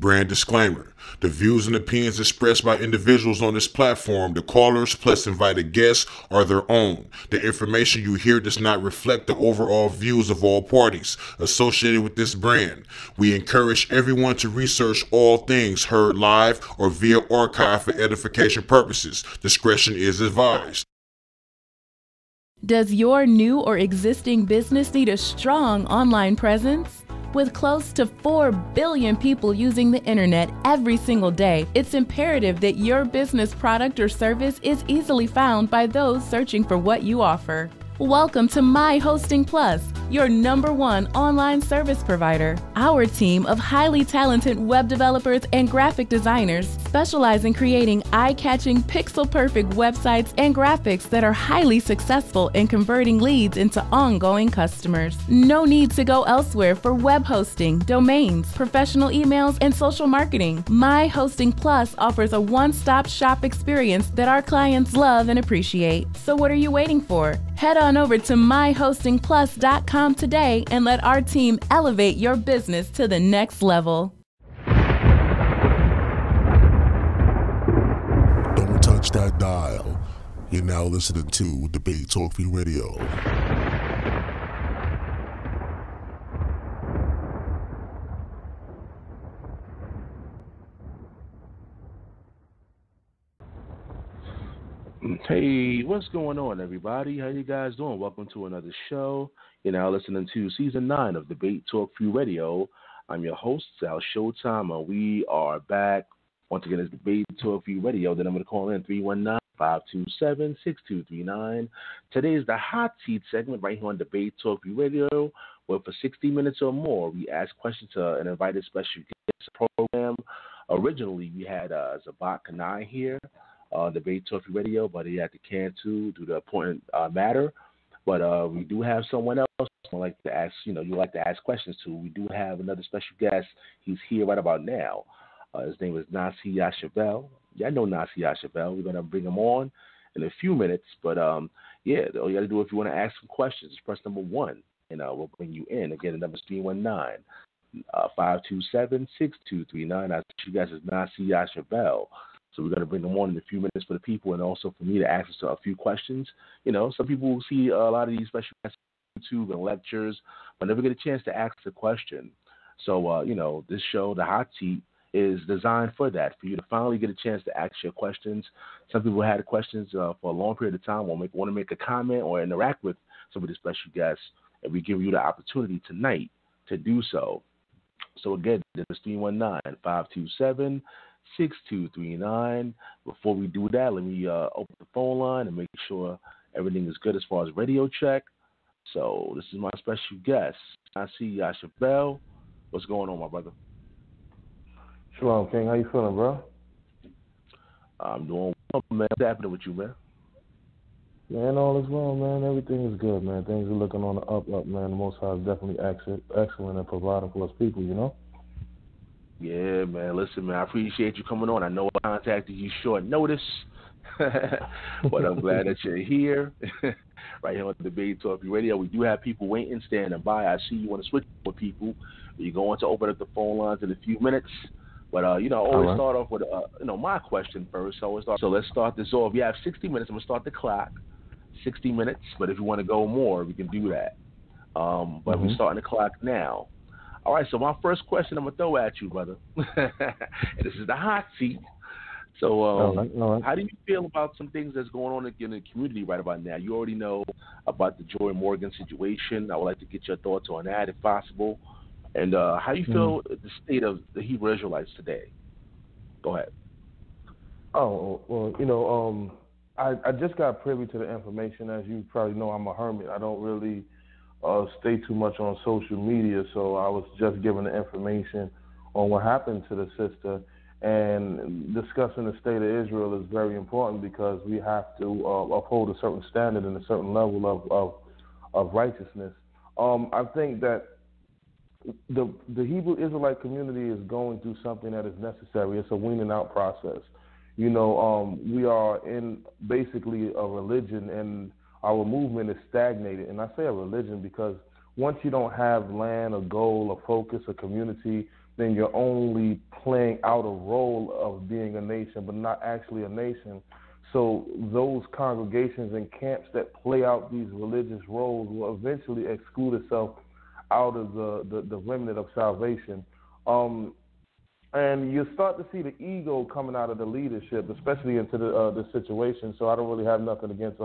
Brand disclaimer. The views and opinions expressed by individuals on this platform, the callers plus invited guests, are their own. The information you hear does not reflect the overall views of all parties associated with this brand. We encourage everyone to research all things heard live or via archive for edification purposes. Discretion is advised. Does your new or existing business need a strong online presence? With close to 4 billion people using the internet every single day, it's imperative that your business product or service is easily found by those searching for what you offer. Welcome to My Hosting Plus, your #1 online service provider. Our team of highly talented web developers and graphic designers specialize in creating eye-catching, pixel-perfect websites and graphics that are highly successful in converting leads into ongoing customers. No need to go elsewhere for web hosting, domains, professional emails, and social marketing. My Hosting Plus offers a one-stop shop experience that our clients love and appreciate. So what are you waiting for? Head on over to myhostingplus.com today and let our team elevate your business to the next level. Don't touch that dial. You're now listening to Debate Talk Free Radio. Hey, what's going on, everybody? How you guys doing? Welcome to another show. You're now listening to Season 9 of Debate Talk Free Radio. I'm your host, Salshowtime, and we are back. Once again, it's Debate Talk Free Radio. The number to call in, 319-527-6239. Today is the Hot Seat segment right here on Debate Talk Free Radio, where for 60 minutes or more, we ask questions to an invited special guest program. Originally, we had Zabat Kanai here. Debate Talk Free Radio, but he had to cancel due to important matter. But we do have someone else you like to ask. You like to ask questions to. We do have another special guest. He's here right about now. His name is NASI YASHUV-EL. Yeah, I know NASI YASHUV-EL. We're gonna bring him on in a few minutes. But yeah, all you gotta do if you want to ask some questions is press number 1, and we'll bring you in. Again, the number is 319-527-6239. I you guys is NASI YASHUV-EL. So we're going to bring them on in a few minutes for the people and also for me to ask us a few questions. Some people see a lot of these special guests on YouTube and lectures, but never get a chance to ask a question. So, this show, The Hot Seat, is designed for that, for you to finally get a chance to ask your questions. Some people had questions for a long period of time, want to make a comment or interact with some of the special guests, and we give you the opportunity tonight to do so. So, again, this is 319-527-6239. Before we do that, let me open the phone line and make sure everything is good as far as radio check. So this is my special guest, NASI YASHUV-EL. What's going on, my brother? Shalom, King. How you feeling, bro? I'm doing well, man. What's happening with you, man? Man, all is well, man. Everything is good, man. Things are looking on the up, man. The Most High is definitely excellent at providing for us people, Yeah, man. Listen, man, I appreciate you coming on. I know I contacted you short notice, but I'm glad that you're here right here on the Debate Talk Radio. We do have people waiting, standing by. I see you want to switch with people. You're going to open up the phone lines in a few minutes. But, I always start off with, my question first. So let's start this off. We have 60 minutes. I'm going to start the clock. 60 minutes. But if you want to go more, we can do that. But we're starting the clock now. All right, so my first question I'm going to throw at you, brother, and this is the hot seat. So all right. How do you feel about some things that's going on in the community right about now? You already know about the Joy Morgan situation. I would like to get your thoughts on that if possible. And how do you feel the state of the Hebrew Israelites today? Go ahead. Oh, well, I just got privy to the information. As you probably know, I'm a hermit. I don't really stay too much on social media, so I was just given the information on what happened to the sister. And discussing the state of Israel is very important because we have to uphold a certain standard and a certain level of righteousness. I think that the Hebrew Israelite community is going through something that is necessary. It's a weaning out process. We are in basically a religion, and our movement is stagnated. And I say a religion because once you don't have land, a goal, a focus, a community then you're only playing out a role of being a nation, but not actually a nation. So those congregations and camps that play out these religious roles will eventually exclude itself out of the remnant of salvation. And you start to see the ego coming out of the leadership, especially into the situation. So I don't really have nothing against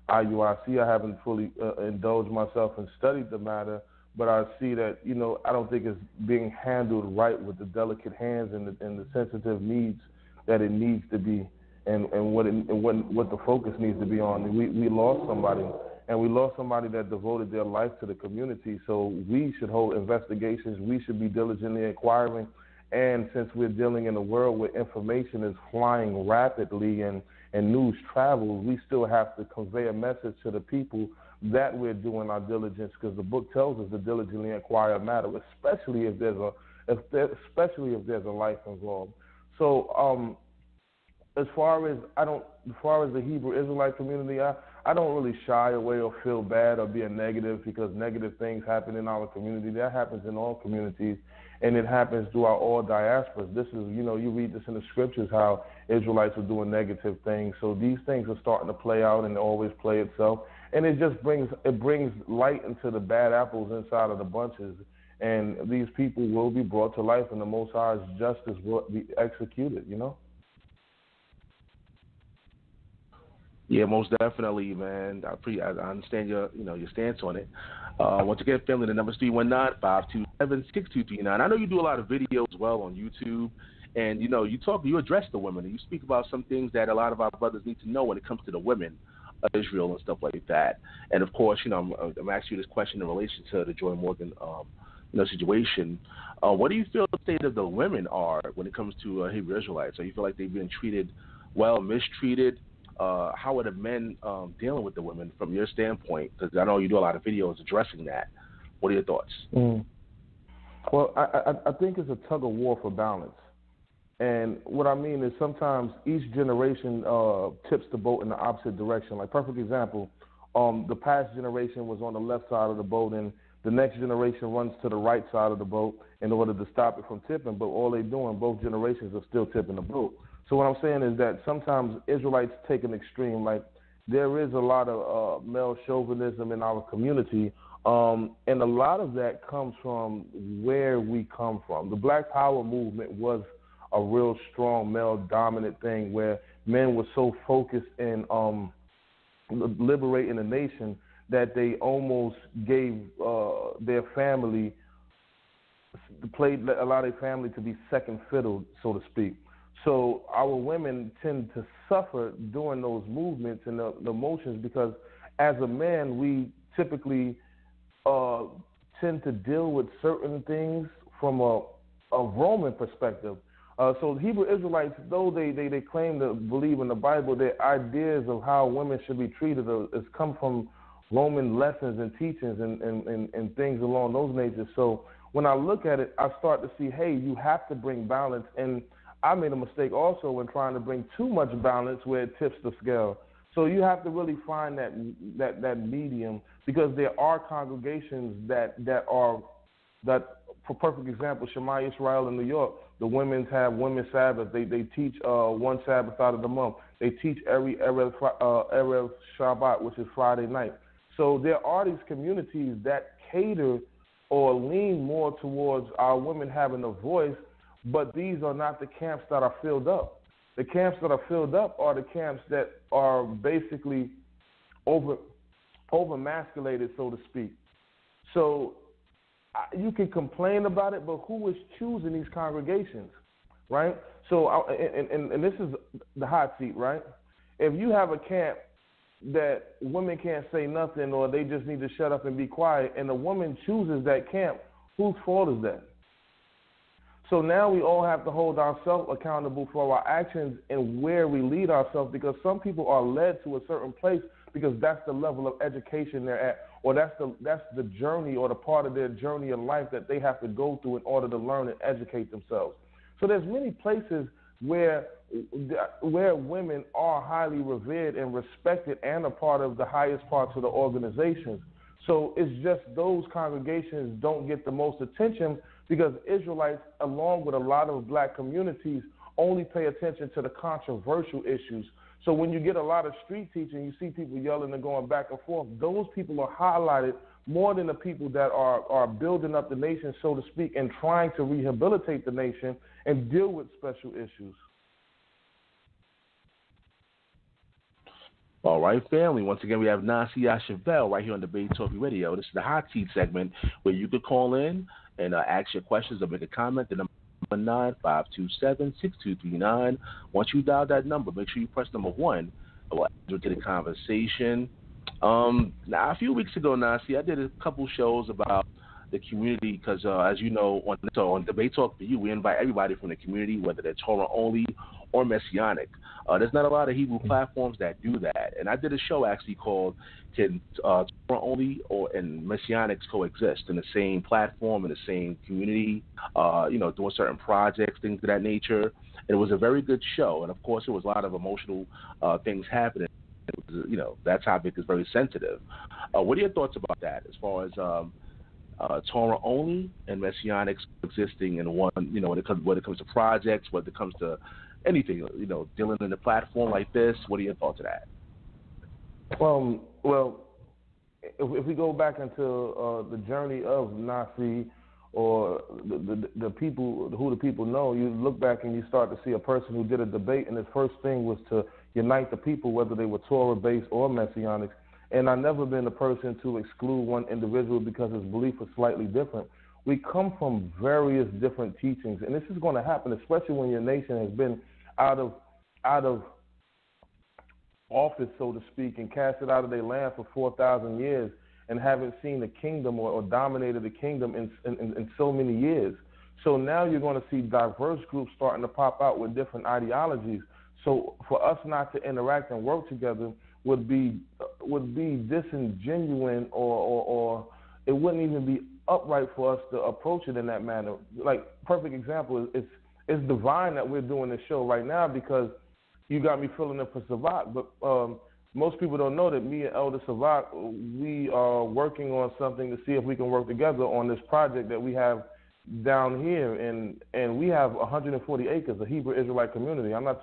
IUIC. I haven't fully indulged myself and studied the matter, but I see that, I don't think it's being handled right with the delicate hands and the sensitive needs that it needs to be, and what the focus needs to be on. We lost somebody, and we lost somebody that devoted their life to the community. So we should hold investigations. We should be diligently inquiring. And since we're dealing in a world where information is flying rapidly and news travels, we still have to convey a message to the people that we're doing our diligence, because the book tells us to diligently inquire a matter, especially if there's a life involved. So as far as the Hebrew Israelite community, I don't really shy away or feel bad or be a negative, because negative things happen in our community. That happens in all communities, and it happens throughout all diasporas. This is, you read this in the scriptures, how Israelites were doing negative things. So these things are starting to play out, and always play itself. And it just brings light into the bad apples inside of the bunches. And these people will be brought to life, and the Most High's justice will be executed, Yeah, most definitely, man. I understand your stance on it. Once again, family, the number is 319-527-6239. I know you do a lot of videos as well on YouTube, and you address the women, and you speak about some things that a lot of our brothers need to know when it comes to the women of Israel and stuff like that. And of course, I'm asking you this question in relation to the Joy Morgan situation. What do you feel the state of the women are when it comes to Hebrew Israelites? So you feel like they've been treated well, mistreated? How are the men dealing with the women from your standpoint? Because I know you do a lot of videos addressing that. What are your thoughts? Well, I think it's a tug of war for balance. And what I mean is sometimes each generation tips the boat in the opposite direction. Like, perfect example, the past generation was on the left side of the boat, and the next generation runs to the right side of the boat in order to stop it from tipping. But all they're doing, both generations are still tipping the boat. So what I'm saying is that sometimes Israelites take an extreme. Like, there is a lot of male chauvinism in our community, and a lot of that comes from where we come from. The Black Power movement was a real strong male-dominant thing, where men were so focused in liberating the nation that they almost gave their family, allowed their family to be second fiddle, so to speak. So our women tend to suffer during those movements and the motions, because as a man, we typically tend to deal with certain things from a Roman perspective. So Hebrew Israelites, though they claim to believe in the Bible, their ideas of how women should be treated has come from Roman lessons and teachings and things along those natures. So when I look at it, I start to see, hey, you have to bring balance. And I made a mistake also when trying to bring too much balance where it tips the scale. So you have to really find that medium, because there are congregations that for perfect example, Shema Israel in New York, the women's have Women's Sabbath. They teach one Sabbath out of the month. They teach every Erev Shabbat, which is Friday night. So there are these communities that cater or lean more towards our women having a voice, but these are not the camps that are filled up. The camps that are filled up are the camps that are basically over-masculated, so to speak. So you can complain about it, but who is choosing these congregations, right? So, and this is the hot seat, right? If you have a camp that women can't say nothing, or they just need to shut up and be quiet, and the woman chooses that camp, whose fault is that? So now we all have to hold ourselves accountable for our actions and where we lead ourselves, because some people are led to a certain place because that's the level of education they're at, or that's the journey or the part of their journey in life that they have to go through in order to learn and educate themselves. So there's many places where women are highly revered and respected and a part of the highest parts of the organizations. So it's just those congregations don't get the most attention because Israelites, along with a lot of black communities, only pay attention to the controversial issues. So when you get a lot of street teaching, you see people yelling and going back and forth, those people are highlighted more than the people that are building up the nation, so to speak, and trying to rehabilitate the nation and deal with special issues. All right, family. Once again, we have NASI YASHUV-EL right here on Debate Talk Radio. This is the hot seat segment where you could call in and ask your questions or make a comment. The number is 1-527-6239. Once you dial that number, make sure you press number 1. We'll enter the conversation. Now, a few weeks ago, Nasi, I did a couple shows about the community because, as you know, on Debate Talk for You, we invite everybody from the community, whether they're Torah only or Messianic. There's not a lot of Hebrew platforms that do that. And I did a show actually called Can Torah Only and Messianics Coexist in the same platform, in the same community, doing certain projects, things of that nature. And it was a very good show. And, of course, there was a lot of emotional things happening. That topic is very sensitive. What are your thoughts about that as far as Torah only and Messianics existing in one, when it comes to projects, when it comes to anything, dealing in a platform like this? What are your thoughts of that? Well, if we go back into the journey of Nasi or the people, who the people know, you look back and you start to see a person who did a debate, and his first thing was to unite the people, whether they were Torah-based or Messianics. And I've never been a person to exclude one individual because his belief is slightly different. We come from various different teachings, and this is going to happen, especially when your nation has been out of office, so to speak, and casted out of their land for 4,000 years and haven't seen the kingdom or dominated the kingdom in so many years. So now you're going to see diverse groups starting to pop out with different ideologies. So for us not to interact and work together would be disingenuous, or it wouldn't even be upright for us to approach it in that manner. Like, perfect example is it's divine that we're doing this show right now because you got me filling up for Savak. But most people don't know that me and Elder Savak, we are working on something to see if we can work together on this project that we have down here, and we have 140 acres, a Hebrew Israelite community. I'm not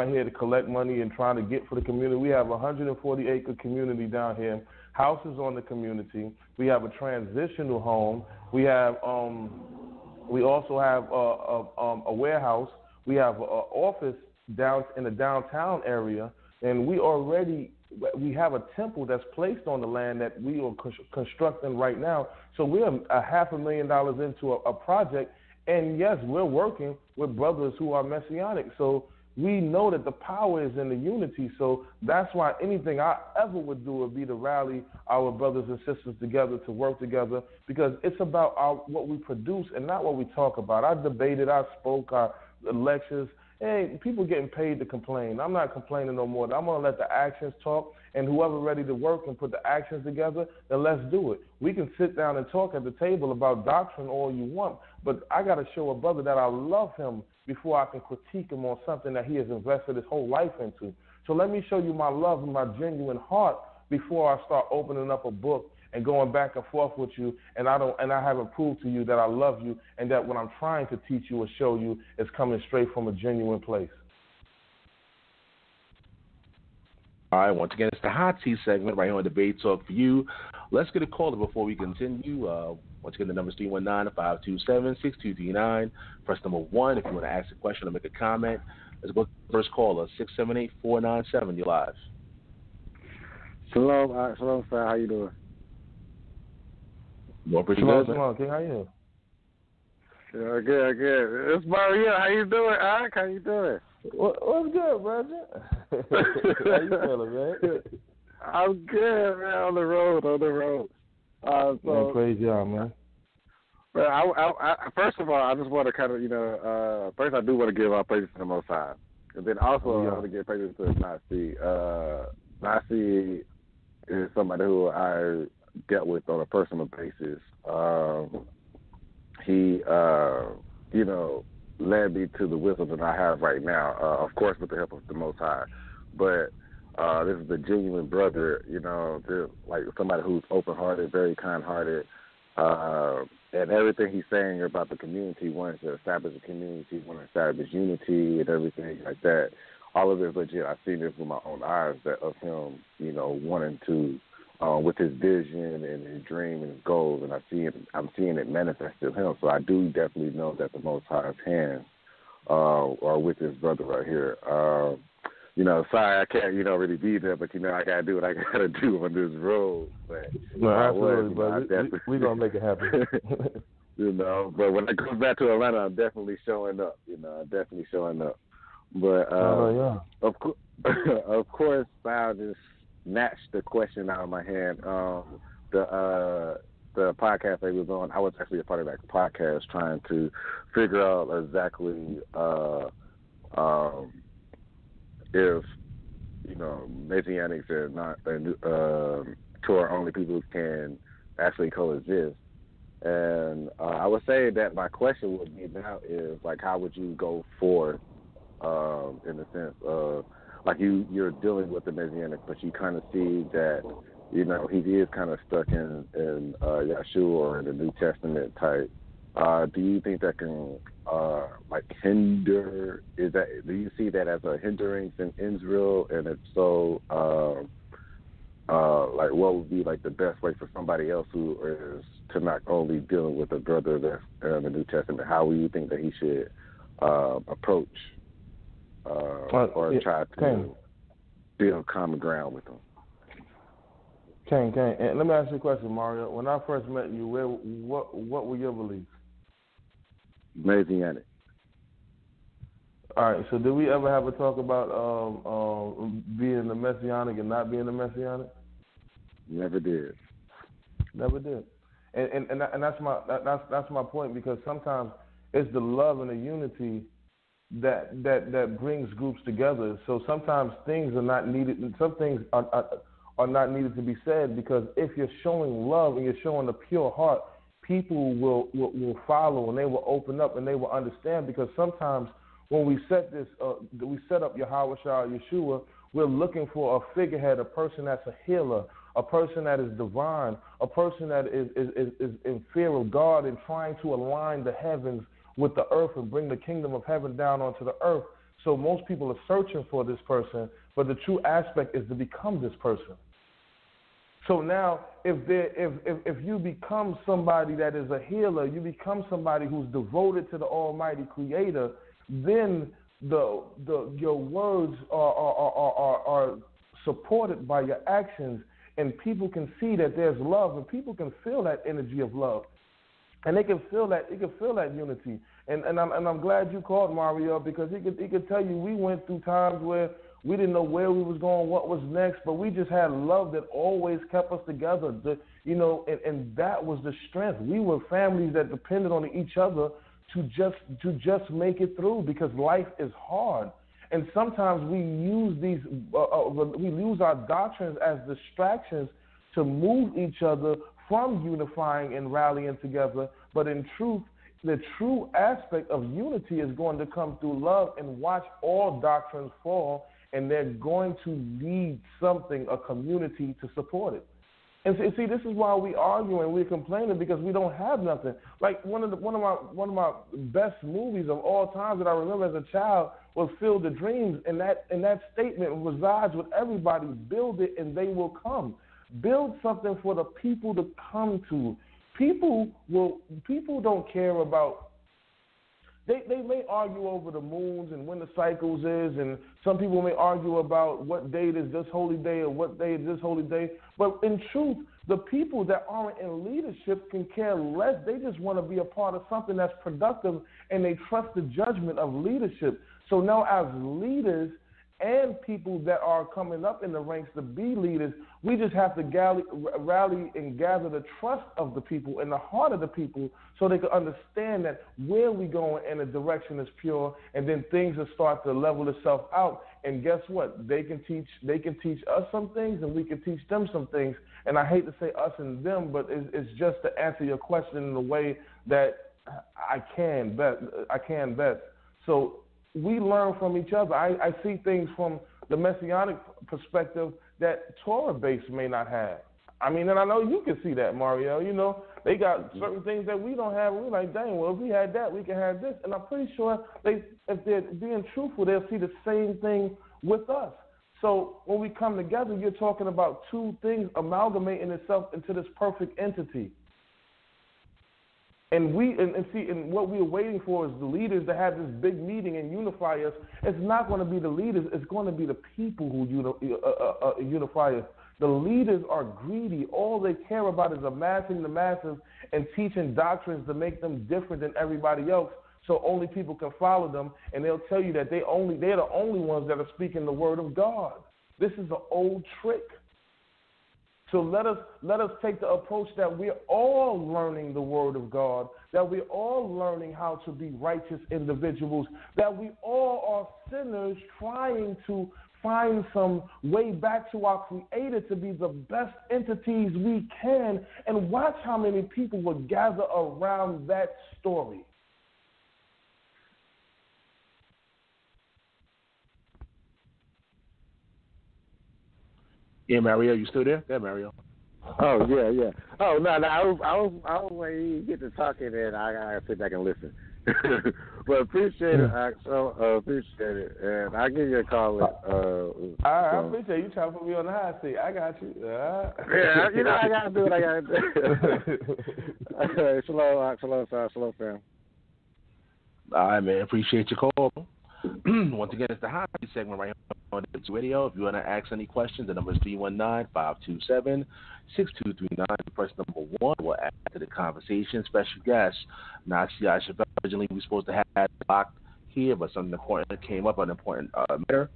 here to collect money and trying to get for the community. We have a 140-acre community down here, houses on the community. We have a transitional home. We have we also have a warehouse. We have an office down in the downtown area, and we have a temple that's placed on the land that we are constructing right now. So we're $500,000 into a project, and yes, we're working with brothers who are Messianic. So we know that the power is in the unity. So that's why anything I ever would do would be to rally our brothers and sisters together to work together, because it's about what we produce and not what we talk about. I debated, I spoke, lectures. Hey, people getting paid to complain. I'm not complaining no more. I'm going to let the actions talk, and whoever ready to work and put the actions together, then let's do it. We can sit down and talk at the table about doctrine all you want, but I got to show a brother that I love him before I can critique him on something that he has invested his whole life into. So let me show you my love and my genuine heart before I start opening up a book and going back and forth with you, and I haven't proved to you that I love you and that what I'm trying to teach you or show you is coming straight from a genuine place. All right, once again, it's the hot seat segment right here on Debate Talk for You. Let's get a caller before we continue. Once again, the number is 319-527-6239. Press number 1 if you want to ask a question or make a comment. Let's go to the first caller, 678-497. You're live. Shalom, shalom, sir. How you doing? Well, pretty Shalom, good. Shalom, King. How you? Good. It's Mario. How you doing, Ike? How you doing? What's good, brother? How you feeling, man? I'm good, man. On the road. Man, praise y'all, man. Well, I first of all, I just want to kind of, first I do want to give our praises to the Most High. And then also I want to give praises to Nasi. Nasi is somebody who I dealt with on a personal basis. He, led me to the wisdom that I have right now, of course with the help of the Most High. But this is a genuine brother, like somebody who's open-hearted, very kind-hearted, and everything he's saying about the community, wanting to establish a community, wanting to establish unity and everything like that, all of it is legit. I've seen this with my own eyes that of him, wanting to, with his vision and his dream and his goals, and I'm seeing it manifest in him. So I do definitely know that the Most High's hands are with this brother right here. Sorry I can't, really be there, but I gotta do what I gotta do on this road. But no, absolutely, but we're gonna make it happen. But when I go back to Atlanta, I'm definitely showing up. I'm definitely showing up. But of course, Sal just snatched the question out of my hand. The podcast that he was on, I was actually a part of that podcast trying to figure out exactly if Messianics and not Torah only people can actually coexist. And I would say that my question would be now is like, how would you go forth in the sense of like you're dealing with the Messianic, but you kind of see that he is kind of stuck in Yeshua or in the New Testament type. Do you think that can hinder? Do you see that as a hindrance in Israel? And if so, what would be like the best way for somebody else who is to not only dealing with a brother that's in the New Testament? How would you think that he should approach or try to build common ground with them? Kane. And let me ask you a question, Mario. When I first met you, what were your beliefs? Messianic. All right. So did we ever have a talk about being the Messianic and not being the Messianic? Never did. Never did. And that's my point, because sometimes it's the love and the unity that brings groups together. So sometimes things are not needed. Some things are not needed to be said, because if you're showing love and you're showing a pure heart, people will follow and they will open up and they will understand. Because sometimes when we set up Yahweh Shah Yeshua, we're looking for a figurehead, a person that's a healer, a person that is divine, a person that is in fear of God and trying to align the heavens with the earth and bring the kingdom of heaven down onto the earth. So most people are searching for this person, but the true aspect is to become this person. So now, if you become somebody that is a healer, you become somebody who's devoted to the Almighty Creator, then your words are supported by your actions, and people can see that there's love, and people can feel that energy of love, and they can feel that unity. And I'm glad you called Mario, because he could tell you we went through times where we didn't know where we was going, what was next, but we just had love that always kept us together. And that was the strength. We were families that depended on each other to just make it through, because life is hard. And sometimes we use our doctrines as distractions to move each other from unifying and rallying together. But in truth, the true aspect of unity is going to come through love. And watch all doctrines fall, and they're going to need something, a community, to support it. And see, this is why we argue and we're complaining, because we don't have nothing. Like one of my best movies of all time that I remember as a child was Field of Dreams, and that statement resides with everybody: build it and they will come. Build something for the people to come to. People don't care about. They may argue over the moons and when the cycles is, and some people may argue about what date is this holy day or what day is this holy day. But in truth, the people that aren't in leadership can care less. They just want to be a part of something that's productive, and they trust the judgment of leadership. So now, as leaders and people that are coming up in the ranks to be leaders, we just have to rally and gather the trust of the people and the heart of the people, so they can understand that where we going in a direction is pure, and then things will start to level itself out. And guess what? They can teach us some things, and we can teach them some things. And I hate to say us and them, but it's just to answer your question in the way that I can best. So we learn from each other. I see things from the Messianic perspective that Torah base may not have. I mean, and I know you can see that, Mario. You know, they got certain things that we don't have. And we're like, dang, well, if we had that, we can have this. And I'm pretty sure if they're being truthful, they'll see the same thing with us. So when we come together, you're talking about two things amalgamating itself into this perfect entity. And what we're waiting for is the leaders to have this big meeting and unify us. It's not going to be the leaders. It's going to be the people who unify us. The leaders are greedy. All they care about is amassing the masses and teaching doctrines to make them different than everybody else, so only people can follow them. And they'll tell you that they're the only ones that are speaking the word of God. This is an old trick. So let us take the approach that we're all learning the word of God, that we're all learning how to be righteous individuals, that we all are sinners trying to find some way back to our Creator to be the best entities we can, and watch how many people will gather around that story. Yeah, Mario, you still there? Yeah, Mario. Oh yeah. Oh no, I was when you get to talking, and I gotta sit back and listen. But appreciate it, Axel. Appreciate it, and I'll give you a call. I appreciate you trying to put me on the hot seat. I got you. Yeah, you know I gotta do what I gotta do. Okay, shalom, fam. All right, man. Appreciate your call. Once again, it's the hot seat segment right here on the radio. If you want to ask any questions, the number is 319-527-6239. Press number 1. We'll add to the conversation. Special guest, NASI YASHUV-EL. Originally, we were supposed to have locked here, but something important came up, an important matter,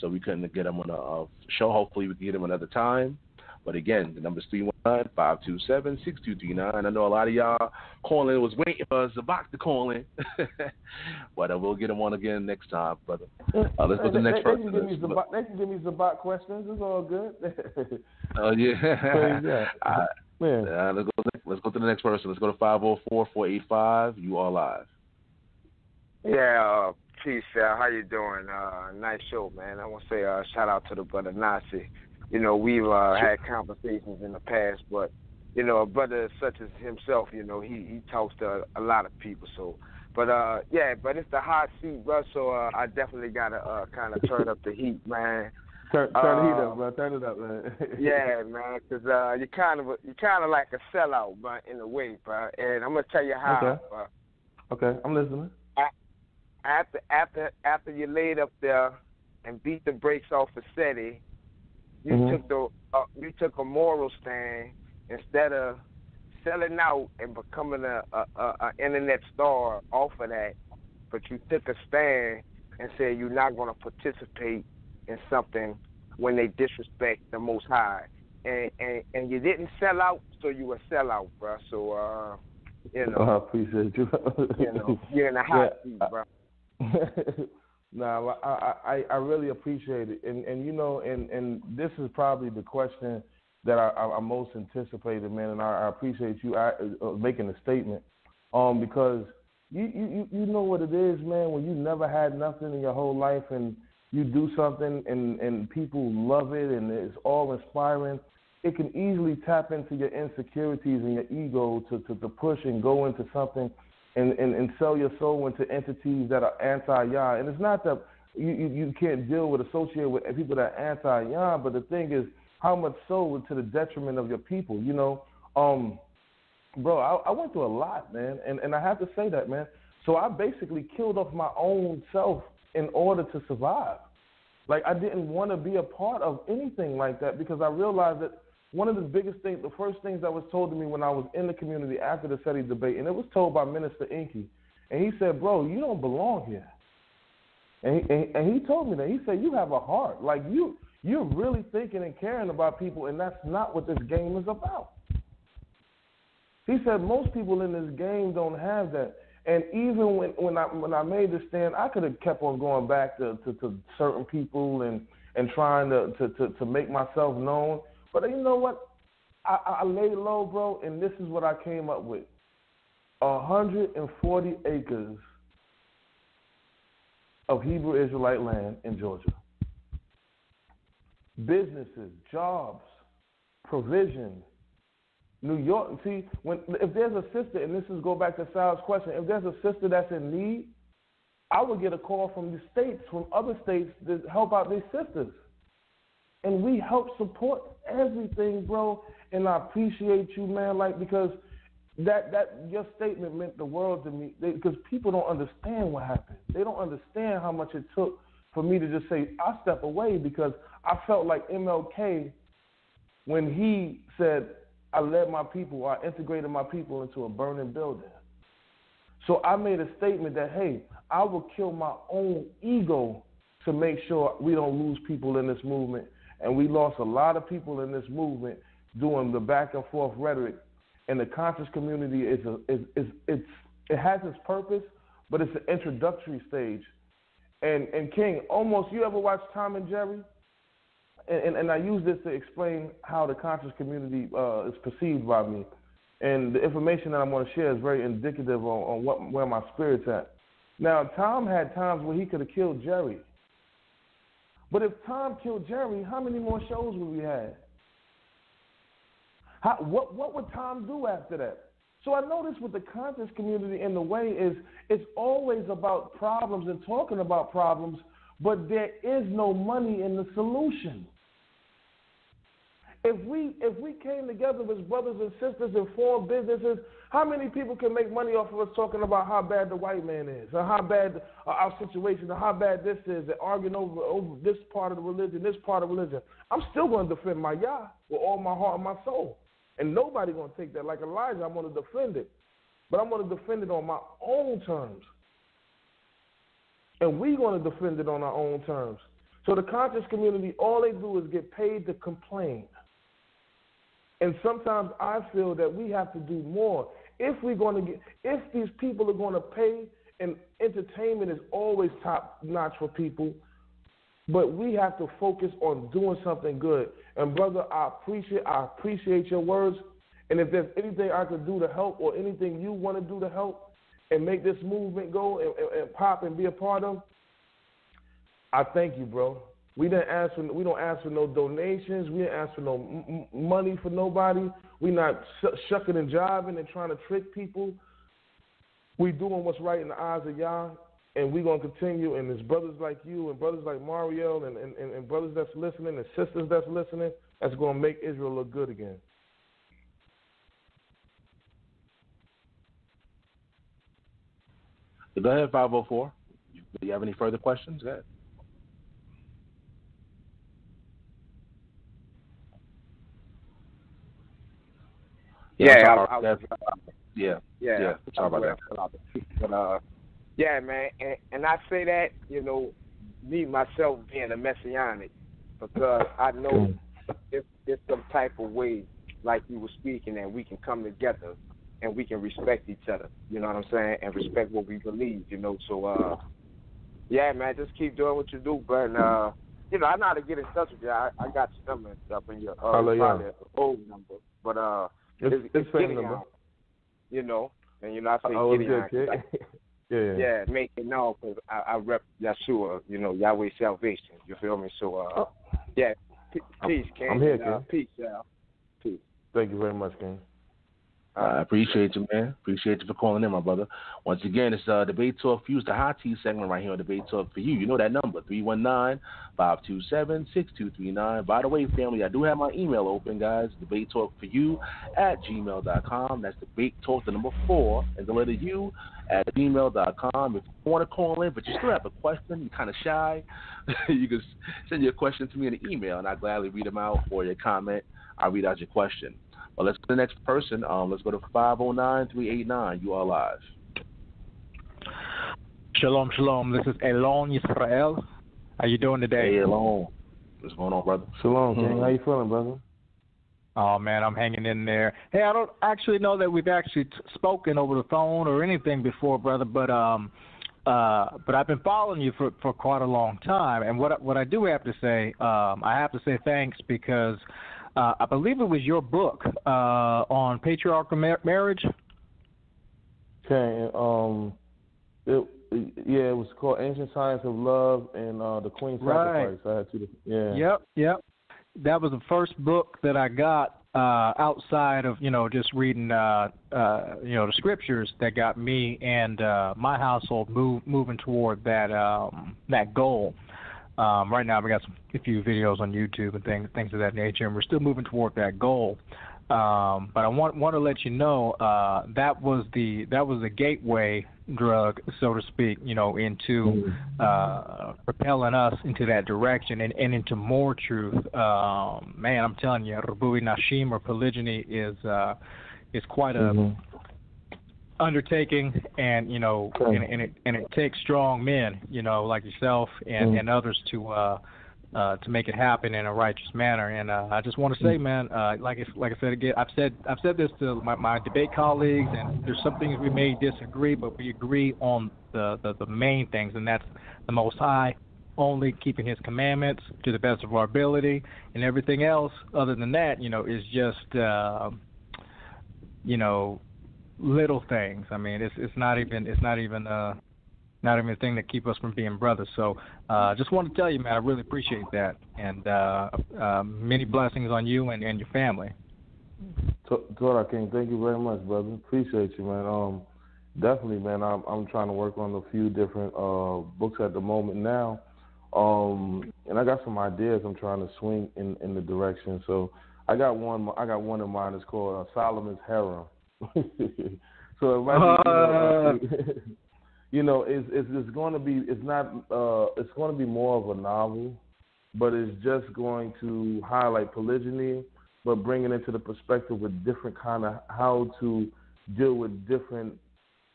so we couldn't get him on a show. Hopefully, we can get him another time. But again, the number is 319-527-6239. I know a lot of y'all calling was waiting for Zabak to call in. But we'll get him on again next time. But let's go to the next person. They can give me Zabak questions. It's all good. Oh, yeah. Man. Let's go to the next person. Let's go to 504-485. You are live. Yeah, peace, how you doing? Nice show, man. I want to say shout out to the brother Nasi. You know, we've had conversations in the past, but, you know, a brother such as himself, you know, he talks to a lot of people. So, but but it's the hot seat, bro, so I definitely got to kind of turn up the heat, man. Turn the heat up, bro. Turn it up, man. Yeah, man, because you're kind of like a sellout, bro, in a way, bro. And I'm going to tell you how, bro. Okay, I'm listening. After you laid up there and beat the brakes off of SETI, you took a moral stand instead of selling out and becoming a internet star off of that. But you took a stand and said you're not going to participate in something when they disrespect the Most High, and you didn't sell out, so you were sellout, bro. So you know, I appreciate you. You know, you're in the hot seat, bro. No, I really appreciate it, and you know, and this is probably the question that I most anticipated, man, and I appreciate you making a statement, because you know what it is, man, when you never had nothing in your whole life and you do something and people love it and it's all inspiring, it can easily tap into your insecurities and your ego to push and go into something and sell your soul into entities that are anti-Yah. And it's not that you can't associate with people that are anti-Yah, but the thing is how much so to the detriment of your people, you know. Bro, I went through a lot, man, and I have to say that, man. So I basically killed off my own self in order to survive. Like, I didn't want to be a part of anything like that because I realized that one of the biggest things, the first things that was told to me when I was in the community after the SETI debate, and it was told by Minister Inky, and he said, bro, you don't belong here. And he told me that. He said, you have a heart. Like, you're really thinking and caring about people, and that's not what this game is about. He said most people in this game don't have that. And even when I made the stand, I could have kept on going back to certain people and trying to make myself known. But you know what? I laid low, bro, and this is what I came up with. 140 acres of Hebrew Israelite land in Georgia. Businesses, jobs, provision. New York, see, if there's a sister, and this is go back to Sal's question, if there's a sister that's in need, I would get a call from the states, from other states, to help out these sisters. And we help support everything, bro. And I appreciate you, man, because that your statement meant the world to me. Because people don't understand what happened. They don't understand how much it took for me to just say, I step away, because I felt like MLK when he said, I led my people, I integrated my people into a burning building. So I made a statement that, hey, I will kill my own ego to make sure we don't lose people in this movement. And we lost a lot of people in this movement doing the back and forth rhetoric. And the conscious community it has its purpose, but it's an introductory stage. And King, almost, you ever watch Tom and Jerry? And I use this to explain how the conscious community is perceived by me. And the information that I'm going to share is very indicative on where my spirit's at. Now, Tom had times where he could have killed Jerry. But if Tom killed Jerry, how many more shows would we have? What would Tom do after that? So I notice with the conscious community in the way is it's always about problems and talking about problems, but there is no money in the solution. If we came together as brothers and sisters and formed businesses, how many people can make money off of us talking about how bad the white man is, or how bad our situation, or how bad this is, and arguing over this part of the religion, this part of religion? I'm still going to defend my Yah with all my heart and my soul. And nobody going to take that. Like Elijah, I'm going to defend it. But I'm going to defend it on my own terms. And we're going to defend it on our own terms. So the conscious community, all they do is get paid to complain. And sometimes I feel that we have to do more. If these people are going to pay, and entertainment is always top notch for people, but we have to focus on doing something good. And brother, I appreciate your words. And if there's anything I could do to help, or anything you want to do to help and make this movement go and pop and be a part of, I thank you, bro. We don't ask for no donations. We didn't ask for no money for nobody. We're not shucking and jiving and trying to trick people. We doing what's right in the eyes of Yah, and we're going to continue. And there's brothers like you and brothers like Mariel and brothers that's listening and sisters that's listening that's going to make Israel look good again. Go ahead, 504. Do you have any further questions? Go ahead. Yeah, Sorry about that. But yeah, man, and I say that, me myself being a messianic, because I know it's some type of way, like you were speaking, and we can come together and we can respect each other. You know what I'm saying? And respect what we believe. So yeah, man, just keep doing what you do. But I know how to get in touch with you. I got your number and stuff in your probably an old number, but it's getting number. out, and I say getting out. Yeah, make it known, because I rep Yeshua, Yahweh salvation. You feel me? So, yeah, peace, King. I'm here, King. Peace, y'all. Peace. Thank you very much, King. I appreciate you, man. Appreciate you for calling in, my brother. Once again, it's Debate Talk Fuse, the hot tea segment right here on Debate Talk for you. You know that number, 319-527-6239. By the way, family, I do have my email open, guys, debatetalkforyou@gmail.com. That's debatetalk, the number 4, and the letter U @gmail.com. If you want to call in, but you still have a question, you're kind of shy, you can send your question to me in an email, and I'll gladly read them out, or your comment. I'll read out your question. Well, let's go to the next person. Let's go to 509-389. You are live. Shalom, shalom. This is Elon Yisrael. How you doing today? Hey, Elon. What's going on, brother? Shalom, King. How you feeling, brother? Oh, man, I'm hanging in there. Hey, I don't actually know that we've actually spoken over the phone or anything before, brother, but I've been following you for quite a long time. And what I do have to say, I have to say thanks, because I believe it was your book on patriarchal marriage. Okay. It was called Ancient Science of Love and the Queen Sacrifice. I had two. Yeah. Yep. That was the first book that I got outside of just reading the scriptures that got me and my household moving toward that goal. Right now we got a few videos on YouTube and things of that nature, and we're still moving toward that goal. But I want to let you know that was the gateway drug, so to speak, into propelling us into that direction and into more truth. Man, I'm telling you, Rabui Nashim, or polygyny, is quite a undertaking, and and it takes strong men, like yourself and others to make it happen in a righteous manner. And I just want to say, man, like I said again, I've said this to my debate colleagues, and there's some things we may disagree, but we agree on the main things, and that's the Most High only keeping His commandments to the best of our ability, and everything else other than that, is just little things. I mean, it's not even a thing that keep us from being brothers. So just want to tell you, man, I really appreciate that, and many blessings on you and your family. Torah King, thank you very much, brother. Appreciate you, man. Definitely, man. I'm trying to work on a few different books at the moment now, and I got some ideas I'm trying to swing in the direction. So I got one in mind. It's called Solomon's Harem. So it might be, it's going to be, it's going to be more of a novel, but it's just going to highlight polygyny, but bring it into the perspective with different kind of how to deal with different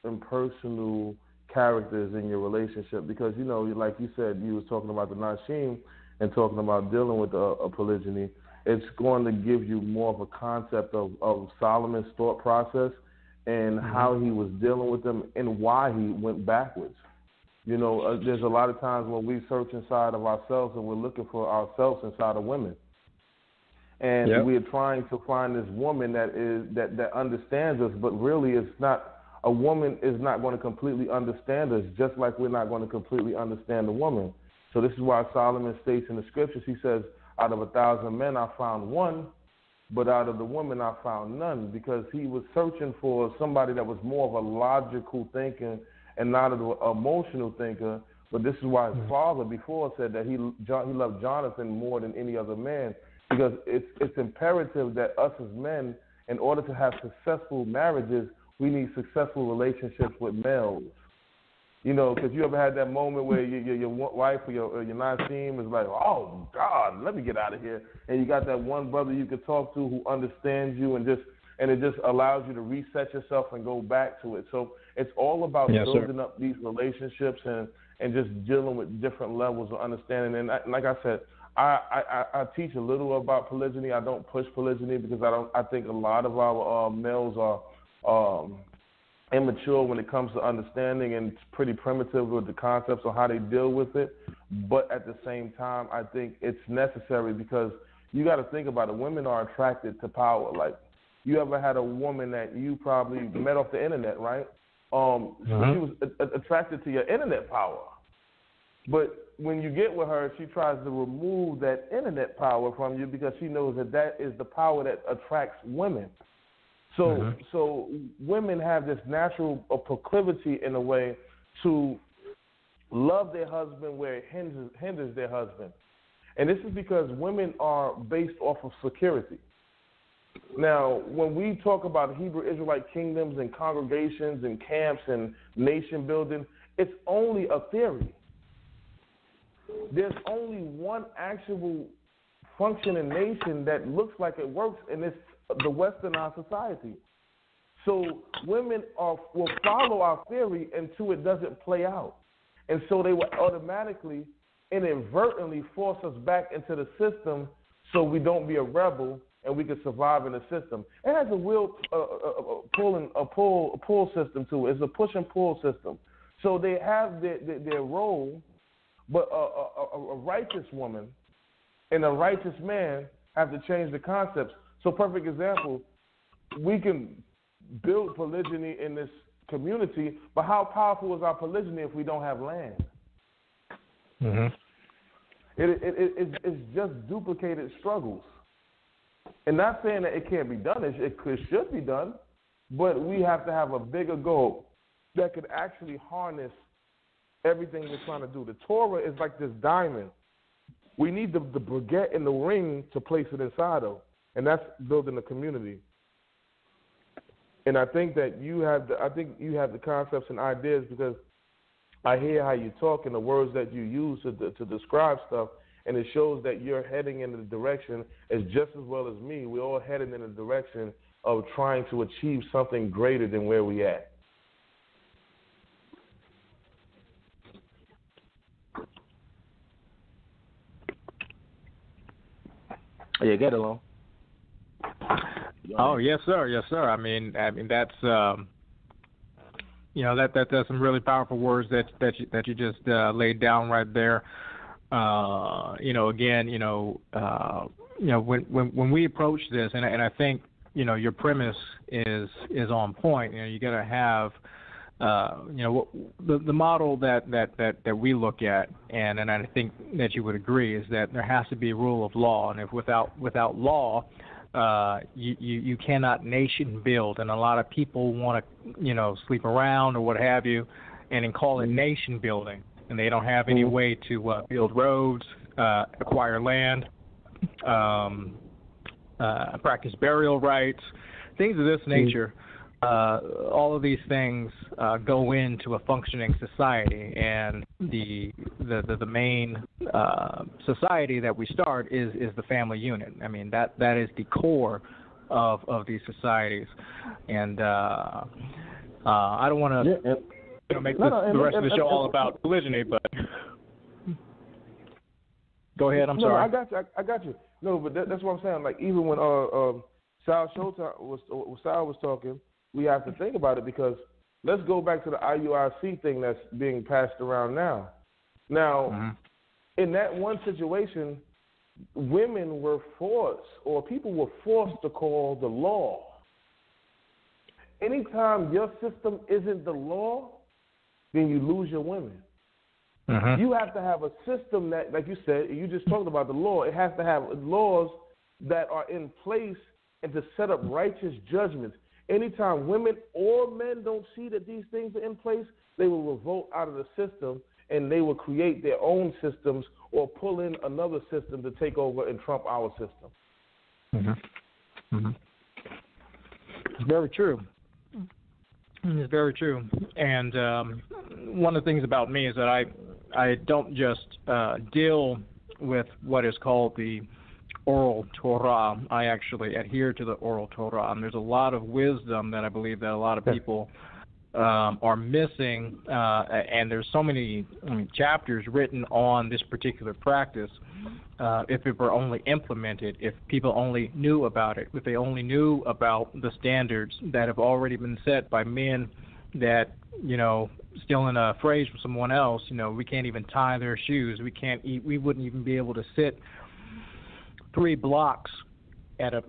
impersonal characters in your relationship. Because, like you said, you was talking about the Nashim and talking about dealing with a polygyny. It's going to give you more of a concept of Solomon's thought process and how he was dealing with them and why he went backwards. There's a lot of times when we search inside of ourselves and we're looking for ourselves inside of women. And we're trying to find this woman that understands us, but really it's not. A woman is not going to completely understand us, just like we're not going to completely understand a woman. So this is why Solomon states in the scriptures, he says, out of 1,000 men I found one, but out of the women I found none, because he was searching for somebody that was more of a logical thinker and not an emotional thinker. But this is why his father before said that he loved Jonathan more than any other man, because it's imperative that us as men, in order to have successful marriages, we need successful relationships with males. Because you ever had that moment where your wife or your Nasim is like, oh, God, let me get out of here. And you got that one brother you could talk to who understands you, and it just allows you to reset yourself and go back to it. So it's all about building up these relationships and just dealing with different levels of understanding. And like I said, I teach a little about polygyny. I don't push polygyny because I think a lot of our males are immature when it comes to understanding and pretty primitive with the concepts of how they deal with it. But at the same time, I think it's necessary because you got to think about it. Women are attracted to power. Like, you ever had a woman that you probably met off the internet, right? She was attracted to your internet power. But when you get with her, she tries to remove that internet power from you because she knows that is the power that attracts women. So women have this natural proclivity in a way to love their husband where it hinders their husband. And this is because women are based off of security. Now, when we talk about Hebrew Israelite kingdoms and congregations and camps and nation building, it's only a theory. There's only one actual functioning nation that looks like it works, and it's the Westernized society. So women will follow our theory until it doesn't play out. And so they will automatically, inadvertently force us back into the system so we don't be a rebel and we can survive in the system. It has a real pull system to it. It's a push and pull system. So they have their role, but a righteous woman and a righteous man have to change the concepts. So perfect example, we can build polygyny in this community, but how powerful is our polygyny if we don't have land? It's just duplicated struggles. And not saying that it can't be done, it should be done, but we have to have a bigger goal that could actually harness everything we're trying to do. The Torah is like this diamond. We need the baguette in the ring to place it inside of, and that's building a community. And I think that you have the concepts and ideas, because I hear how you talk and the words that you use to describe stuff, and it shows that you're heading in the direction as just as well as me. We're all heading in the direction of trying to achieve something greater than where we at. Yeah, get along. Oh yes, sir. Yes, sir. I mean that's that's some really powerful words that you just laid down right there. When we approach this, and I think your premise is on point. You got to have the model that we look at, and I think that you would agree, is that there has to be a rule of law, and if without law, you cannot nation build. And a lot of people want to sleep around or what have you, and then call it nation building, and they don't have any way to build roads, acquire land, practice burial rites, things of this nature. All of these things go into a functioning society, and the main society that we start is the family unit. I mean, that is the core of these societies, and I don't want to make the rest of the show all about polygyny, but go ahead. I'm sorry. I got you. No, but that's what I'm saying. Like, even when Salshowtime was talking, we have to think about it, because let's go back to the IUIC thing that's being passed around now. Now, in that one situation, women were forced, or people were forced to call the law. Anytime your system isn't the law, then you lose your women. You have to have a system that, like you said, you just talked about the law. It has to have laws that are in place and to set up righteous judgments. Anytime women or men don't see that these things are in place, they will revolt out of the system, and they will create their own systems or pull in another system to take over and trump our system. It's very true. It's very true. And one of the things about me is that I don't just deal with what is called the oral Torah. I actually adhere to the oral Torah. And there's a lot of wisdom that I believe that a lot of people are missing. And there's so many chapters written on this particular practice. If it were only implemented, if people only knew about it, if they only knew about the standards that have already been set by men that, stealing a phrase from someone else, we can't even tie their shoes. We can't eat. We wouldn't even be able to sit 3 blocks at a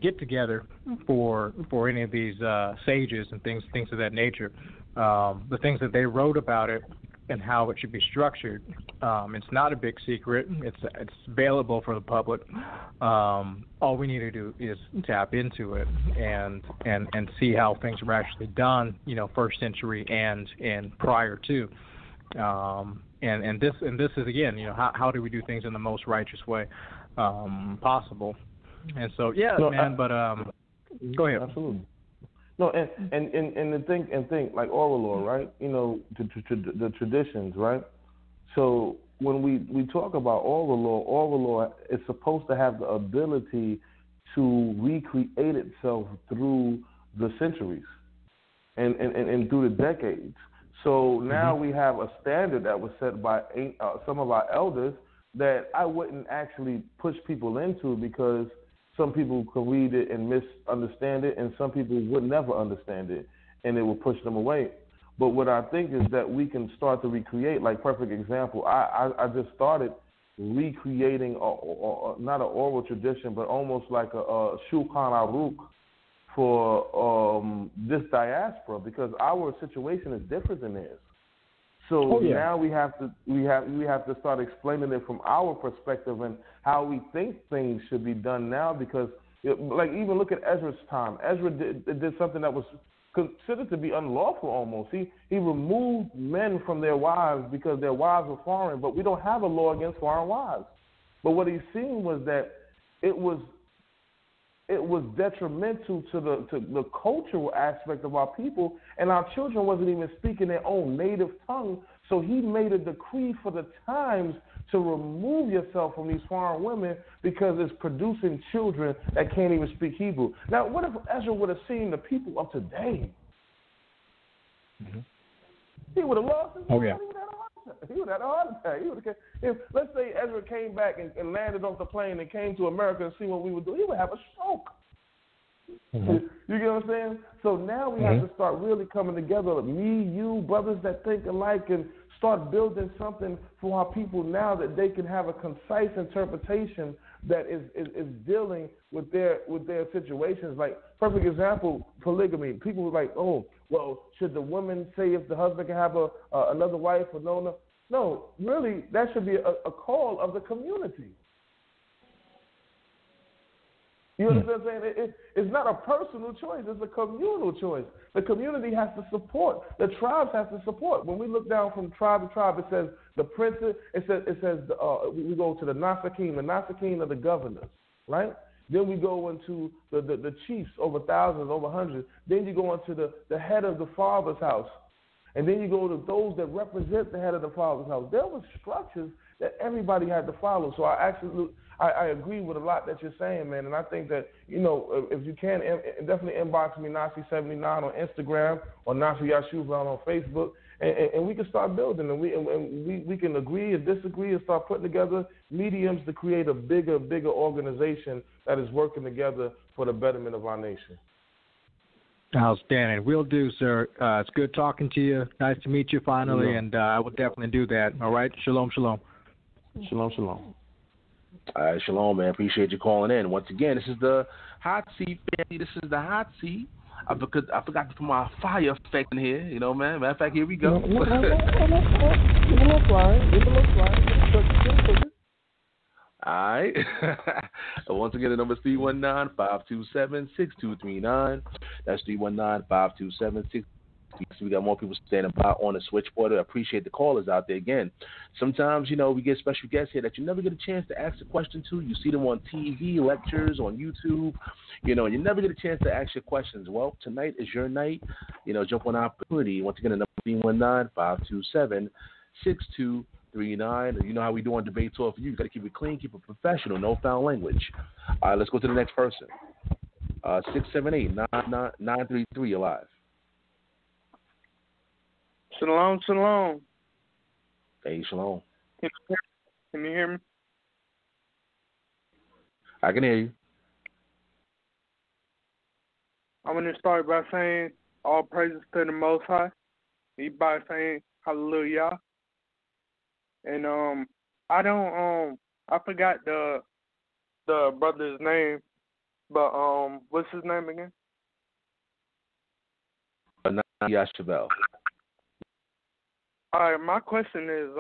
get together for any of these sages and things of that nature. The things that they wrote about it and how it should be structured. It's not a big secret. It's available for the public. All we need to do is tap into it and see how things were actually done, first century and prior to. And this is again, how do we do things in the most righteous way possible? And so go ahead. Absolutely. No, and the thing like oral law, right? The traditions, right? So when we talk about oral law is supposed to have the ability to recreate itself through the centuries and through the decades. So now we have a standard that was set by some of our elders that I wouldn't actually push people into, because some people can read it and misunderstand it, and some people would never understand it, and it will push them away. But what I think is that we can start to recreate, like perfect example, I just started recreating, not an oral tradition, but almost like a Shulchan Aruch for this diaspora, because our situation is different than theirs. So now we have to start explaining it from our perspective and how we think things should be done now. Because, like, even look at Ezra's time. Ezra did something that was considered to be unlawful almost. He removed men from their wives because their wives were foreign. But we don't have a law against foreign wives. But what he's seen was that it was detrimental to the cultural aspect of our people, and our children wasn't even speaking their own native tongue. So he made a decree for the times to remove yourself from these foreign women because it's producing children that can't even speak Hebrew. Now, what if Ezra would have seen the people of today? Mm-hmm. He would have lost his mind. He would have had a heart attack. If, let's say, Ezra came back and landed off the plane and came to America and see what we would do, he would have a stroke. Mm-hmm. You get what I'm saying? So now we have to start really coming together, me, you, brothers that think alike, and start building something for our people now that they can have a concise interpretation that is dealing with their situations. Like, perfect example, polygamy. People were like, oh, well, should the woman say if the husband can have another wife or no? No, really, that should be a call of the community. You understand what I'm saying? It's not a personal choice. It's a communal choice. The community has to support. The tribes have to support. When we look down from tribe to tribe, it says the princes. It says we go to the Nasakim. The Nasakim are the governors, right? Then we go into the chiefs, over thousands, over hundreds. Then you go into the head of the father's house. And then you go to those that represent the head of the father's house. There were structures that everybody had to follow. So I agree with a lot that you're saying, man. And I think that, if you can, definitely inbox me, NASI79 on Instagram or NASI YASHUV-EL on Facebook, and we can start building. And we can agree and disagree and start putting together mediums to create a bigger organization that is working together for the betterment of our nation. Outstanding. Will do, sir. It's good talking to you. Nice to meet you finally, and I will definitely do that. All right? Shalom, shalom. Shalom, shalom. All right, shalom, man. Appreciate you calling in. Once again, this is the Hot Seat family. This is the Hot Seat. I forgot to put my fire effect in here. You know, man. Matter of fact, here we go. All right. Once again, the number is 319-527-6239. That's 319-527-6239. We got more people standing by on the switchboard. I appreciate the callers out there. Again, sometimes, we get special guests here that you never get a chance to ask a question to. You see them on TV, lectures, on YouTube, you never get a chance to ask your questions. Well, tonight is your night. Jump on opportunity. Once again, the number 319-527-6239. You know how we do on Debate Talk for you. You got to keep it clean, keep it professional, no foul language. All right, let's go to the next person. 678-933 alive. Shalom, shalom. Hey, shalom. Can you hear me? I can hear you. I want to start by saying all praises to the Most High. By saying hallelujah. And I forgot the brother's name, but what's his name again? NASI YASHUV-EL. All right, my question is,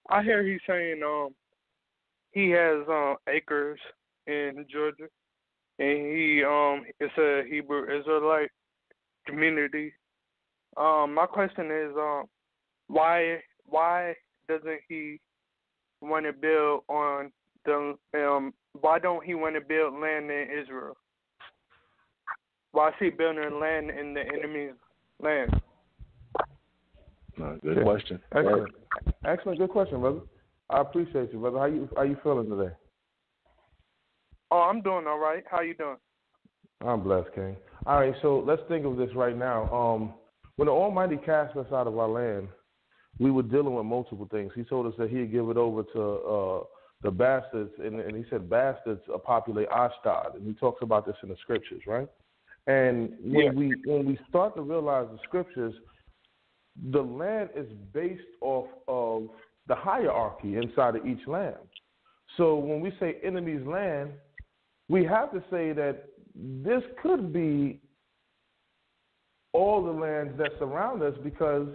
I hear he's saying he has acres in Georgia, and it's a Hebrew Israelite community. My question is, why doesn't he want to build on the why don't he want to build land in Israel? Why is he building land in the enemy's land? Good question. Excellent. Good question, brother. I appreciate you, brother. How you feeling today? Oh, I'm doing all right. How you doing? I'm blessed, King. All right, so let's think of this right now. When the Almighty cast us out of our land, we were dealing with multiple things. He told us that he'd give it over to the bastards, and he said bastards populate Ashdod, and he talks about this in the scriptures, right? And when we start to realize the scriptures, the land is based off of the hierarchy inside of each land. So when we say enemy's land, we have to say that this could be all the lands that surround us, because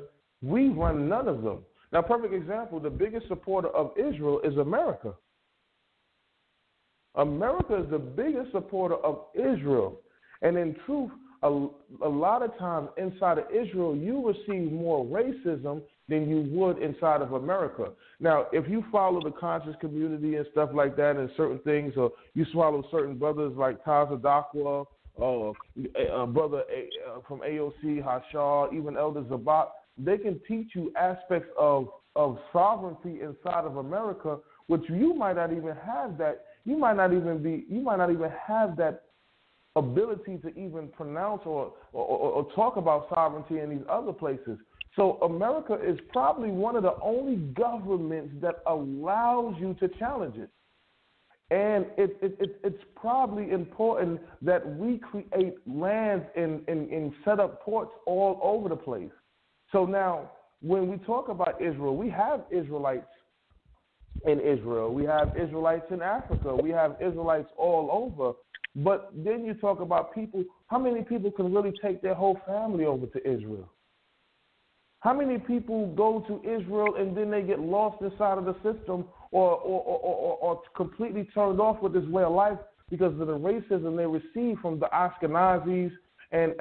We run none of them. Now, perfect example, the biggest supporter of Israel is America. America is the biggest supporter of Israel. And in truth, a lot of times inside of Israel, you receive more racism than you would inside of America. Now, if you follow the conscious community and stuff like that and certain things, or you follow certain brothers like Taza Dakwa, brother from AOC, Hashar, even Elder Zabak, they can teach you aspects of sovereignty inside of America, which you might not even have that. You might not even have that ability to even pronounce or talk about sovereignty in these other places. So America is probably one of the only governments that allows you to challenge it. And it's probably important that we create lands and set up ports all over the place. So now, when we talk about Israel, we have Israelites in Israel. We have Israelites in Africa. We have Israelites all over. But then you talk about people, how many people can really take their whole family over to Israel? How many people go to Israel and then they get lost inside of the system or completely turned off with this way of life because of the racism they receive from the Ashkenazis and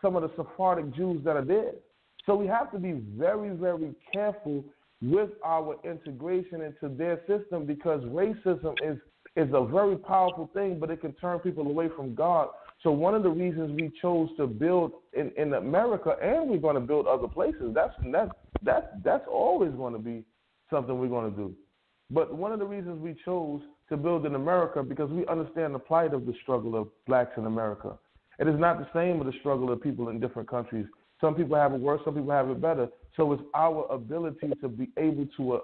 some of the Sephardic Jews that are there? So we have to be very, very careful with our integration into their system, because racism is a very powerful thing, but it can turn people away from God. So one of the reasons we chose to build in America, and we're going to build other places, that's always going to be something we're going to do. But one of the reasons we chose to build in America, because we understand the plight of the struggle of blacks in America. It is not the same with the struggle of people in different countries. Some people have it worse, some people have it better. So it's our ability to be able to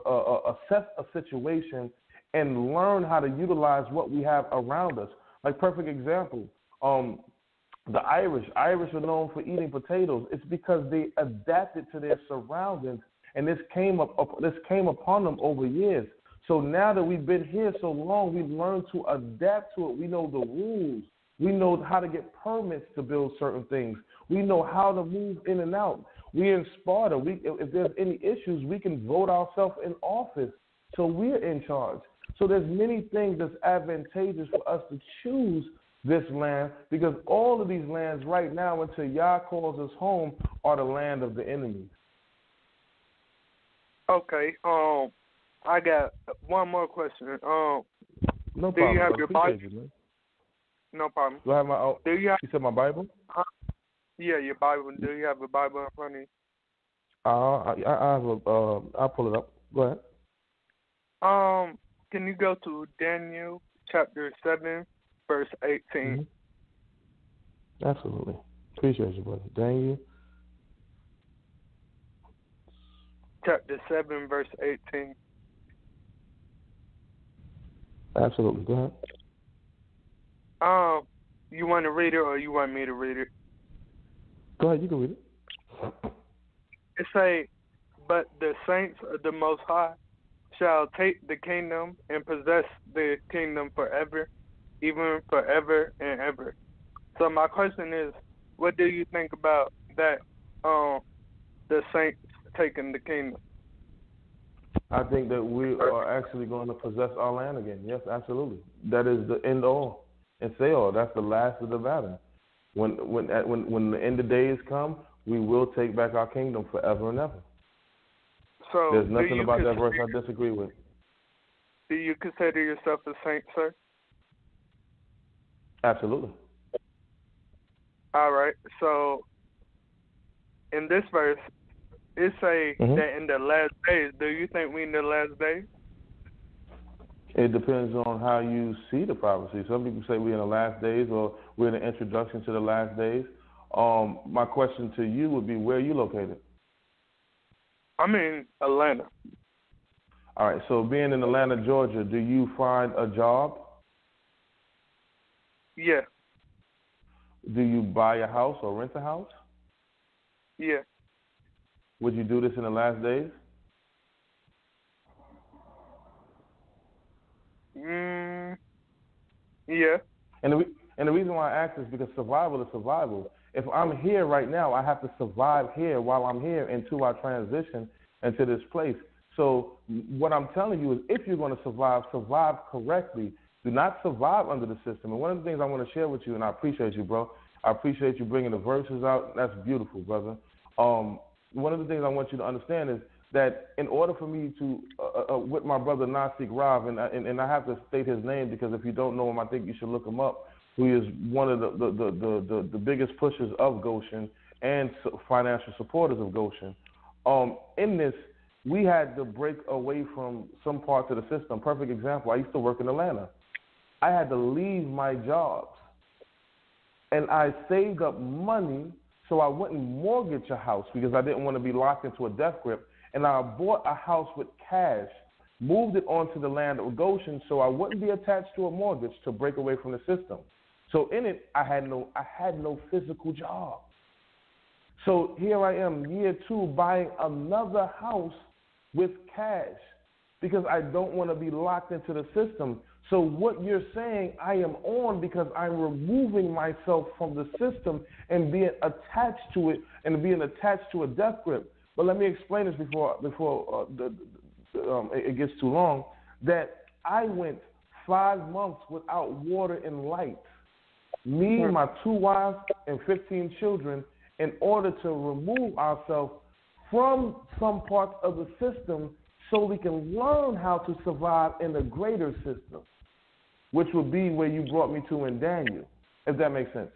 assess a situation and learn how to utilize what we have around us. Like, perfect example, the Irish are known for eating potatoes. It's because they adapted to their surroundings, and this came upon them over years. So now that we've been here so long, we've learned to adapt to it. We know the rules. We know how to get permits to build certain things. We know how to move in and out. We're in Sparta. If there's any issues, we can vote ourselves in office. So we're in charge. So there's many things that's advantageous for us to choose this land, because all of these lands right now, until Yah calls us home, are the land of the enemy. Okay. I got one more question. No problem. Do you have your Bible? You, no problem. Do I have my? Do you have? You said my Bible? Yeah, your Bible. Do you have a Bible in front of you? I'll pull it up. Go ahead. Can you go to Daniel chapter 7, verse 18? Mm-hmm. Absolutely. Appreciate you, brother. Daniel. Chapter 7, verse 18. Absolutely. Go ahead. You want to read it or you want me to read it? Go ahead. You can read it. It say, "But the saints of the Most High shall take the kingdom and possess the kingdom forever, even forever and ever." So my question is, what do you think about that? The saints taking the kingdom. I think that we are actually going to possess our land again. Yes, absolutely. That is the end all and say all. That's the last of the battle. When the end of days come, we will take back our kingdom forever and ever. So there's nothing about that verse I disagree with. Do you consider yourself a saint, sir? Absolutely. All right. So in this verse, it say that in the last days. Do you think we in the last days? It depends on how you see the prophecy. Some people say we're in the last days, or we're in the introduction to the last days. My question to you would be, where are you located? I'm in Atlanta. All right. So being in Atlanta, Georgia, do you find a job? Yeah. Do you buy a house or rent a house? Yeah. Would you do this in the last days? Yeah. And the reason why I ask is because survival is survival. If I'm here right now, I have to survive here while I'm here until I transition into this place. So what I'm telling you is if you're going to survive, survive correctly. Do not survive under the system. And one of the things I want to share with you, and I appreciate you, bro. I appreciate you bringing the verses out. That's beautiful, brother. One of the things I want you to understand is that in order for me to, with my brother NASI YASHUV-EL, and I have to state his name because if you don't know him, I think you should look him up, who is one of the biggest pushers of Goshen and financial supporters of Goshen. In this, we had to break away from some parts of the system. Perfect example, I used to work in Atlanta. I had to leave my jobs, and I saved up money so I wouldn't mortgage a house because I didn't want to be locked into a death grip. And I bought a house with cash, moved it onto the land of Goshen so I wouldn't be attached to a mortgage to break away from the system. So in it, I had no physical job. So here I am, year 2, buying another house with cash because I don't want to be locked into the system. So what you're saying, I am on because I'm removing myself from the system and being attached to it and being attached to a death grip. But let me explain this before it gets too long, that I went 5 months without water and light. Me, my 2 wives, and 15 children, in order to remove ourselves from some parts of the system so we can learn how to survive in a greater system, which would be where you brought me to in Daniel, if that makes sense.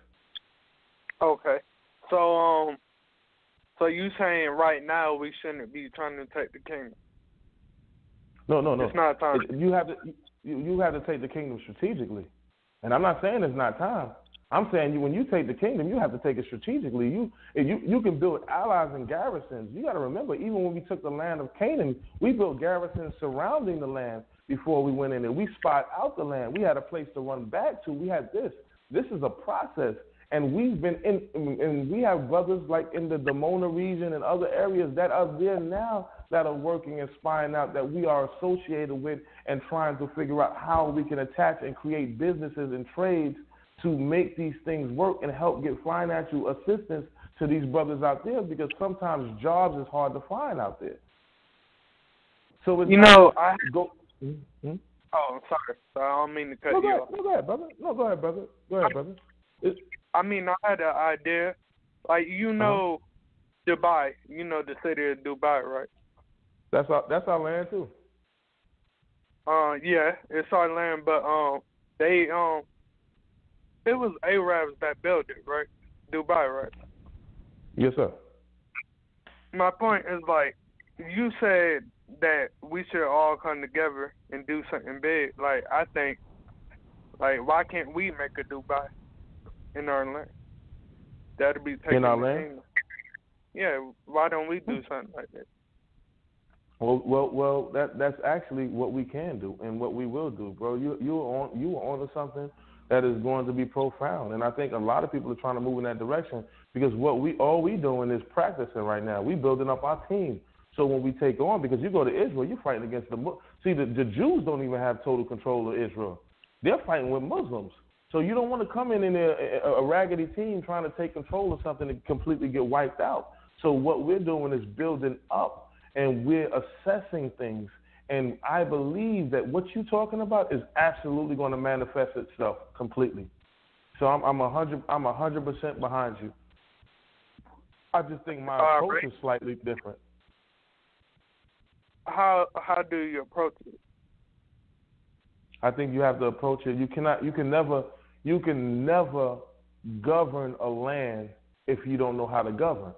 Okay. So you saying right now we shouldn't be trying to take the kingdom? No. It's not time. You have to take the kingdom strategically. And I'm not saying it's not time. I'm saying when you take the kingdom, you have to take it strategically. You can build allies and garrisons. You got to remember, even when we took the land of Canaan, we built garrisons surrounding the land before we went in there. We spied out the land. We had a place to run back to. We had this. This is a process. And we've been and we have brothers like in the Damona region and other areas that are there now that are working and spying out that we are associated with and trying to figure out how we can attach and create businesses and trades to make these things work and help get financial assistance to these brothers out there because sometimes jobs is hard to find out there. So it's Oh, sorry. I don't mean to cut you off. No, go ahead, brother. Go ahead, brother. I had an idea. Like, Dubai. You know the city of Dubai, right? That's our land too. Yeah, it's our land, but it was Arabs that built it, right? Dubai, right? Yes, sir. My point is, like, you said that we should all come together and do something big. Like, I think, like, why can't we make a Dubai in our land? That'd be taking in our the land. kingdom. Yeah, why don't we do something like that? Well, that's actually what we can do and what we will do, bro. You were on to something that is going to be profound, and I think a lot of people are trying to move in that direction because all we doing is practicing right now. We building up our team. So when we take on, because you go to Israel, you're fighting against the Jews don't even have total control of Israel. They're fighting with Muslims. So you don't want to come in a raggedy team trying to take control of something and completely get wiped out. So what we're doing is building up, and we're assessing things. And I believe that what you're talking about is absolutely going to manifest itself completely. So I'm 100% behind you. I just think my approach is slightly different. How do you approach it? I think you have to approach it. You can never govern a land if you don't know how to govern.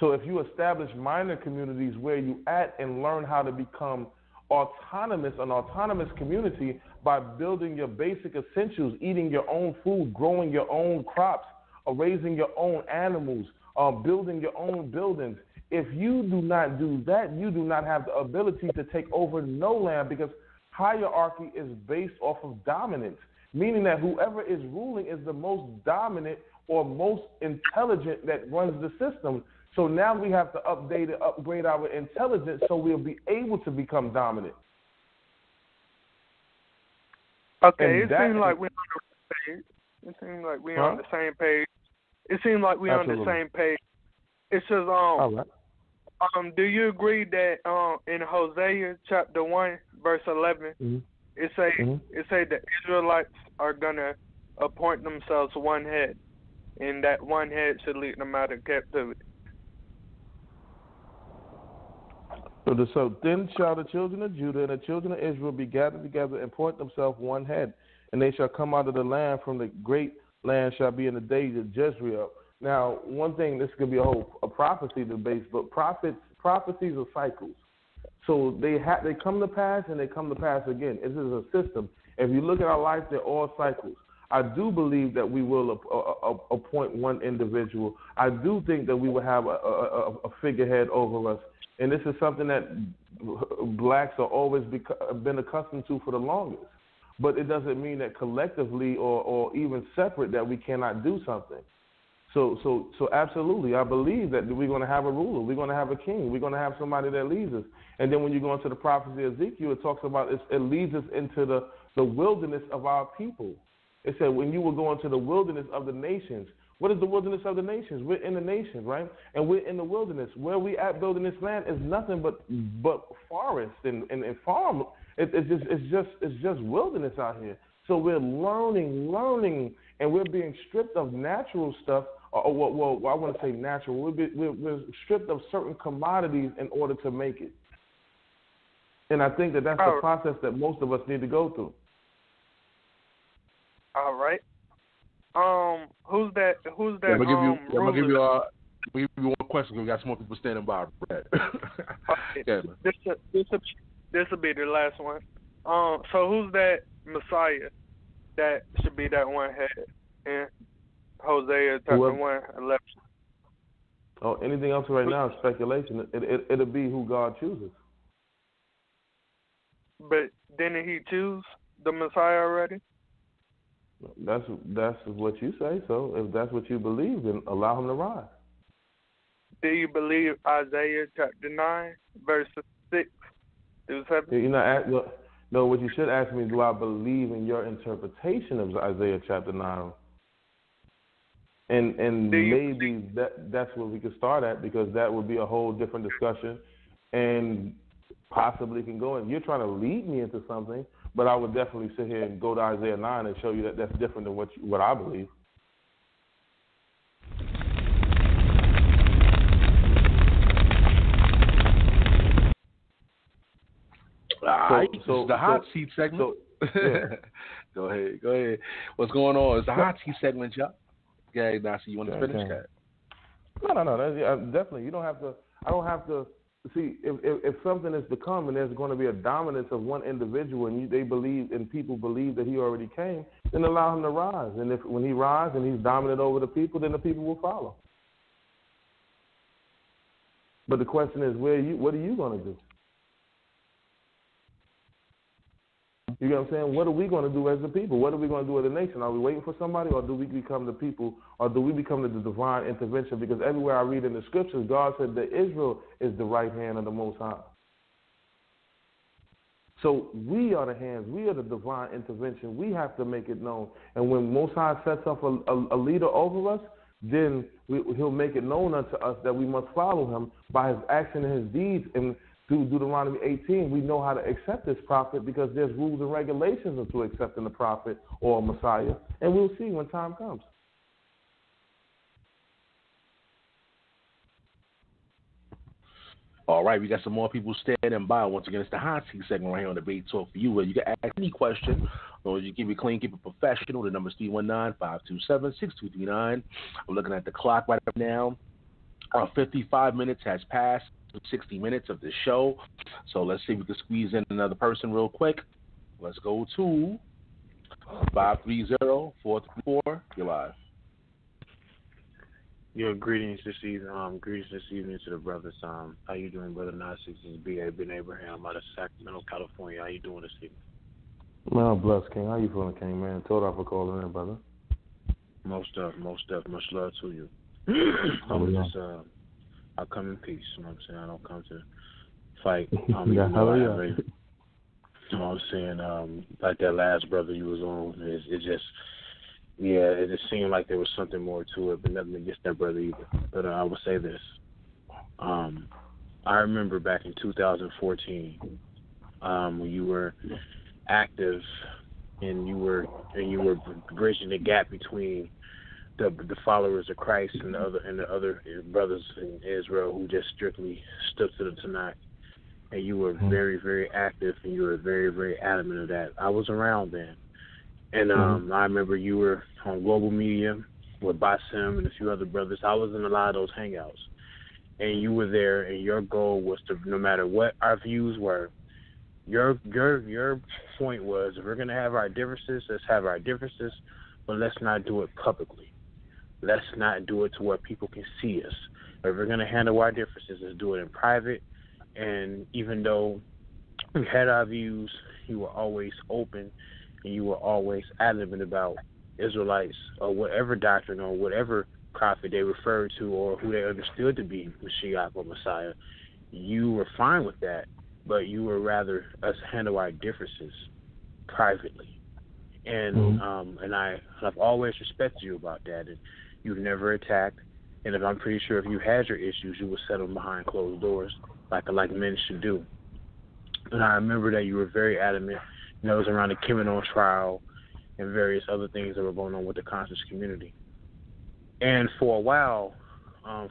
So if you establish minor communities where you at and learn how to become an autonomous community by building your basic essentials, eating your own food, growing your own crops, or raising your own animals, building your own buildings. If you do not do that, you do not have the ability to take over no land because hierarchy is based off of dominance, meaning that whoever is ruling is the most dominant or most intelligent that runs the system. So now we have to upgrade our intelligence so we'll be able to become dominant. Okay, it seems like we're on the same page. On the same page. it seems like we're on Absolutely. the same page. It says, All right. do you agree that in Hosea chapter 1 verse 11, Mm-hmm. it say the Israelites are gonna appoint themselves one head, and that one head should lead them out of captivity? So then shall the children of Judah and the children of Israel be gathered together and appoint themselves one head, and they shall come out of the land from the great land shall be in the days of Jezreel. Now, one thing, this could be a prophecy debate, but prophecies are cycles. So they come to pass and they come to pass again. This is a system. If you look at our life, they're all cycles. I do believe that we will appoint one individual. I do think that we will have a figurehead over us. And this is something that blacks are always been accustomed to for the longest. But it doesn't mean that collectively or even separate that we cannot do something. So absolutely, I believe that we're going to have a ruler. We're going to have a king. We're going to have somebody that leads us. And then when you go into the prophecy of Ezekiel, it talks about it leads us into the wilderness of our people. It said when you will go into the wilderness of the nations. What is the wilderness of the nations? We're in the nations, right? And we're in the wilderness. Where we at building this land is nothing but forest and farm. It's just wilderness out here. So we're learning, and we're being stripped of natural stuff. Well, I want to say natural. We're stripped of certain commodities in order to make it. And I think that's the process that most of us need to go through. All right. Who's that? I'm gonna give you one question. We got some more people standing by. Okay. This will be the last one. So who's that Messiah that should be that one head in Hosea chapter 1:11? Oh, anything else right now is speculation. It'll be who God chooses. But didn't He choose the Messiah already? That's what you say. So if that's what you believe, then allow him to rise. Do you believe Isaiah chapter 9 verses 6 through 7? No. What you should ask me: do I believe in your interpretation of Isaiah chapter 9? And maybe that's where we could start at, because that would be a whole different discussion, and possibly can go. And you're trying to lead me into something. But I would definitely sit here and go to Isaiah 9 and show you that that's different than what I believe. So the hot seat segment. Go ahead. What's going on? It's the hot seat segment, y'all. Yeah, NASI, you want to finish that? No. Definitely. You don't have to. I don't have to. See, if something is to come and there's going to be a dominance of one individual, and people believe that he already came, then allow him to rise. And when he rises and he's dominant over the people, then the people will follow. But the question is, what are you going to do? You know what I'm saying? What are we going to do as the people? What are we going to do as a nation? Are we waiting for somebody, or do we become the people, or do we become the divine intervention? Because everywhere I read in the scriptures, God said that Israel is the right hand of the Most High. So we are the hands. We are the divine intervention. We have to make it known. And when Most High sets up a leader over us, then he'll make it known unto us that we must follow him by his action and his deeds. And through Deuteronomy 18, we know how to accept this prophet, because there's rules and regulations to accepting the prophet or a Messiah. And we'll see when time comes. All right, we got some more people standing by. Once again, it's the hot seat segment right here on Debate Talk for you, where you can ask any question, or you keep it clean, keep it professional. The number is 319-527-6239. I'm looking at the clock right now. 55 minutes has passed. 60 minutes of the show. So let's see if we can squeeze in another person real quick. Let's go to 530-434. You're live. Your greetings this evening. Greetings this evening to the brothers. How you doing, brother NASI? This is B.A. Ben Abraham out of Sacramento, California. How you doing this evening? Well, bless, King. How you feeling, King, man? Told off for calling in, brother. Most of. Much love to you. I come in peace. You know what I'm saying? I don't come to fight. You know what I'm saying? Like that last brother you was on, it just yeah, it just seemed like there was something more to it, but nothing against that brother either. But I would say this. I remember back in 2014 when you were active and you were bridging the gap between the followers of Christ and the other brothers in Israel who just strictly stood to the Tanakh. And you were very, very active, and you were very, very adamant of that. I was around then. And I remember you were on Global Media with Basim and a few other brothers. I was in a lot of those hangouts. And you were there, and your goal was to, no matter what our views were, your point was, if we're going to have our differences, let's have our differences, but let's not do it publicly. Let's not do it to where people can see us. If we're going to handle our differences, let's do it in private. And even though we had our views, you were always open and you were always adamant about Israelites or whatever doctrine or whatever prophet they referred to or who they understood to be Mashiach or Messiah. You were fine with that, but you would rather us handle our differences privately. And I've always respected you about that. And you've never attacked. And if I'm pretty sure if you had your issues, you would settle them behind closed doors, like men should do. And I remember that you were very adamant. It was around the Kemenon trial and various other things that were going on with the conscious community. And for a while,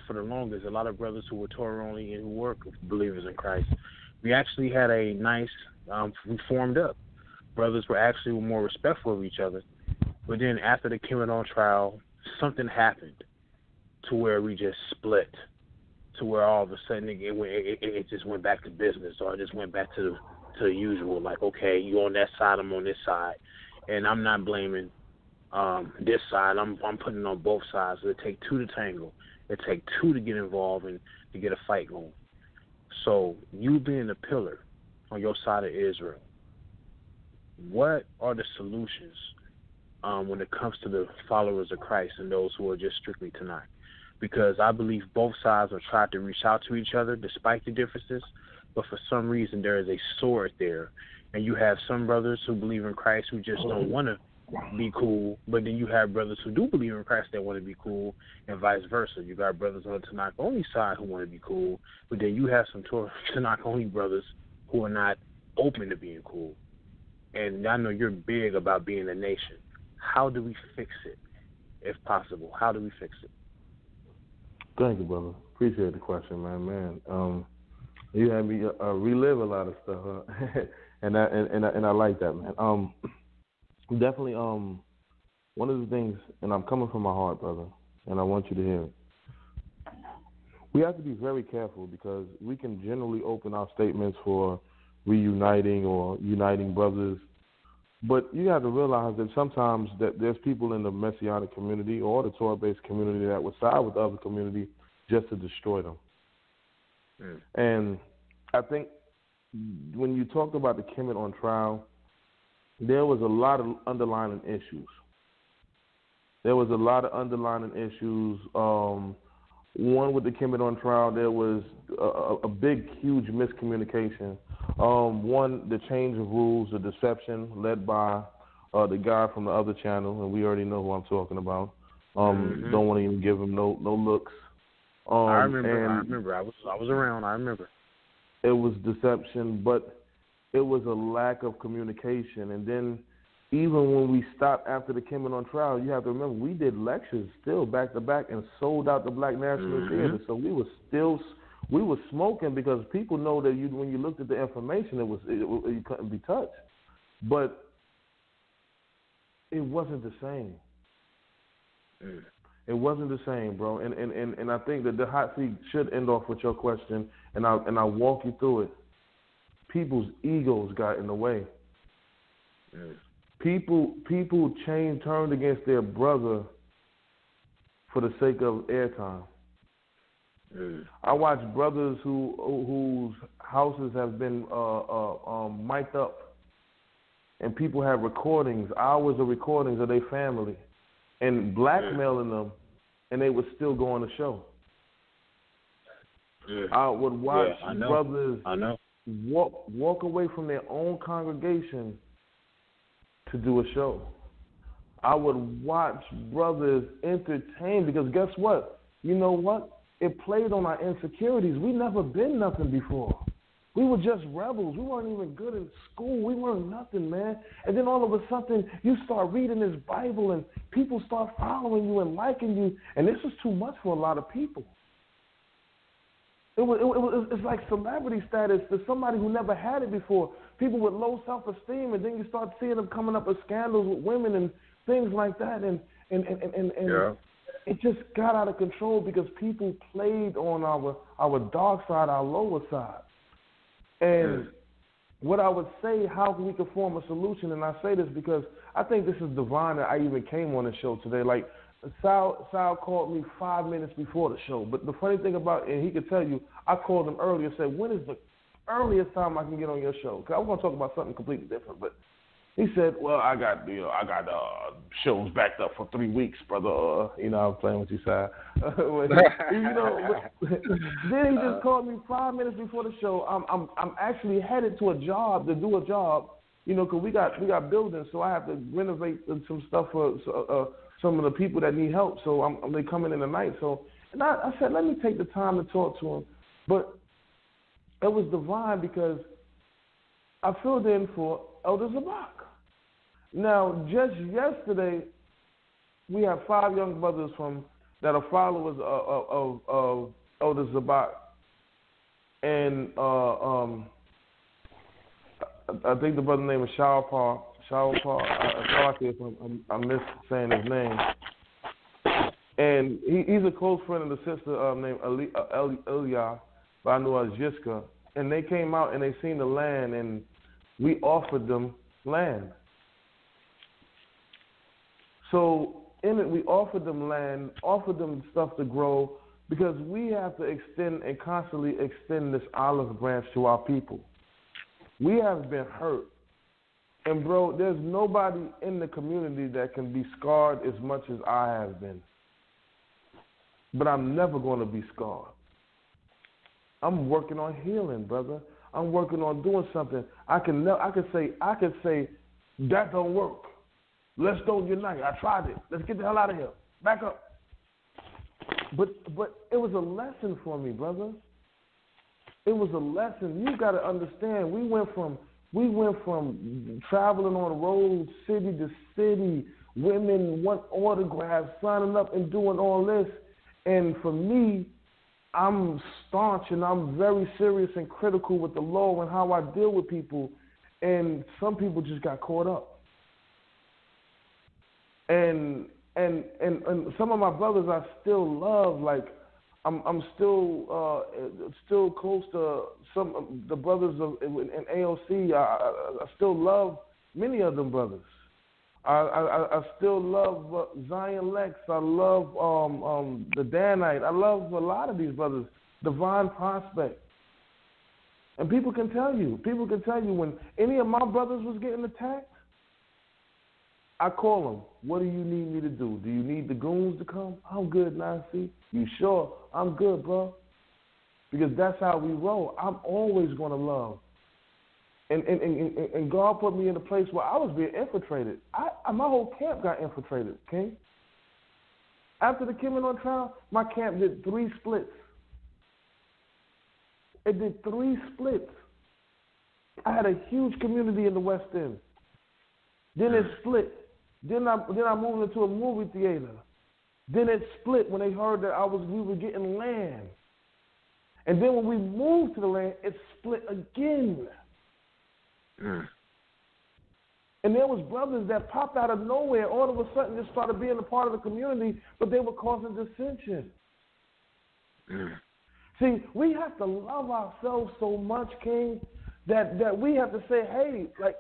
for the longest, a lot of brothers who were Torah only and who were believers in Christ, we actually had a nice, we formed up. Brothers were actually more respectful of each other. But then after the Kemenon trial, something happened to where we just split, to where all of a sudden it just went back to business, or it just went back to the usual. Like, okay, you on that side, I'm on this side, and I'm not blaming this side. I'm putting it on both sides. It take two to tangle. It take two to get involved and to get a fight going. So you being a pillar on your side of Israel, what are the solutions when it comes to the followers of Christ and those who are just strictly Tanakh? Because I believe both sides have tried to reach out to each other despite the differences, but for some reason there is a sword there. And you have some brothers who believe in Christ who just don't want to be cool, but then you have brothers who do believe in Christ that want to be cool, and vice versa. You got brothers on the Tanakh only side who want to be cool, but then you have some Tanakh only brothers who are not open to being cool. And I know you're big about being a nation. How do we fix it, if possible? How do we fix it? Thank you, brother. Appreciate the question, man. You had me relive a lot of stuff, huh? and I like that, man. Definitely, one of the things, and I'm coming from my heart, brother, and I want you to hear it. We have to be very careful because we can generally open our statements for reuniting or uniting brothers, but you have to realize that sometimes that there's people in the Messianic community or the Torah-based community that would side with the other community just to destroy them. And I think when you talked about the Kemet trial, there was a lot of underlying issues. One, with the Kemet trial, there was a big, huge miscommunication. One, the change of rules, the deception led by the guy from the other channel, and we already know who I'm talking about. Don't want to even give him no looks. I remember. I was around. I remember. It was deception, but it was a lack of communication. And then even when we stopped after the Kemenon trial, you have to remember we did lectures still back to back and sold out the Black National Theater. So we were smoking because people know that when you looked at the information, it couldn't be touched. But it wasn't the same. It wasn't the same, bro. And I think that the hot seat should end off with your question, and I'll walk you through it. People's egos got in the way. People turned against their brother for the sake of airtime. I watch brothers whose houses have been mic'd up, and people have hours of recordings of their family, and blackmailing them, and they would still go on the show. I would watch brothers walk away from their own congregation to do a show. I would watch brothers entertain because guess what? You know what? It played on our insecurities. We never been nothing before. We were just rebels. We weren't even good in school. We weren't nothing, man. And then all of a sudden, you start reading this Bible and people start following you and liking you. And this is too much for a lot of people. It's like celebrity status to somebody who never had it before. People with low self-esteem, and then you start seeing them coming up with scandals with women and things like that. And it just got out of control because people played on our dark side, our lower side. And what I would say, how we could form a solution, and I say this because I think this is divine that I even came on the show today. Like, Sal called me 5 minutes before the show. But the funny thing about it, and he could tell you, I called him earlier and said, when is the earliest time I can get on your show? Because I was going to talk about something completely different. But he said, well, I got shows backed up for 3 weeks, brother. I'm playing with you, Sal. Then he just called me 5 minutes before the show. I'm actually headed to to do a job, because we got buildings, so I have to renovate some stuff for some of the people that need help. So they coming in tonight. So, and I said, let me take the time to talk to him. But it was divine because I filled in for Elder Zabak. Now, just yesterday, we have 5 young brothers that are followers of Elder Zabak. And I think the brother's name is Shawpar. I miss saying his name. And he's a close friend of the sister named Elia, but I know as Jiska. And they came out and they seen the land, and we offered them land. So in it, we offered them land, offered them stuff to grow, because we have to extend and constantly extend this olive branch to our people. We have been hurt. And, bro, there's nobody in the community that can be scarred as much as I have been. But I'm never going to be scarred. I'm working on healing, brother. I'm working on doing something. I could say that don't work. Let's don't unite. I tried it. Let's get the hell out of here. Back up. But it was a lesson for me, brother. It was a lesson. You got to understand. We went from traveling on the road, city to city, women want autographs, signing up and doing all this. And for me, I'm staunch and I'm very serious and critical with the law and how I deal with people. And some people just got caught up. And some of my brothers I still love. Like I'm still close to some of the brothers in AOC. I still love many of them brothers. I still love Zion Lex. I love the Danite. I love a lot of these brothers. Divine Prospect. And people can tell you when any of my brothers was getting attacked, I call them. What do you need me to do? Do you need the goons to come? I'm good, Nasi. You sure? I'm good, bro. Because that's how we roll. I'm always going to love. And God put me in a place where I was being infiltrated. My whole camp got infiltrated, okay? After the Kim on trial, my camp did 3 splits. It did 3 splits. I had a huge community in the West End. Then it split. Then I moved into a movie theater. Then it split when they heard that we were getting land. And then when we moved to the land, it split again. And there was brothers that popped out of nowhere, all of a sudden just started being a part of the community, but they were causing dissension. See, we have to love ourselves so much, King, that we have to say, hey, like,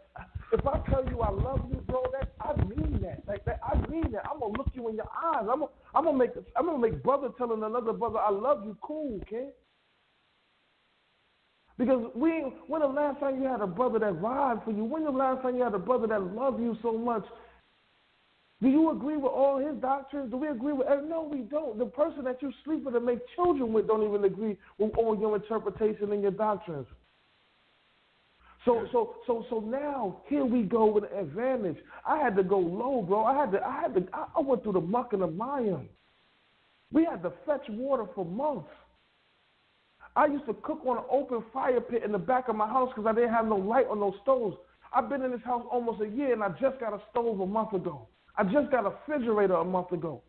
if I tell you I love you, bro, I mean that. I mean that. I'm gonna look you in your eyes. I'm gonna make brother telling another brother I love you cool, King. Because when the last time you had a brother that vibed for you? When the last time you had a brother that loved you so much? Do you agree with all his doctrines? Do we agree with? No, we don't. The person that you sleep with and make children with don't even agree with all your interpretation and your doctrines. So now here we go with an advantage. I had to go low, bro. I went through the muck and the mire. We had to fetch water for months. I used to cook on an open fire pit in the back of my house because I didn't have no light or no stoves. I've been in this house almost a year, and I just got a stove a month ago. I just got a refrigerator a month ago.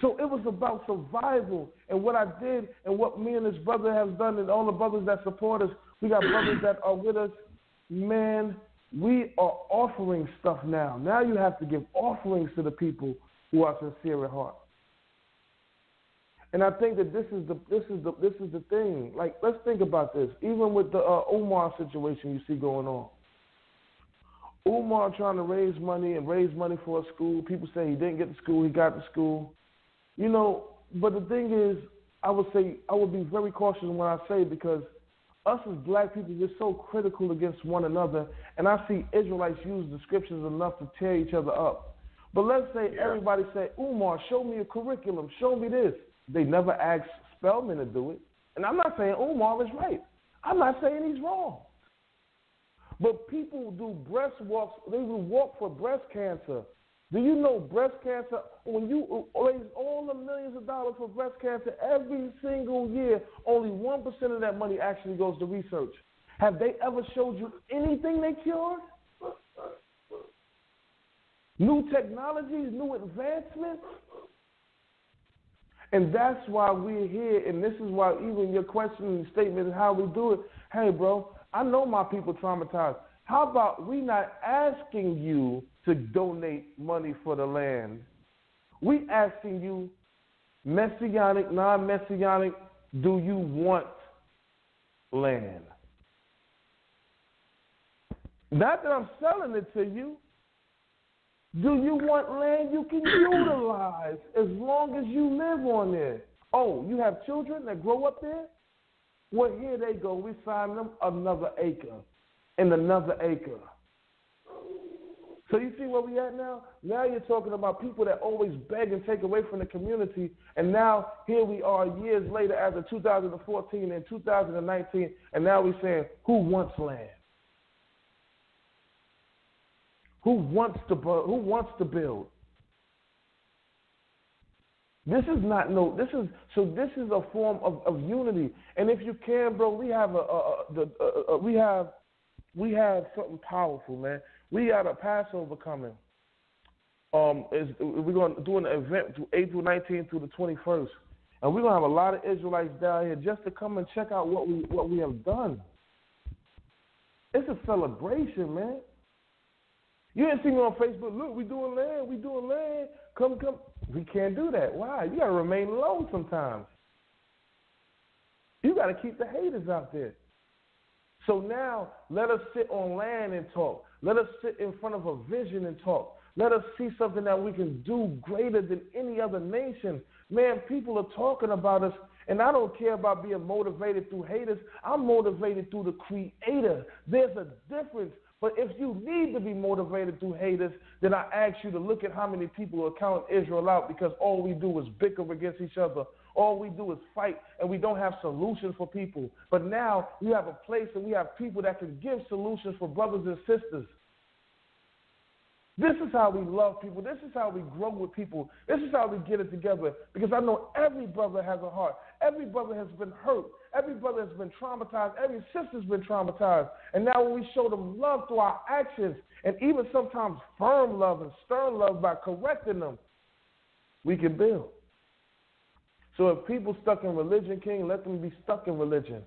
So it was about survival, and what I did and what me and this brother have done and all the brothers that support us, we got brothers that are with us. Man, we are offering stuff now. Now you have to give offerings to the people who are sincere at heart. And I think that this is the thing. Like, let's think about this. Even with the Umar situation you see going on. Umar trying to raise money for a school. People say he didn't get to school, he got to school. You know, but the thing is, I would be very cautious when I say, because us as black people, we're so critical against one another, and I see Israelites use the scriptures enough to tear each other up. But let's say everybody say, Umar, show me a curriculum, show me this. They never asked Spellman to do it. And I'm not saying Umar is right. I'm not saying he's wrong. But people do breast walks. They will walk for breast cancer. Do you know breast cancer, when you raise all the millions of dollars for breast cancer every single year, only 1% of that money actually goes to research? Have they ever showed you anything they cured? New technologies, new advancements? And that's why we're here, and this is why even your question and statement is how we do it. Hey, bro, I know my people traumatized. How about we not asking you to donate money for the land? We asking you, messianic, non-messianic, do you want land? Not that I'm selling it to you. Do you want land you can utilize as long as you live on there? Oh, you have children that grow up there? Well, here they go. We sign them another acre and another acre. So you see where we at now? Now you're talking about people that always beg and take away from the community, and now here we are years later after 2014 and 2019, and now we're saying, who wants land? Who wants to build? This is not this is a form of unity. And if you can, bro, we have we have something powerful, man. We got a Passover coming. We're going to do an event from April 19th through the 21st, and we're gonna have a lot of Israelites down here just to come and check out what we have done. It's a celebration, man. You didn't see me on Facebook. Look, we doing land. Come. We can't do that. Why? You got to remain low sometimes. You got to keep the haters out there. So now, let us sit on land and talk. Let us sit in front of a vision and talk. Let us see something that we can do greater than any other nation. Man, people are talking about us, and I don't care about being motivated through haters. I'm motivated through the Creator. There's a difference. But if you need to be motivated through haters, then I ask you to look at how many people are counting Israel out, because all we do is bicker against each other. All we do is fight, and we don't have solutions for people. But now we have a place and we have people that can give solutions for brothers and sisters. This is how we love people. This is how we grow with people. This is how we get it together, because I know every brother has a heart. Every brother has been hurt. Every brother has been traumatized. Every sister's been traumatized. And now when we show them love through our actions, and even sometimes firm love and stern love by correcting them, we can build. So if people stuck in religion, King, let them be stuck in religion.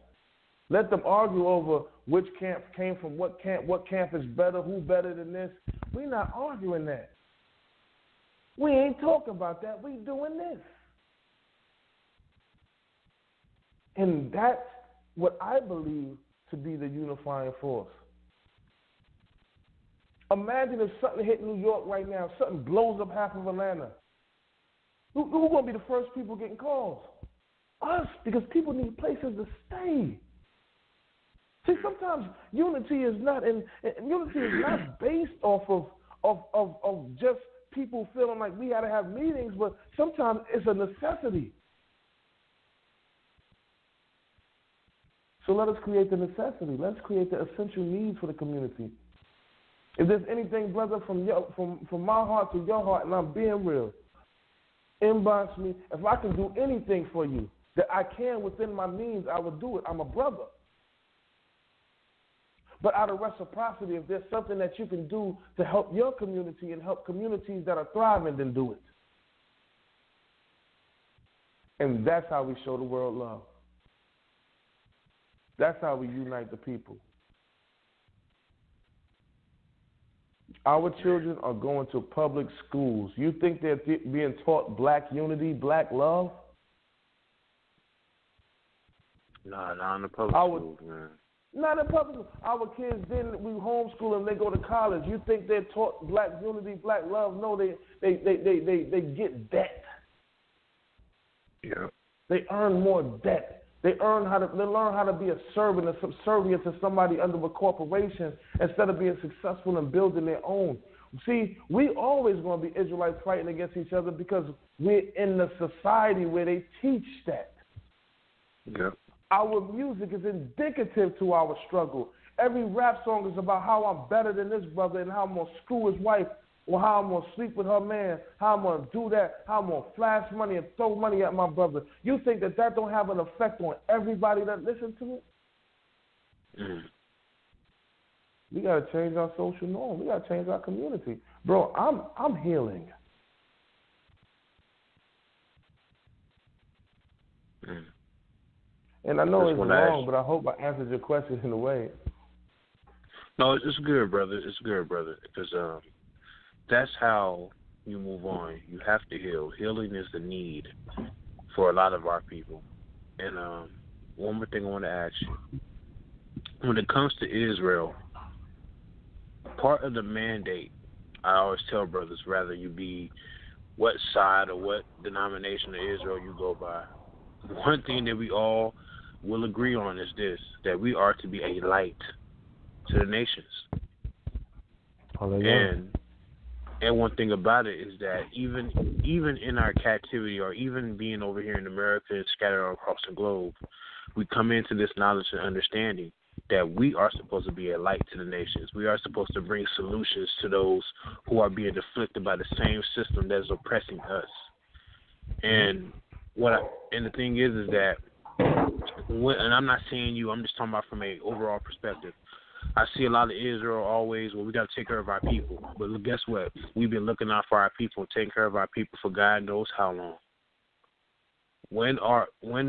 Let them argue over which camp came from what camp is better, who better than this. We're not arguing that. We ain't talking about that. We doing this. And that's what I believe to be the unifying force. Imagine if something hit New York right now, something blows up half of Atlanta. Who's going to be the first people getting calls? Us, because people need places to stay. See, sometimes unity is not based off of just people feeling like we got to have meetings, but sometimes it's a necessity. So let us create the necessity. Let's create the essential needs for the community. If there's anything, brother, from my heart to your heart, and I'm being real, inbox me. If I can do anything for you that I can within my means, I will do it. I'm a brother. But out of reciprocity, if there's something that you can do to help your community and help communities that are thriving, then do it. And that's how we show the world love. That's how we unite the people. Our children are going to public schools. You think they're being taught black unity, black love? Nah, not in the public schools, man. Not in public schools. Our kids, then we homeschool them, they go to college. You think they're taught black unity, black love? No, they get debt. Yeah. They earn more debt. They learn how to be a servant, a subservient to somebody under a corporation instead of being successful and building their own. See, we always going to be Israelites fighting against each other because we're in the society where they teach that. Yeah. Our music is indicative to our struggle. Every rap song is about how I'm better than this brother and how I'm going to screw his wife or how I'm going to sleep with her man, how I'm going to do that, how I'm going to flash money and throw money at my brother. You think that don't have an effect on everybody that listens to it? Mm. We got to change our social norm. We got to change our community. Bro, I'm healing. Mm. And I know it's wrong, but I hope I answered your question in a way. No, it's good, brother. It's good, brother, because that's how you move on. You have to heal. Healing is the need for a lot of our people. And one more thing I want to ask you. When it comes to Israel, part of the mandate, I always tell brothers, rather you be what side or what denomination of Israel you go by, one thing that we all will agree on is this, that we are to be a light to the nations. And one thing about it is that even in our captivity or even being over here in America and scattered across the globe, we come into this knowledge and understanding that we are supposed to be a light to the nations. We are supposed to bring solutions to those who are being afflicted by the same system that is oppressing us. And the thing is that, and I'm not saying you, I'm just talking about from a overall perspective. I see a lot of Israel always, we got to take care of our people. But guess what? We've been looking out for our people, taking care of our people for God knows how long. When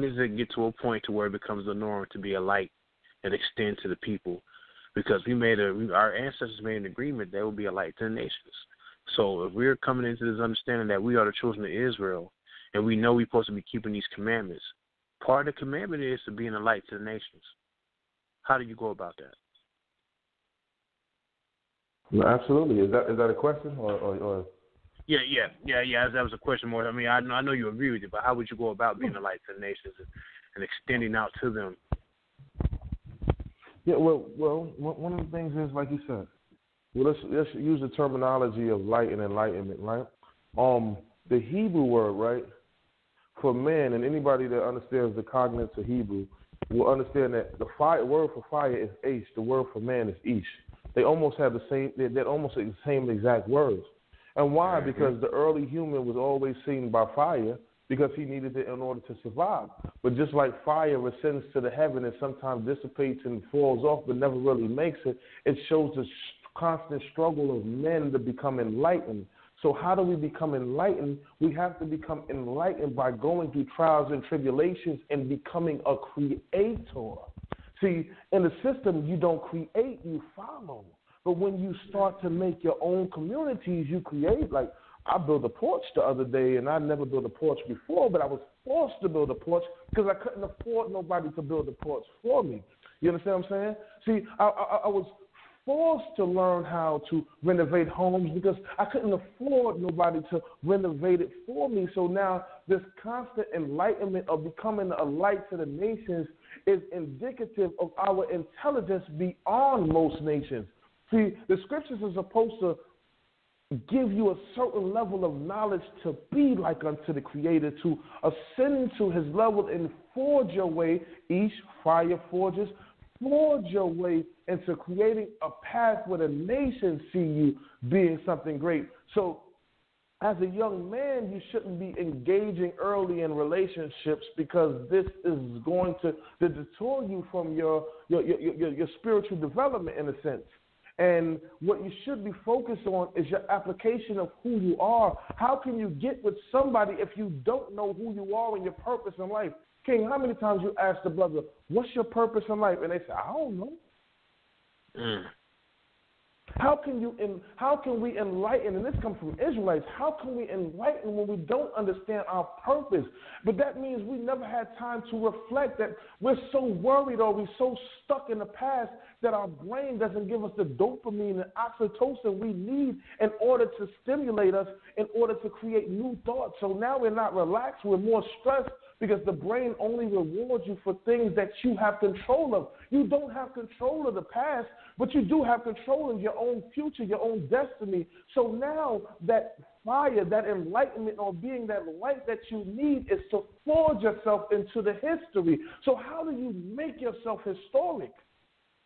does it get to a point to where it becomes the norm to be a light and extend to the people? Because our ancestors made an agreement that would be a light to the nations. So if we're coming into this understanding that we are the children of Israel and we know we're supposed to be keeping these commandments, part of the commandment is to be a light to the nations. How do you go about that? No, absolutely. Is that a question or? Yeah. That was a question more. I mean, I know you agree with it, but how would you go about being a light to the nations and extending out to them? Yeah, well, one of the things is, like you said, let's use the terminology of light and enlightenment, right? The Hebrew word, right, for man, and anybody that understands the cognates of Hebrew will understand that the word for fire is H, the word for man is Ish. They almost have the same. They're almost the same exact words. And why? Mm-hmm. Because the early human was always seen by fire because he needed it in order to survive. But just like fire ascends to the heaven and sometimes dissipates and falls off but never really makes it, it shows the constant struggle of men to become enlightened. So how do we become enlightened? We have to become enlightened by going through trials and tribulations and becoming a creator. See, in the system, you don't create, you follow. But when you start to make your own communities, you create. Like, I built a porch the other day, and I never built a porch before, but I was forced to build a porch because I couldn't afford nobody to build a porch for me. You understand what I'm saying? See, I was forced to learn how to renovate homes because I couldn't afford nobody to renovate it for me. So now this constant enlightenment of becoming a light to the nations is indicative of our intelligence beyond most nations. See, the scriptures are supposed to give you a certain level of knowledge to be like unto the Creator, to ascend to his level and forge your way. Each fire forges, forge your way into creating a path where the nations see you being something great. So as a young man, you shouldn't be engaging early in relationships, because this is going to detour you from your spiritual development in a sense. And what you should be focused on is your application of who you are. How can you get with somebody if you don't know who you are and your purpose in life? King, how many times you ask the brother, what's your purpose in life? And they say, I don't know. How can we enlighten, and this comes from Israelites, how can we enlighten when we don't understand our purpose? But that means we never had time to reflect, that we're so worried or we're so stuck in the past that our brain doesn't give us the dopamine and oxytocin we need in order to stimulate us, in order to create new thoughts. So now we're not relaxed, we're more stressed, because the brain only rewards you for things that you have control of. You don't have control of the past, but you do have control of your own future, your own destiny. So now that fire, that enlightenment, or being that light that you need, is to forge yourself into the history. So how do you make yourself historic?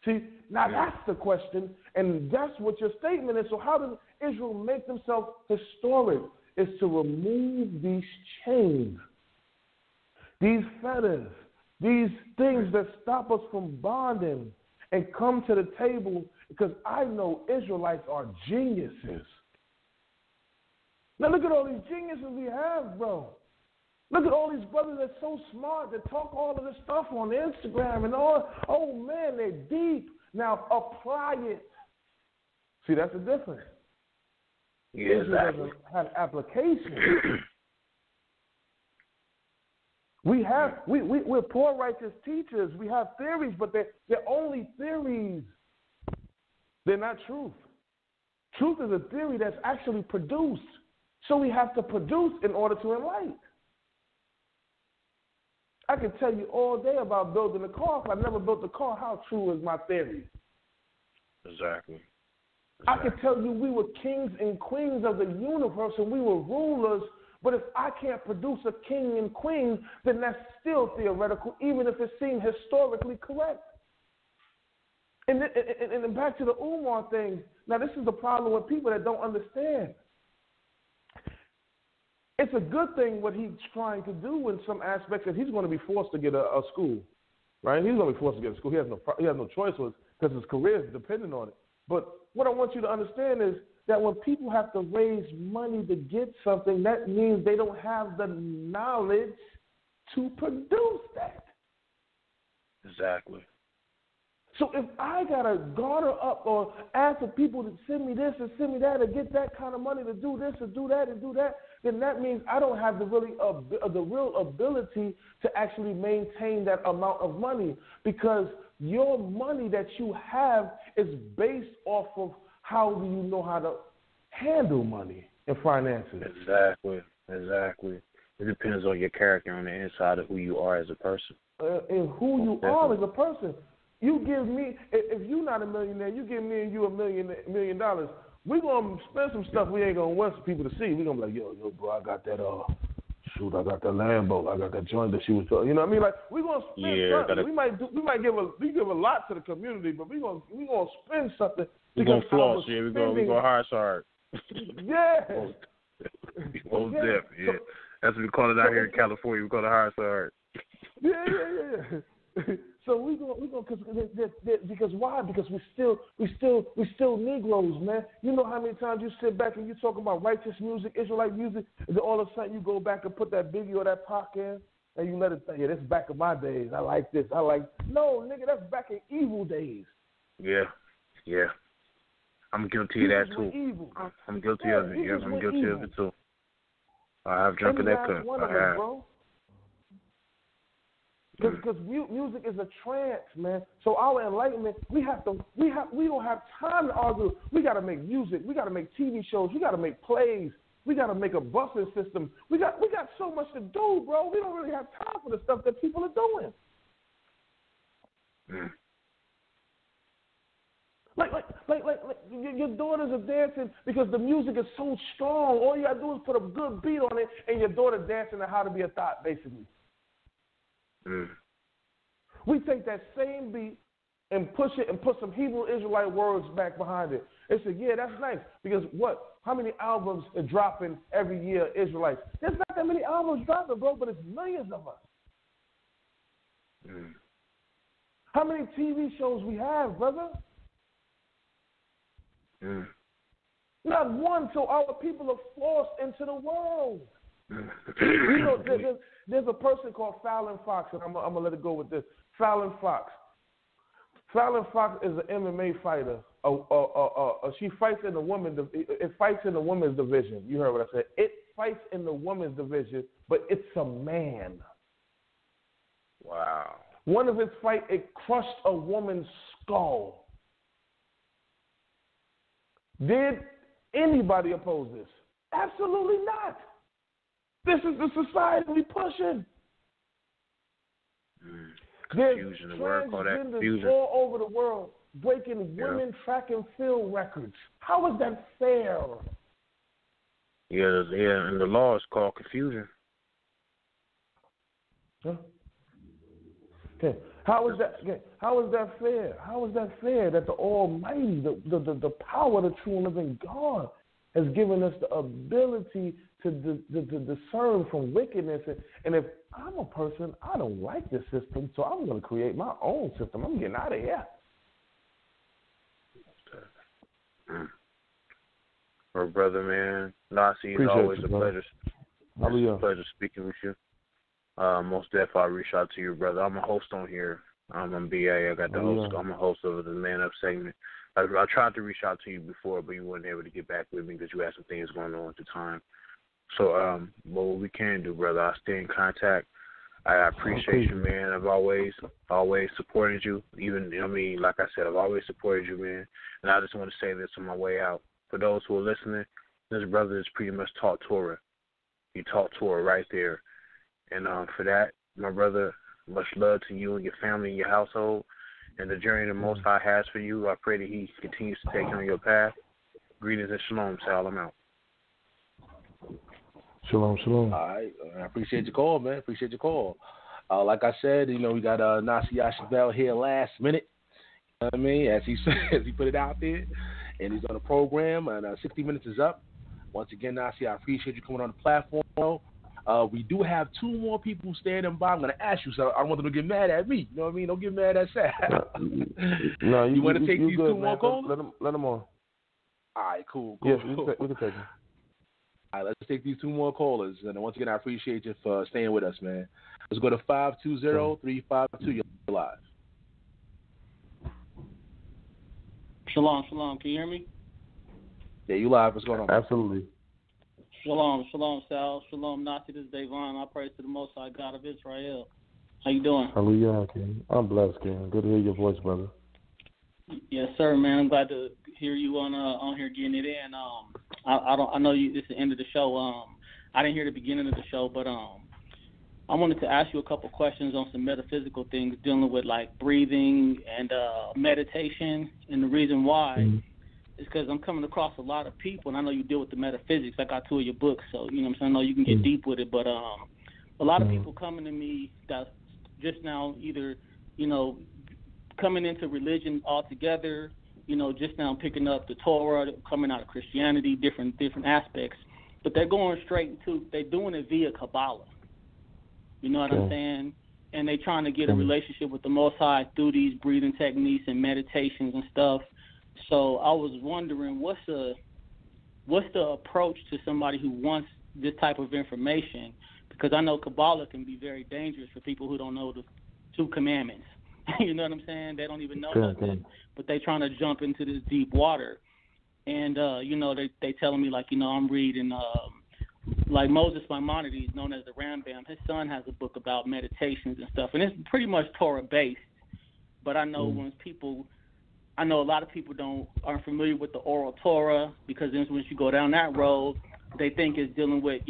See, now that's the question, and that's what your statement is. So how does Israel make themselves historic? Is to remove these chains, these fetters, these things that stop us from bonding, and come to the table, because I know Israelites are geniuses. Now look at all these geniuses we have, bro. Look at all these brothers that's so smart, that talk all of this stuff on Instagram and all. Oh man, they're deep. Now apply it. See, that's the difference. Yeah, Israel doesn't have application. We're poor righteous teachers. We have theories, but they're only theories. They're not truth. Truth is a theory that's actually produced. So we have to produce in order to enlighten. I can tell you all day about building a car. If I never built a car, how true is my theory? Exactly. I can tell you we were kings and queens of the universe, and we were rulers. But if I can't produce a king and queen, then that's still theoretical, even if it seems historically correct. And back to the Umar thing. Now, this is the problem with people that don't understand. It's a good thing what he's trying to do in some aspects, that he's going to be forced to get a school, right? He's going to be forced to get a school. He has no choice because his career is dependent on it. But what I want you to understand is that when people have to raise money to get something, that means they don't have the knowledge to produce that. Exactly. So if I got to garner up or ask for people to send me this and send me that and get that kind of money to do this and do that and do that, then that means I don't have the real ability to actually maintain that amount of money, because your money that you have is based off of how do you know how to handle money and finances. Exactly. It depends on your character on the inside of who you are as a person. And who you are as a person. You give me, if you're not a millionaire, you give me and you $1 million. We're going to spend some stuff we ain't going to want people to see. We're going to be like, yo, bro, I got that, I got that Lambo. I got that joint that she was talking. You know what I mean? Like, we're going to spend something. We might give a lot to the community, but we're going to spend something. We're going to floss. Yeah, we're going to hire hard. Yeah. Most definitely, yeah. That's what we call it out here in California. We're going to hire hard. Yeah. So we go because why? Because we still Negroes, man. You know how many times you sit back and you talk about righteous music, Israelite music, and then all of a sudden you go back and put that Biggie or that Pac in, and you let it think, yeah, this is back in my days. I like this. No, nigga, that's back in evil days. Yeah. I'm guilty of that too. Evil. I'm guilty of it. Yeah, I'm guilty of it too. I have drunk in that cup. I have. Bro. Because music is a trance, man. So our enlightenment, we don't have time to argue. We got to make music. We got to make TV shows. We got to make plays. We got to make a busing system. We got so much to do, bro. We don't really have time for the stuff that people are doing. your daughters are dancing because the music is so strong. All you got to do is put a good beat on it, and your daughter dancing to How to Be a Thought, basically. We take that same beat and push it and put some Hebrew Israelite words back behind it. They say, yeah, that's nice. Because what? How many albums are dropping every year, Israelites? There's not that many albums dropping, bro, but it's millions of us. How many TV shows we have, brother? Not one, so our people are forced into the world. You know, there's a person called Fallon Fox, and I'm going to let it go with this. Fallon Fox. Fallon Fox is an MMA fighter. She fights in the women's. It fights in the women's division. You heard what I said. It fights in the women's division, but it's a man. Wow. One of his fights, it crushed a woman's skull. Did anybody oppose this? Absolutely not. This is the society we pushing. Confusion, There's the word called that confusion. all over the world breaking women track and field records. How is that fair? Yeah, and the law is called confusion. Huh? Okay. How is that? Okay. How is that fair? How is that fair that the Almighty, the power, the true and living God, has given us the ability to discern from wickedness? And if I'm a person, I don't like this system, so I'm going to create my own system. I'm getting out of here. Well, brother, man, Nasi, it's always a pleasure. It's a pleasure speaking with you. Most definitely, I'll reach out to you, brother. I'm a host on here. I'm on BA. I got the host. I'm a host of the Man Up segment. I tried to reach out to you before, but you weren't able to get back with me because you had some things going on at the time. So, what we can do, brother, I'll stay in contact. I appreciate you, man. I've always supported you. Even, like I said, I've always supported you, man. And I just want to say this on my way out. For those who are listening, this brother is pretty much taught Torah. He taught Torah right there. And for that, my brother, much love to you and your family and your household. And the journey the Most High has for you, I pray that He continues to take you on your path. Greetings and shalom, Sal. I'm out. Shalom, shalom. All right. I appreciate your call, man. Appreciate your call. Like I said, we got NASI YASHUV-EL here last minute. You know what I mean? As he put it out there. And he's on the program, and 60 minutes is up. Once again, Nasi, I appreciate you coming on the platform. We do have two more people standing by. I'm going to ask you, so I don't want them to get mad at me. You know what I mean? Don't get mad at Sal. No, you want to take these good, two more calls? Let them on. All right, cool. Yes, we can take them. All right, let's take these two more callers. And once again, I appreciate you for staying with us, man. Let's go to 520-352. You're live. Shalom. Can you hear me? Yeah, you live. What's going on? Absolutely. Shalom, Sal. Shalom, Nasi. This is Davon. I praise to the Most High God of Israel. How you doing? Hallelujah, King. I'm blessed, King. Good to hear your voice, brother. Yes, sir, man. I'm glad to hear you on here getting it in. I know you. It's the end of the show. I didn't hear the beginning of the show, but I wanted to ask you a couple questions on some metaphysical things dealing with like breathing and meditation. And the reason why is because I'm coming across a lot of people, and I know you deal with the metaphysics. I got two of your books, so you know what I'm saying. I know you can get deep with it, but a lot of people coming to me that just now either coming into religion altogether, just now picking up the Torah, coming out of Christianity, different aspects, but they're going straight into they're doing it via Kabbalah. You know what I'm saying? And they trying to get a relationship with the Most High through these breathing techniques and meditations and stuff. So I was wondering, what's the approach to somebody who wants this type of information? Because I know Kabbalah can be very dangerous for people who don't know the two commandments. You know what I'm saying? They don't even know nothing, but they trying to jump into this deep water. And they telling me like, I'm reading. Like Moses Maimonides, known as the Rambam, his son has a book about meditations and stuff, and it's pretty much Torah-based. But I know a lot of people aren't familiar with the oral Torah, because then once you go down that road, they think it's dealing with,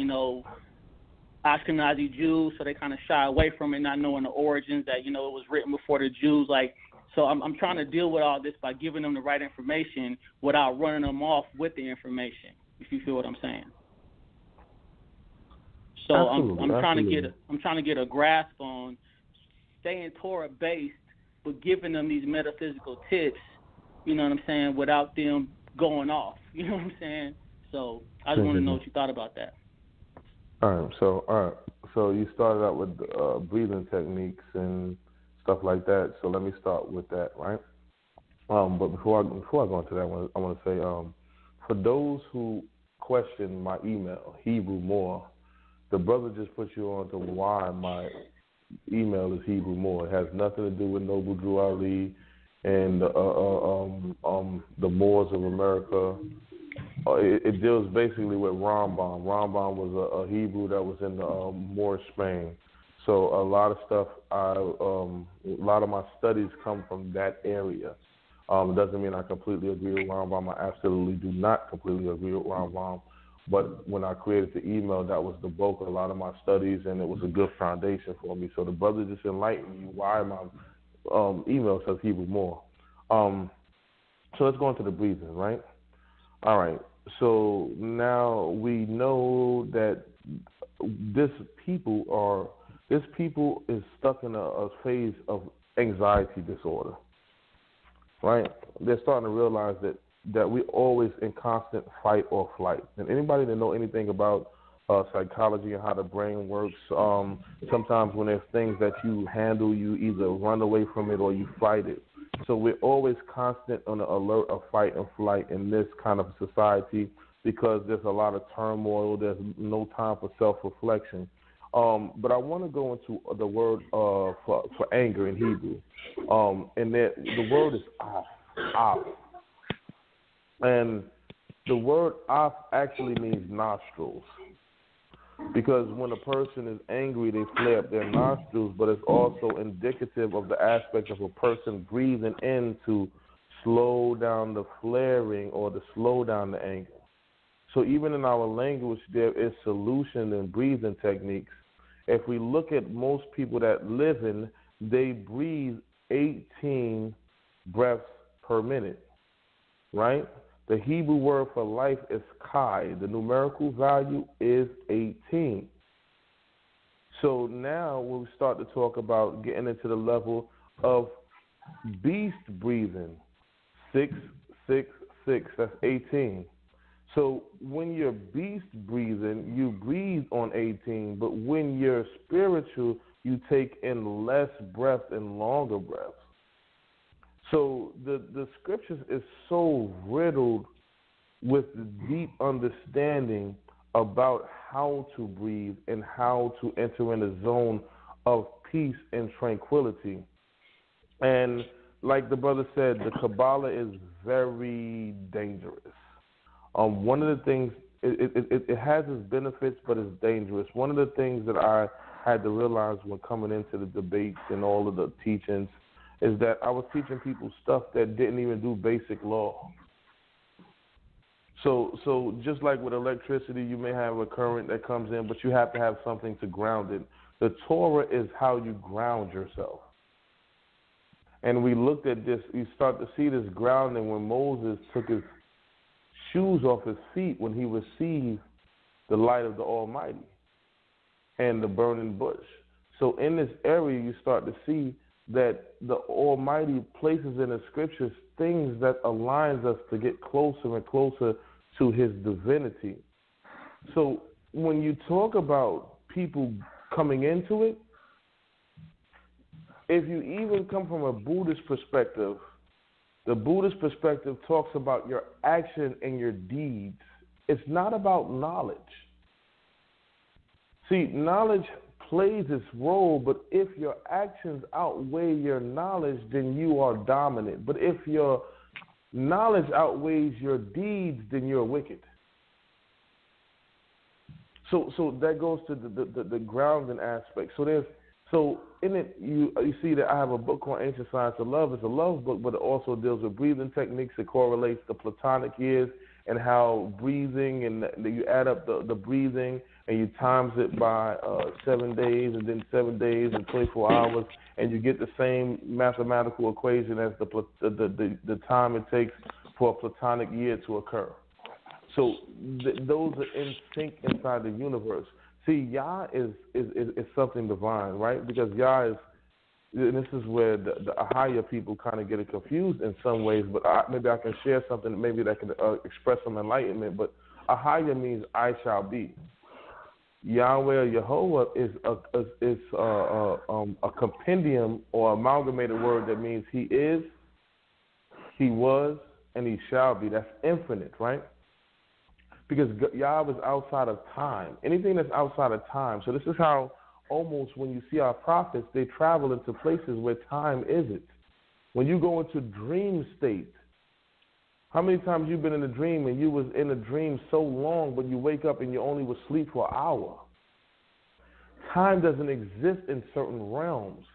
Ashkenazi Jews, so they kind of shy away from it, not knowing the origins that, it was written before the Jews. Like, So I'm trying to deal with all this by giving them the right information without running them off with the information, if you feel what I'm saying. So I'm trying to get a grasp on staying Torah based, but giving them these metaphysical tips, you know what I'm saying, without them going off. You know what I'm saying? So I just want to know what you thought about that. All right. So you started out with breathing techniques and stuff like that. So let me start with that, right? But before I go into that, I want to say, for those who question my email, Hebrew More, the brother just put you on to why my email is Hebrew More. It has nothing to do with Noble Drew Ali and the Moors of America. It deals basically with Rambam. Rambam was a Hebrew that was in the Moorish Spain. So a lot of stuff, a lot of my studies come from that area. It doesn't mean I completely agree with Rambam. I absolutely do not completely agree with Rambam. But when I created the email, that was the bulk of a lot of my studies, and it was a good foundation for me. So the brother just enlightened me why my email says Hebrew More. So let's go into the breathing, right? All right. So now we know that this people is stuck in a phase of anxiety disorder, right? They're starting to realize that we're always in constant fight or flight. And anybody that know anything about psychology and how the brain works, sometimes when there's things that you handle, you either run away from it or you fight it. So we're always constant on the alert of fight and flight in this kind of society because there's a lot of turmoil. There's no time for self-reflection. But I want to go into the word for anger in Hebrew. And that the word is af. And the word af actually means nostrils. Because when a person is angry, they flare up their nostrils, but it's also indicative of the aspect of a person breathing in to slow down the flaring or to slow down the anger. So even in our language, there is solution in breathing techniques. If we look at most people that live in, they breathe 18 breaths per minute, right? The Hebrew word for life is kai. The numerical value is 18. So now when we start to talk about getting into the level of beast breathing, 6, 6, 6, that's 18. So when you're beast breathing, you breathe on 18, but when you're spiritual, you take in less breath and longer breaths. So the scriptures is so riddled with the deep understanding about how to breathe and how to enter in a zone of peace and tranquility. And like the brother said, the Kabbalah is very dangerous. One of the things, it has its benefits, but it's dangerous. One of the things that I had to realize when coming into the debates and all of the teachings is that I was teaching people stuff that didn't even do basic law. So just like with electricity, you may have a current that comes in, but you have to have something to ground it. The Torah is how you ground yourself. And we looked at this, you start to see this grounding when Moses took his shoes off his feet when he received the light of the Almighty and the burning bush. So in this area, you start to see that the Almighty places in the scriptures things that aligns us to get closer and closer to his divinity. So when you talk about people coming into it, if you even come from a Buddhist perspective, the Buddhist perspective talks about your action and your deeds. It's not about knowledge. See, knowledge plays its role, but if your actions outweigh your knowledge, then you are dominant. But if your knowledge outweighs your deeds, then you're wicked. So that goes to the grounding aspect. So in it, you see that I have a book called Ancient Science of Love. It's a love book, but it also deals with breathing techniques. It correlates the platonic years and how breathing, and you add up the breathing and you times it by 7 days, and then 7 days and 24 hours, and you get the same mathematical equation as the time it takes for a platonic year to occur. So those are in sync inside the universe. See, Yah is something divine, right? Because Yah is, and this is where the higher people kind of get it confused in some ways, but maybe I can share something maybe that can express some enlightenment. But Ahaya means I shall be. Yahweh or Yehovah is a compendium or amalgamated word that means he is, he was, and he shall be. That's infinite, right? Because Yah is outside of time. Anything that's outside of time. So this is how almost when you see our prophets, they travel into places where time isn't. When you go into dream state, how many times you've been in a dream and you was in a dream so long, but you wake up and you only was asleep for an hour? Time doesn't exist in certain realms.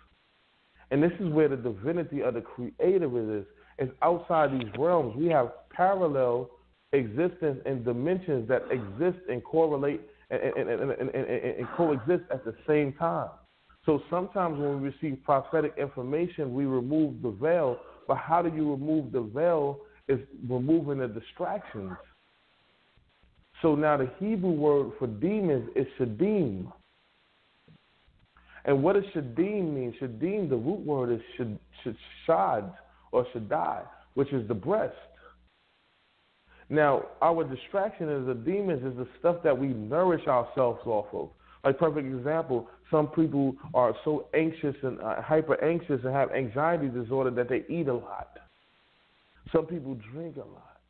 And this is where the divinity of the Creator is. It's outside these realms. We have parallel existence and dimensions that exist and correlate and coexist at the same time. So sometimes when we receive prophetic information, we remove the veil. But how do you remove the veil? Is removing the distractions. So now the Hebrew word for demons is shadim. And what does shadim mean? Shadim, the root word is shad or shaddai, which is the breast. Now, our distraction as the demons is the stuff that we nourish ourselves off of. Like, perfect example, some people are so anxious and hyper anxious and have anxiety disorder that they eat a lot. Some people drink a lot.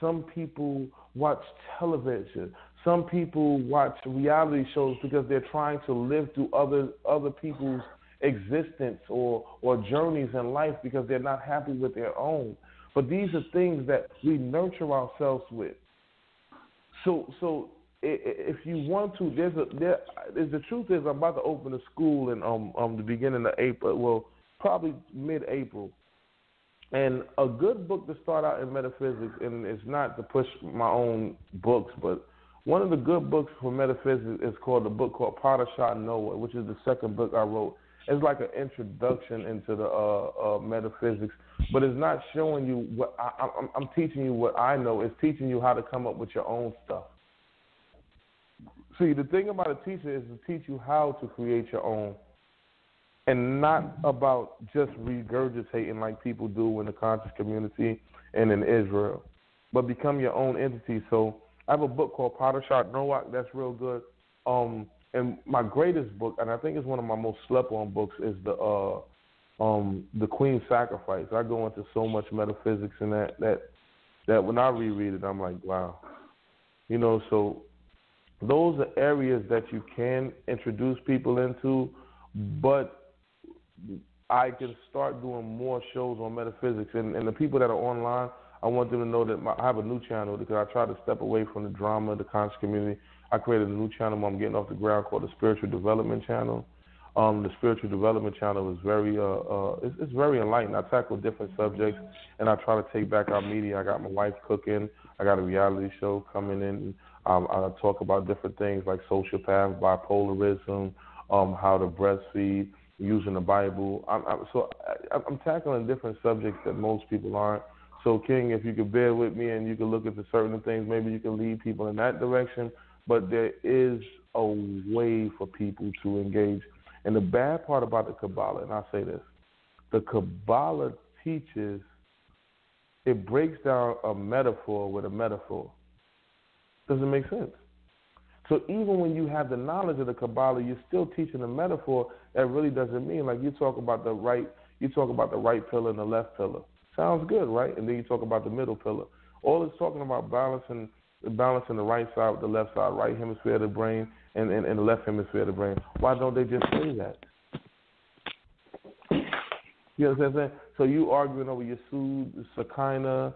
Some people watch television. Some people watch reality shows because they're trying to live through other people's existence or journeys in life because they're not happy with their own. But these are things that we nurture ourselves with. So if you want to, the truth is I'm about to open a school in the beginning of April, well, probably mid-April. And a good book to start out in metaphysics, and it's not to push my own books, but one of the good books for metaphysics is called the book called Parashat Noah, which is the second book I wrote. It's like an introduction into the metaphysics, but it's not showing you what I'm teaching you what I know. It's teaching you how to come up with your own stuff. See, the thing about a teacher is to teach you how to create your own, and not about just regurgitating like people do in the conscious community and in Israel, but become your own entity. So I have a book called Parashat Noah that's real good. And my greatest book, and I think it's one of my most slept on books, is the Queen's Sacrifice. I go into so much metaphysics in that when I reread it, I'm like, wow. You know, so those are areas that you can introduce people into, but I can start doing more shows on metaphysics. And the people that are online, I want them to know that I have a new channel because I try to step away from the drama, the conscious community. I created a new channel where I'm getting off the ground called the Spiritual Development Channel. The Spiritual Development Channel is very, it's very enlightening. I tackle different subjects, and I try to take back our media. I got my wife cooking. I got a reality show coming in. I talk about different things like sociopath, bipolarism, how to breastfeed, using the Bible. I'm tackling different subjects that most people aren't. So, King, if you could bear with me and you can look at the certain things, maybe you can lead people in that direction. But there is a way for people to engage. And the bad part about the Kabbalah, and I'll say this, the Kabbalah teaches, it breaks down a metaphor with a metaphor. Doesn't make sense. So even when you have the knowledge of the Kabbalah, you're still teaching a metaphor that really doesn't mean. Like you talk about the right pillar and the left pillar. Sounds good, right? And then you talk about the middle pillar. All it's talking about balancing the right side with the left side, right hemisphere of the brain and the left hemisphere of the brain. Why don't they just say that? You know what I'm saying? So you arguing over Yasud, Sakina,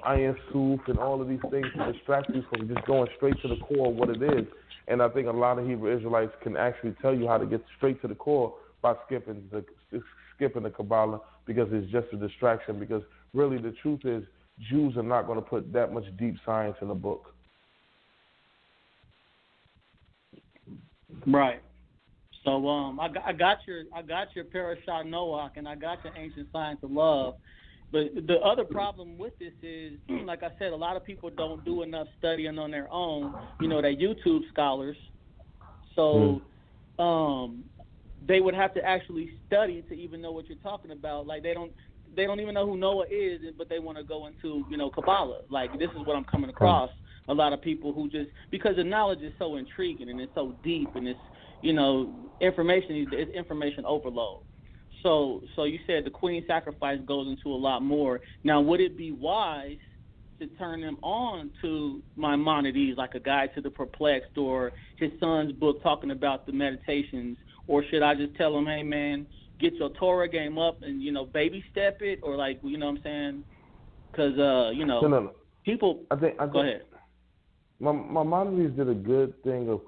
Ayin Suf, and all of these things to distract you from just going straight to the core of what it is. And I think a lot of Hebrew Israelites can actually tell you how to get straight to the core by skipping the Kabbalah because it's just a distraction. Because really the truth is Jews are not going to put that much deep science in a book. Right. So I got your Parashat Noach, and I got your Ancient Science of Love. But the other problem with this is, like I said, a lot of people don't do enough studying on their own. You know, they're YouTube scholars. So they would have to actually study to even know what you're talking about. Like they don't even know who Noah is, but they want to go into, you know, Kabbalah. Like this is what I'm coming across. A lot of people who just, because the knowledge is so intriguing and it's so deep and it's, you know, it's information overload. So you said the queen sacrifice goes into a lot more. Now, would it be wise to turn them on to Maimonides, like a Guide to the Perplexed, or his son's book talking about the meditations, or should I just tell them, hey man, get your Torah game up and, you know, baby step it, or like, you know what I'm saying? Because you know, no. People. I think go ahead. Maimonides did a good thing of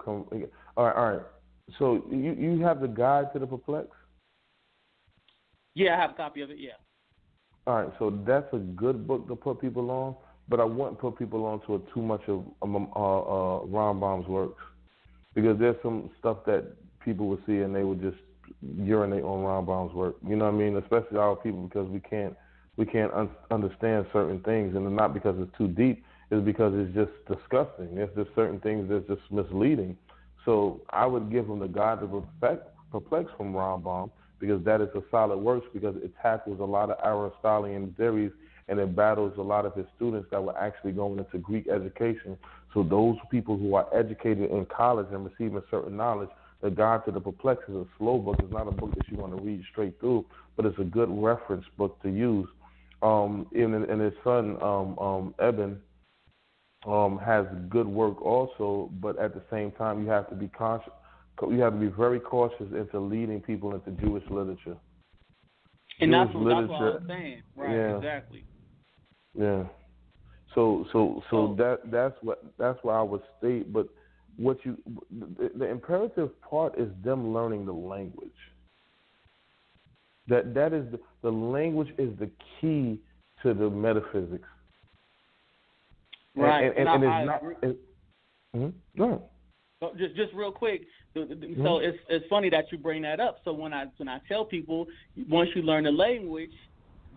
all right. So you have the Guide to the Perplexed? Yeah, I have a copy of it. Yeah. All right, so that's a good book to put people on, but I wouldn't put people on to too much of Rambam's works, because there's some stuff that people would see and they would just urinate on Rambam's work. You know what I mean? Especially our people, because we can't understand certain things, and not because it's too deep, it's because it's just disgusting. There's just certain things that's just misleading. So I would give them the Guide to Perplexed from Rambam, because that is a solid work, because it tackles a lot of Aristotelian theories and it battles a lot of his students that were actually going into Greek education. So those people who are educated in college and receiving certain knowledge, the Guide to the Perplexed is a slow book. It's not a book that you want to read straight through, but it's a good reference book to use. And his son, Eben, has good work also, but at the same time, you have to be conscious. You have to be very cautious into leading people into Jewish literature. And that's what I was saying. Right, yeah. Exactly. Yeah. So that's what I would state. But the imperative part is them learning the language. That is the language is the key to the metaphysics. Right. And it's not. Go ahead. So just real quick, so it's funny that you bring that up. So when I tell people, once you learn the language,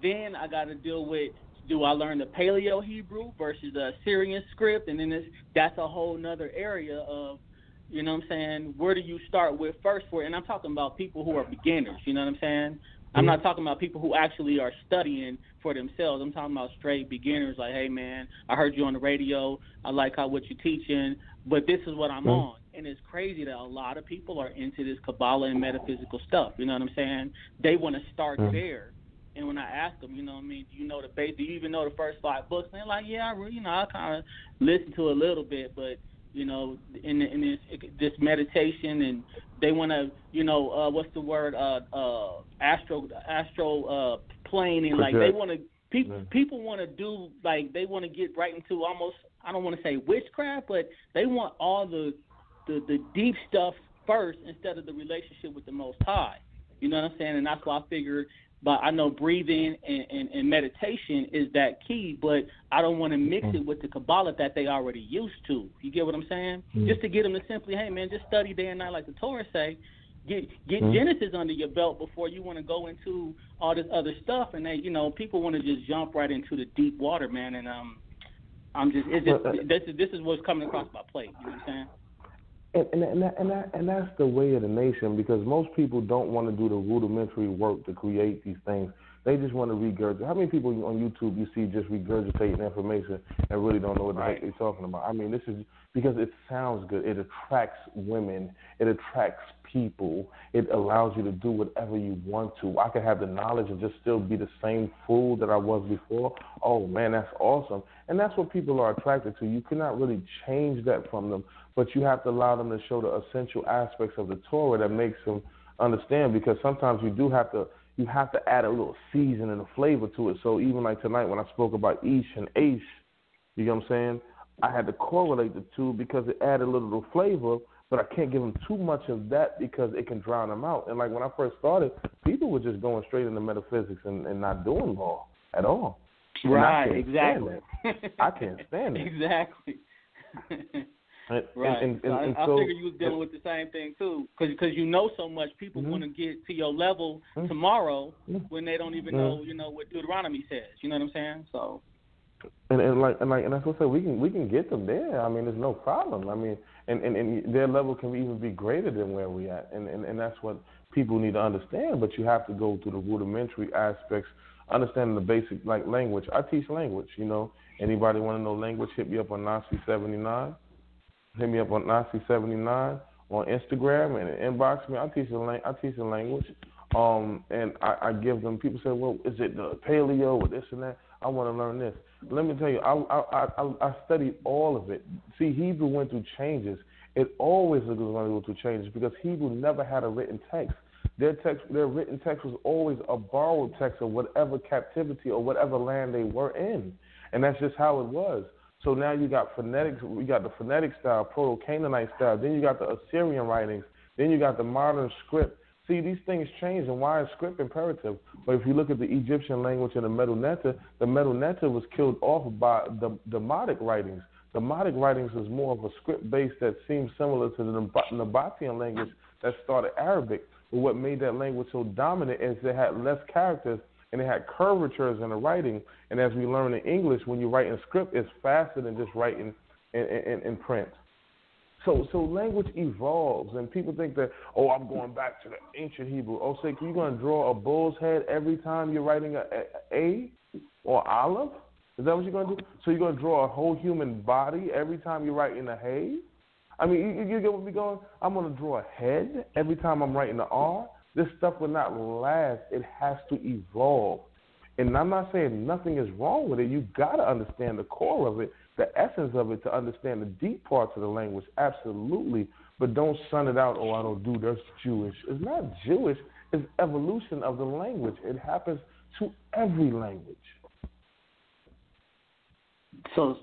then I got to deal with, do I learn the Paleo Hebrew versus the Assyrian script, and then that's a whole nother area of, you know what I'm saying, where do you start with first for it? And I'm talking about people who are beginners, you know what I'm saying? I'm not talking about people who actually are studying for themselves. I'm talking about straight beginners, like, hey, man, I heard you on the radio. I like what you're teaching, but this is what I'm on. And it's crazy that a lot of people are into this Kabbalah and metaphysical stuff. You know what I'm saying? They want to start there. And when I ask them, you know what I mean, do you even know the first 5 books? And they're like, yeah, I kind of listen to a little bit, but, you know, in this meditation, and they want to, you know, what's the word, astro planing, like they want to, people want to do, like, they want to get right into almost, I don't want to say witchcraft, but they want all the deep stuff first instead of the relationship with the Most High. You know what I'm saying? And that's why I figured, but I know breathing and meditation is that key, but I don't want to mix it with the Kabbalah that they already used to. You get what I'm saying? Just to get them to simply, hey, man, just study day and night like the Torah say. Get Genesis under your belt before you want to go into all this other stuff. And they, you know, people want to just jump right into the deep water, man. And this is what's coming across my plate. You know what I'm saying? And that's the way of the nation, because most people don't want to do the rudimentary work to create these things. They just want to regurgitate. How many people on YouTube you see just regurgitating information and really don't know what the heck they're talking about? I mean, this is because it sounds good. It attracts women. It attracts people. It allows you to do whatever you want to. I could have the knowledge and just still be the same fool that I was before. Oh, man, that's awesome. And that's what people are attracted to. You cannot really change that from them, but you have to allow them to show the essential aspects of the Torah that makes them understand, because sometimes you have to add a little season and a flavor to it. So even like tonight when I spoke about Ish and Aish, you know what I'm saying, I had to correlate the two because it added a little flavor, but I can't give them too much of that because it can drown them out. And like when I first started, people were just going straight into metaphysics and not doing law at all. Right, exactly. I can't stand it. Exactly. Right. I figured you was dealing with the same thing too, because you know so much. People want to get to your level tomorrow when they don't even know, what Deuteronomy says. You know what I'm saying? So. And that's what I say. We can get them there. I mean, there's no problem. I mean, and their level can even be greater than where we at. And that's what people need to understand. But you have to go through the rudimentary aspects, understanding the basic language. I teach language. Anybody want to know language? Hit me up on NASI 79. Hit me up on NASI 79 on Instagram and inbox me. I teach the language. And I give them. People say, well, is it the paleo or this and that? I want to learn this. Let me tell you, I studied all of it. See, Hebrew went through changes. It always was going to go through changes because Hebrew never had a written text. Their written text was always a borrowed text of whatever captivity or whatever land they were in, and that's just how it was. So now you got phonetics. We got the phonetic style, Proto-Canaanite style. Then you got the Assyrian writings. Then you got the modern script. See, these things change, and why is script imperative? But if you look at the Egyptian language in the Medu Neter was killed off by the Demotic writings. The Demotic writings is more of a script base that seems similar to the Nabatean language that started Arabic. But what made that language so dominant is it had less characters and it had curvatures in the writing. And as we learn in English, when you write in script, it's faster than just writing in print. So language evolves, and people think that, I'm going back to the ancient Hebrew. So you're going to draw a bull's head every time you're writing a or Aleph? Is that what you're going to do? So you're going to draw a whole human body every time you're writing a hay? I mean, you get what we're going? I'm going to draw a head every time I'm writing the R? This stuff will not last. It has to evolve. And I'm not saying nothing is wrong with it. You got to understand the core of it, the essence of it, to understand the deep parts of the language, absolutely. But don't shun it out, I don't do that's Jewish. It's not Jewish. It's evolution of the language. It happens to every language. So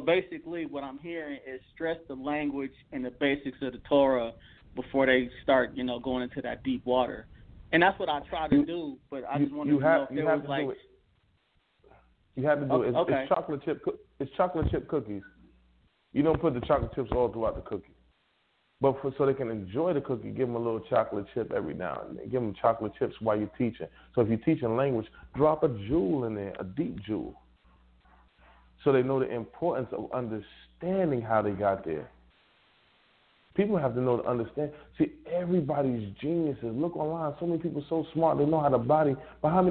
basically what I'm hearing is stress the language and the basics of the Torah before they start, going into that deep water. And that's what I try to do, but I just wanted to know if there was like... You have to do it. It's chocolate chip cookies. You don't put the chocolate chips all throughout the cookie. But so they can enjoy the cookie, give them a little chocolate chip every now and then. Give them chocolate chips while you're teaching. So if you're teaching language, drop a jewel in there, a deep jewel. So they know the importance of understanding how they got there. People have to know to understand. See, everybody's geniuses. Look online. So many people so smart. They know how the body. But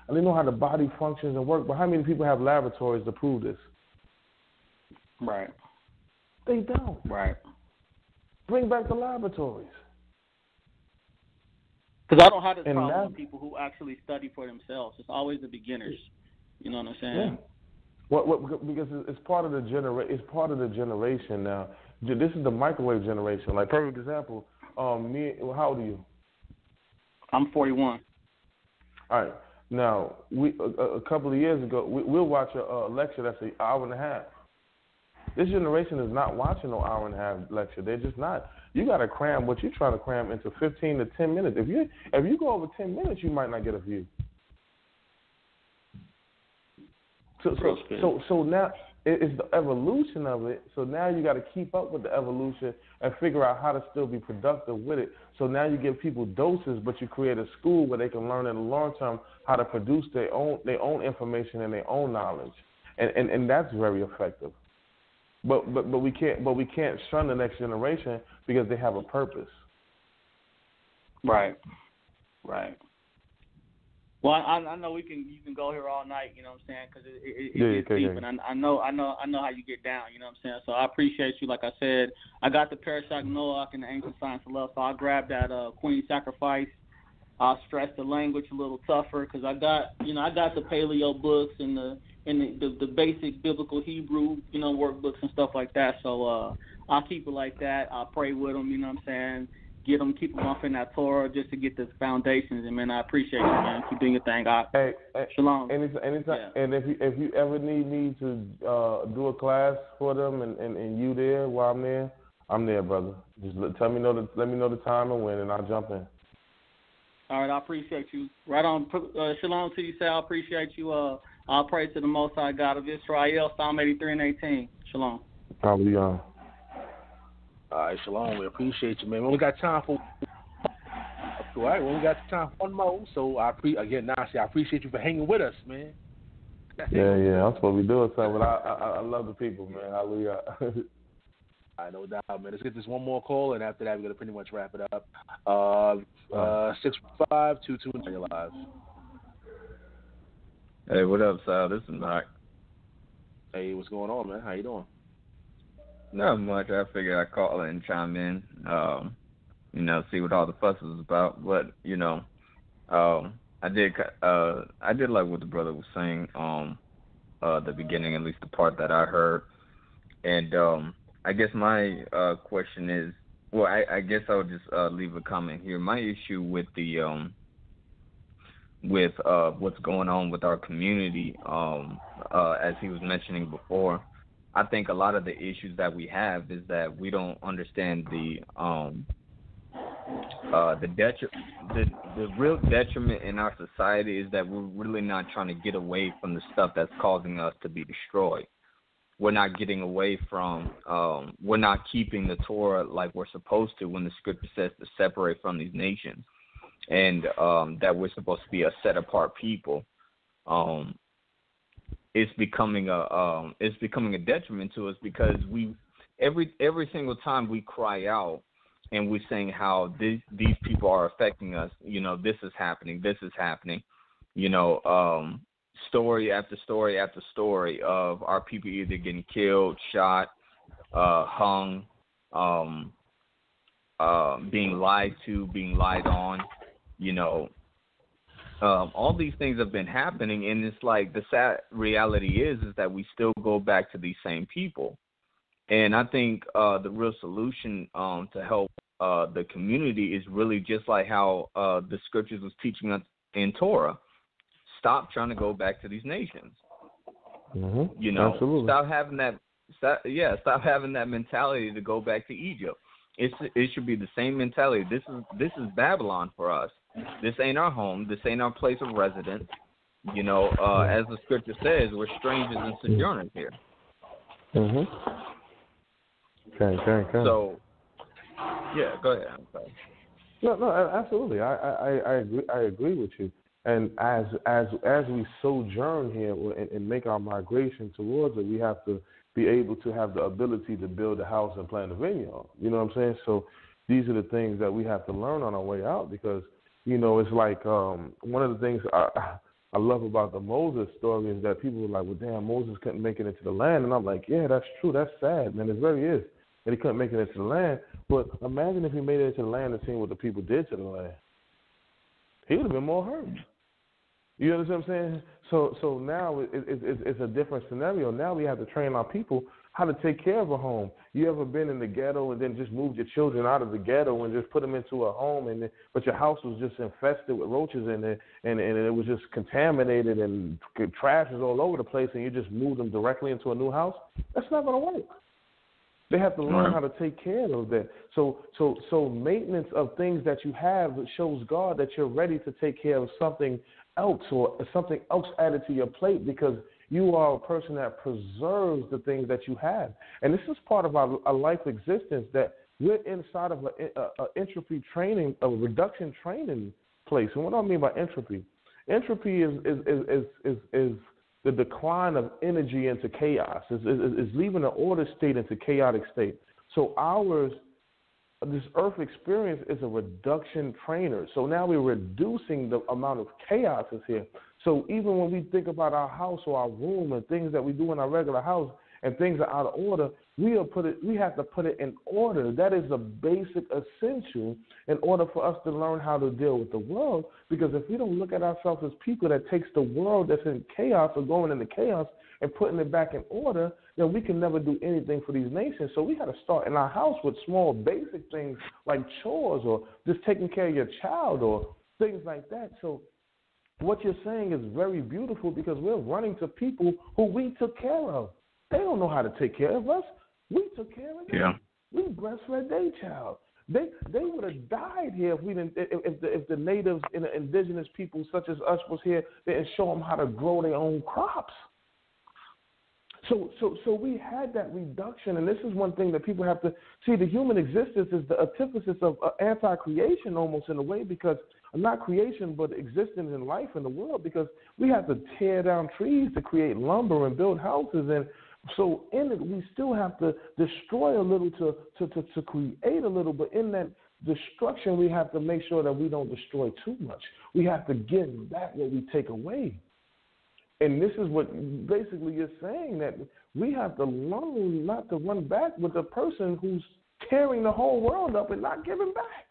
they know how the body functions and works. But how many people have laboratories to prove this? Right. They don't. Right. Bring back the laboratories. Because I don't have this problem with people who actually study for themselves. It's always the beginners. You know what I'm saying? Yeah. Because it's part of the It's part of the generation now. This is the microwave generation. Like, perfect example. How old are you? I'm 41. All right. Now, a couple of years ago, we'll watch a lecture that's an hour and a half. This generation is not watching no hour and a half lecture. They're just not. You got to cram what you're trying to cram into 15 to 10 minutes. If you go over 10 minutes, you might not get a view. So now it's the evolution of it. So now you got to keep up with the evolution and figure out how to still be productive with it. So now you give people doses, but you create a school where they can learn in the long term how to produce their own information and their own knowledge, and that's very effective. But we can't shun the next generation because they have a purpose. Right. Well, I know you can go here all night, you know what I'm saying, because it gets deep, and I know how you get down, you know what I'm saying. So I appreciate you. Like I said, I got the Parashak Noach and the Ancient Science of Love, so I grabbed that Queen Sacrifice. I'll stress the language a little tougher because I got the paleo books and the basic biblical Hebrew, workbooks and stuff like that. So I'll keep it like that. I'll pray with them, you know what I'm saying. Keep them off in that Torah just to get the foundations. And man, I appreciate you, man. Keep doing your thing. Hey, Shalom. Anytime. Yeah. And if you ever need me to do a class for them and you there while I'm there, I'm there, brother. Just let me know the time and when, and I'll jump in. All right, I appreciate you. Right on. Shalom to you, Sal. I appreciate you. I'll pray to the Most High God of Israel. Psalm 83 and 18. Shalom. Hallelujah. All right, Shalom. We appreciate you, man. We only got time for. All right, well, we got time for one more. So again, Nasi, I appreciate you for hanging with us, man. Yeah, that's what we do. So, but I love the people, man. Hallelujah. All right, no doubt, man. Let's get this one more call, and after that, we're gonna pretty much wrap it up. 652-229, you're live. Hey, what up, Sal? This is Mark. Hey, what's going on, man? How you doing? Not much. I figured I'd call and chime in, see what all the fuss was about. But, I did like what the brother was saying the beginning, at least the part that I heard. And I guess my question is, well, I guess I'll just leave a comment here. My issue with the with what's going on with our community, as he was mentioning before, I think a lot of the issues that we have is that we don't understand the real detriment in our society is that we're really not trying to get away from the stuff that's causing us to be destroyed. We're not getting away from, we're not keeping the Torah like we're supposed to when the scripture says to separate from these nations, and that we're supposed to be a set apart people. It's becoming a detriment to us because we every single time we cry out and we're saying how these people are affecting us, this is happening, story after story after story of our people either getting killed, shot, hung, being lied to, being lied on, all these things have been happening, and it's like the sad reality is that we still go back to these same people. And I think the real solution to help the community is really just like how the scriptures was teaching us in Torah. Stop trying to go back to these nations. Mm-hmm. Absolutely. Stop having that mentality to go back to Egypt. It should be the same mentality. This is Babylon for us. This ain't our home. This ain't our place of residence. As the scripture says, we're strangers and sojourners here. Mhm. Okay. So, yeah, go ahead. I'm sorry. No, absolutely. I agree with you. And as we sojourn here and make our migration towards it, we have to be able to have the ability to build a house and plant a vineyard. You know what I'm saying? So these are the things that we have to learn on our way out because, it's like one of the things I love about the Moses story is that people were like, well, damn, Moses couldn't make it into the land. And I'm like, yeah, that's true. That's sad, man. It very is. And he couldn't make it into the land. But imagine if he made it into the land and seen what the people did to the land. He would have been more hurt. You understand what I'm saying? So now it's a different scenario. Now we have to train our people how to take care of a home. You ever been in the ghetto and then just moved your children out of the ghetto and just put them into a home, but your house was just infested with roaches in it, and it was just contaminated and trash is all over the place, and you just moved them directly into a new house? That's not going to work. They have to learn how to take care of that. So maintenance of things that you have shows God that you're ready to take care of something else or something else added to your plate because you are a person that preserves the things that you have. And this is part of our life existence that we're inside of a entropy training, a reduction training place. And what do I mean by entropy? Entropy is the decline of energy into chaos. Is leaving an order state into chaotic state. So this earth experience is a reduction trainer. So now we're reducing the amount of chaos that's here. So even when we think about our house or our room and things that we do in our regular house and things are out of order, we have to put it in order. That is a basic essential in order for us to learn how to deal with the world. Because if we don't look at ourselves as people that takes the world that's in chaos or going into chaos and putting it back in order, then we can never do anything for these nations. So we got to start in our house with small basic things like chores or just taking care of your child or things like that. So what you're saying is very beautiful because we're running to people who we took care of. They don't know how to take care of us. We took care of them. Yeah. We breastfed their child. They would have died here if the natives and the indigenous people such as us was here. They didn't show them how to grow their own crops. So we had that reduction, and this is one thing that people have to see. The human existence is the antithesis of anti-creation almost in a way, because not creation but existence in life in the world, because we have to tear down trees to create lumber and build houses, and so in it we still have to destroy a little to create a little, but in that destruction we have to make sure that we don't destroy too much. We have to give back what we take away. And this is what basically you're saying, that we have to learn not to run back with the person who's tearing the whole world up and not giving back.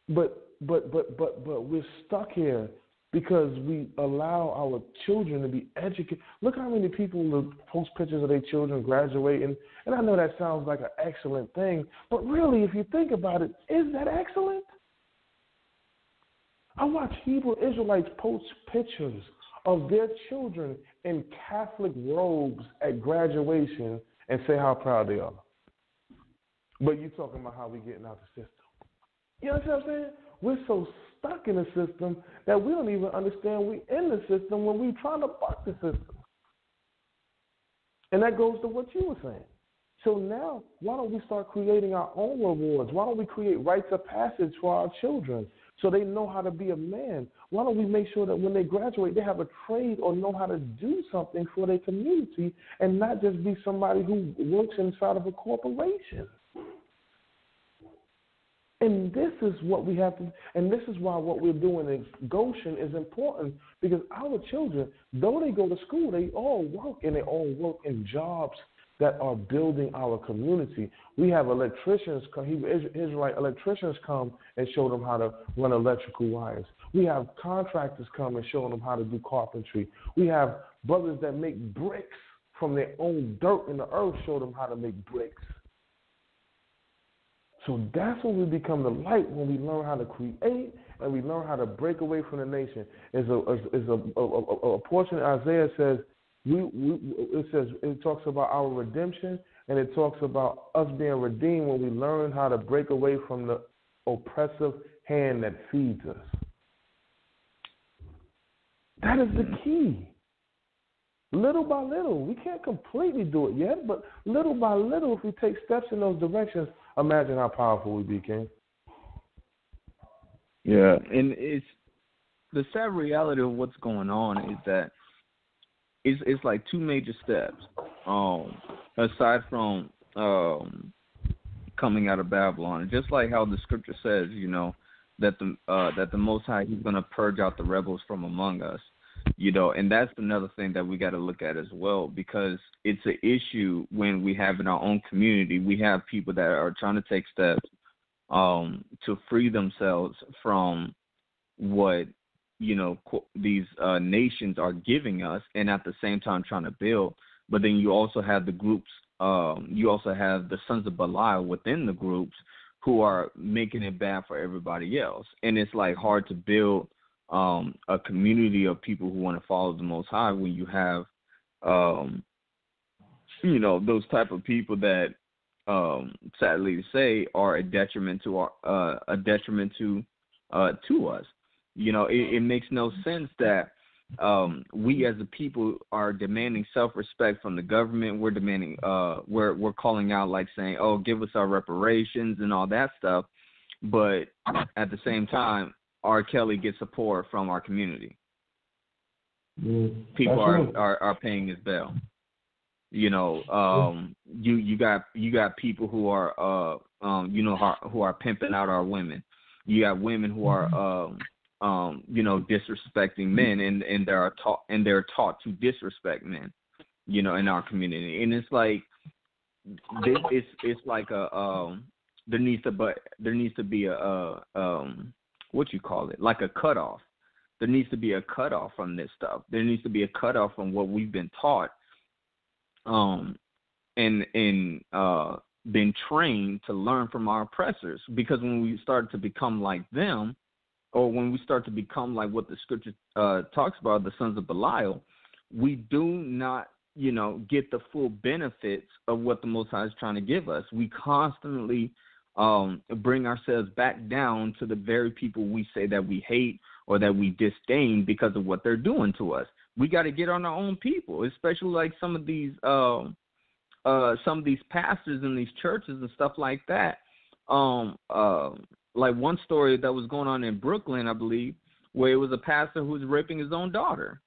But we're stuck here because we allow our children to be educated. Look how many people post pictures of their children graduating. And I know that sounds like an excellent thing, but really, if you think about it, is that excellent? I watch Hebrew Israelites post pictures of their children in Catholic robes at graduation and say how proud they are. But you're talking about how we're getting out the system. You know what I'm saying? We're so stuck in the system that we don't even understand we're in the system when we're trying to buck the system. And that goes to what you were saying. So now, why don't we start creating our own rewards? Why don't we create rites of passage for our children so they know how to be a man? Why don't we make sure that when they graduate, they have a trade or know how to do something for their community and not just be somebody who works inside of a corporation? And this is what we have to, and this is why what we're doing in Goshen is important, because our children, though they go to school, they all work, and they all work in jobs that are building our community. We have electricians, Israelite electricians come and show them how to run electrical wires. We have contractors come and show them how to do carpentry. We have brothers that make bricks from their own dirt in the earth, show them how to make bricks. So that's when we become the light, when we learn how to create and we learn how to break away from the nation. Is a portion Isaiah says, it talks about our redemption, and it talks about us being redeemed when we learn how to break away from the oppressive hand that feeds us. That is the key. Little by little. We can't completely do it yet, but little by little, if we take steps in those directions, imagine how powerful we be, King. Yeah, and it's the sad reality of what's going on is that it's like two major steps. Aside from coming out of Babylon, just like how the scripture says, you know, that the Most High, He's going to purge out the rebels from among us. You know, and that's another thing that we got to look at as well, because it's an issue when we have in our own community, we have people that are trying to take steps to free themselves from what, you know, these nations are giving us, and at the same time trying to build. But then you also have the groups, you also have the sons of Belial within the groups who are making it bad for everybody else. And it's like hard to build a community of people who want to follow the Most High when you have, you know, those type of people that, sadly to say, are a detriment to our, to us. You know, it makes no sense that we as a people are demanding self-respect from the government. We're demanding, we're calling out, like saying, "Oh, give us our reparations" and all that stuff. But at the same time, R. Kelly gets support from our community. People are paying his bill. You know, you got people who are you know, who are pimping out our women. You got women who are you know, disrespecting men, and they're taught to disrespect men. You know, in our community, and it's like it's like a there needs to be a what you call it, like a cutoff. There needs to be a cutoff from this stuff. There needs to be a cutoff from what we've been taught, and been trained to learn from our oppressors. Because when we start to become like them, or when we start to become like what the scripture talks about, the sons of Belial, we do not, you know, get the full benefits of what the Most High is trying to give us. We constantly bring ourselves back down to the very people we say that we hate, or that we disdain because of what they're doing to us. We got to get on our own people, especially like some of these pastors in these churches and stuff like that. Like one story that was going on in Brooklyn, I believe, where it was a pastor who was raping his own daughter.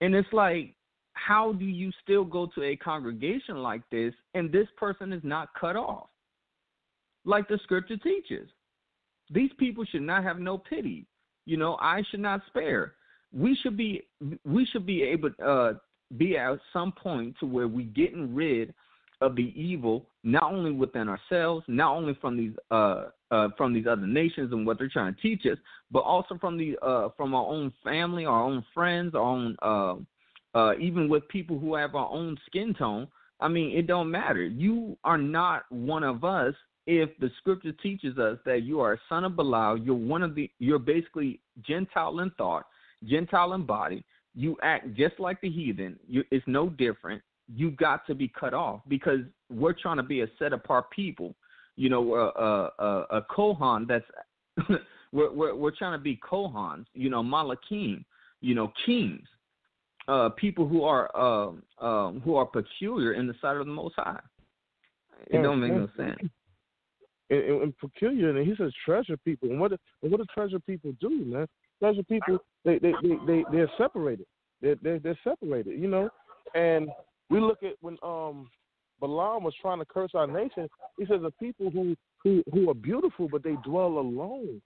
And it's like, how do you still go to a congregation like this and this person is not cut off? Like the scripture teaches. These people should not have no pity. You know, I should not spare. We should be able to be at some point to where we getting rid of the evil, not only within ourselves, not only from these other nations and what they're trying to teach us, but also from our own family, our own friends, our own even with people who have our own skin tone. I mean, it don't matter. You are not one of us if the scripture teaches us that you are a son of Belial. You're basically Gentile in thought, Gentile in body. You act just like the heathen. It's no different. You got to be cut off because we're trying to be a set apart people. You know, a Kohan that's we're trying to be Kohans. You know, Malakim. You know, kings. People who are peculiar in the sight of the Most High. It don't make no sense. And peculiar, and he says treasure people. And what do treasure people do, man? Treasure people, they're separated. They're separated, you know. And we look at when Balaam was trying to curse our nation. He says the people who are beautiful, but they dwell alone.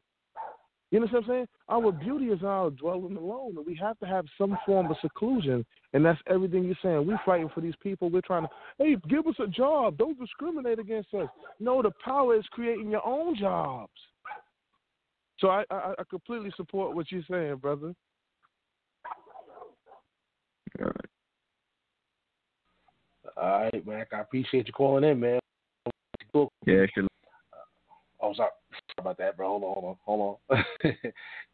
You know what I'm saying? Our beauty is our dwelling alone, and we have to have some form of seclusion, and that's everything you're saying. We're fighting for these people. We're trying to, hey, give us a job. Don't discriminate against us. No, the power is creating your own jobs. So I completely support what you're saying, brother. All right, man. I appreciate you calling in, man. Yeah, sure. Oh, sorry about that, bro. Hold on.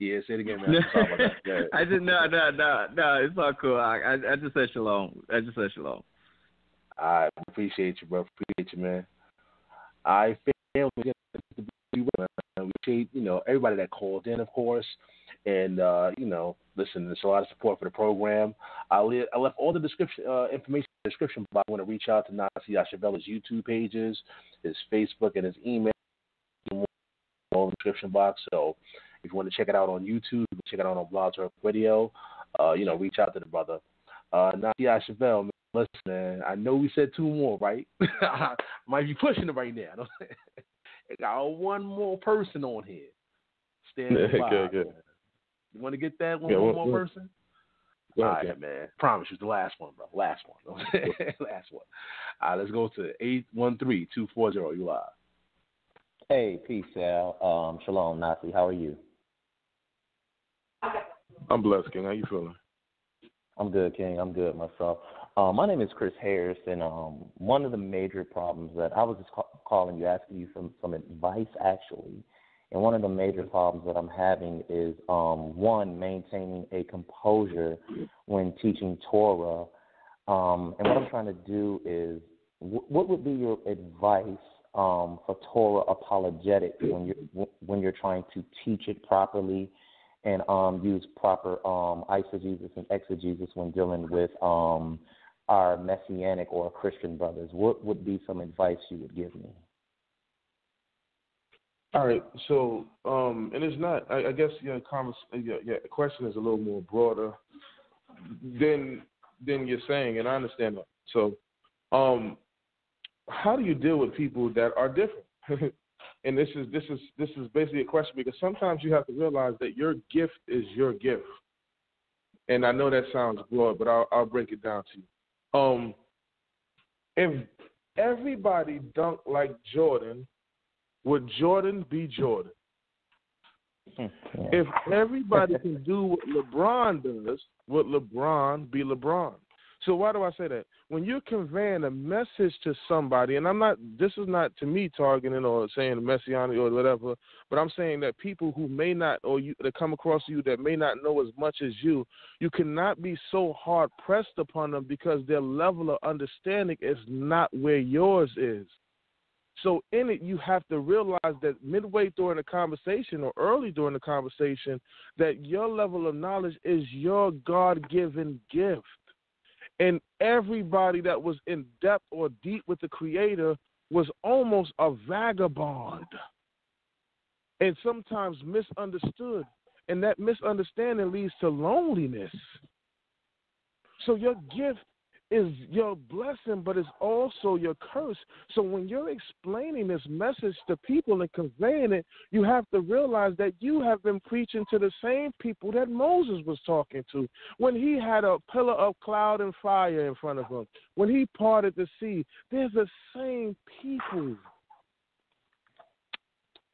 Yeah, say it again, man. Sorry about that. I just no. It's all cool. I just said shalom. I appreciate you, bro. Appreciate you, man. I feel we appreciate, you know, everybody that called in, of course, and you know, listen, there's a lot of support for the program. I left all the description information in the description box. I want to reach out to NASI YASHUV-EL's YouTube pages, his Facebook, and his email. In the description box. So if you want to check it out on YouTube, check it out on Blog Talk Radio, you know, reach out to the brother. NASI YASHUV-EL, man, listen, man, I know we said 2 more, right? I might be pushing it right now. I got one more person on here. Stand by. Good. You want to get that one more person? All right, man. Promise you, the last one, bro. Last one. Last one. All right, let's go to 813-240. You live. Hey, peace, Al. Shalom, Nasi. How are you? I'm blessed, King. How you feeling? I'm good, King. I'm good myself. My name is Chris Harris, and one of the major problems that I was just calling you, asking you for some advice, actually. And one of the major problems that I'm having is, one, maintaining a composure when teaching Torah. And what I'm trying to do is, what would be your advice for Torah apologetics when you're trying to teach it properly and use proper eisegesis and exegesis when dealing with our Messianic or Christian brothers? What would be some advice you would give me? All right, so and it's not. I guess your question is a little more broader than you're saying, and I understand that. So, how do you deal with people that are different? And this is basically a question because sometimes you have to realize that your gift is your gift. And I know that sounds broad, but I'll break it down to you. If everybody dunked like Jordan, would Jordan be Jordan? If everybody can do what LeBron does, would LeBron be LeBron? So why do I say that? When you're conveying a message to somebody, and this is not to me targeting or saying messianic or whatever, but I'm saying that people who may not, or that come across you that may not know as much as you cannot be so hard pressed upon them because their level of understanding is not where yours is. So in it, you have to realize that midway during the conversation or early during the conversation, that your level of knowledge is your God-given gift. And everybody that was in depth or deep with the Creator was almost a vagabond and sometimes misunderstood. And that misunderstanding leads to loneliness. So your gift is your blessing, but it's also your curse. So when you're explaining this message to people and conveying it, you have to realize that you have been preaching to the same people that Moses was talking to. When he had a pillar of cloud and fire in front of him, when he parted the sea, they're the same people.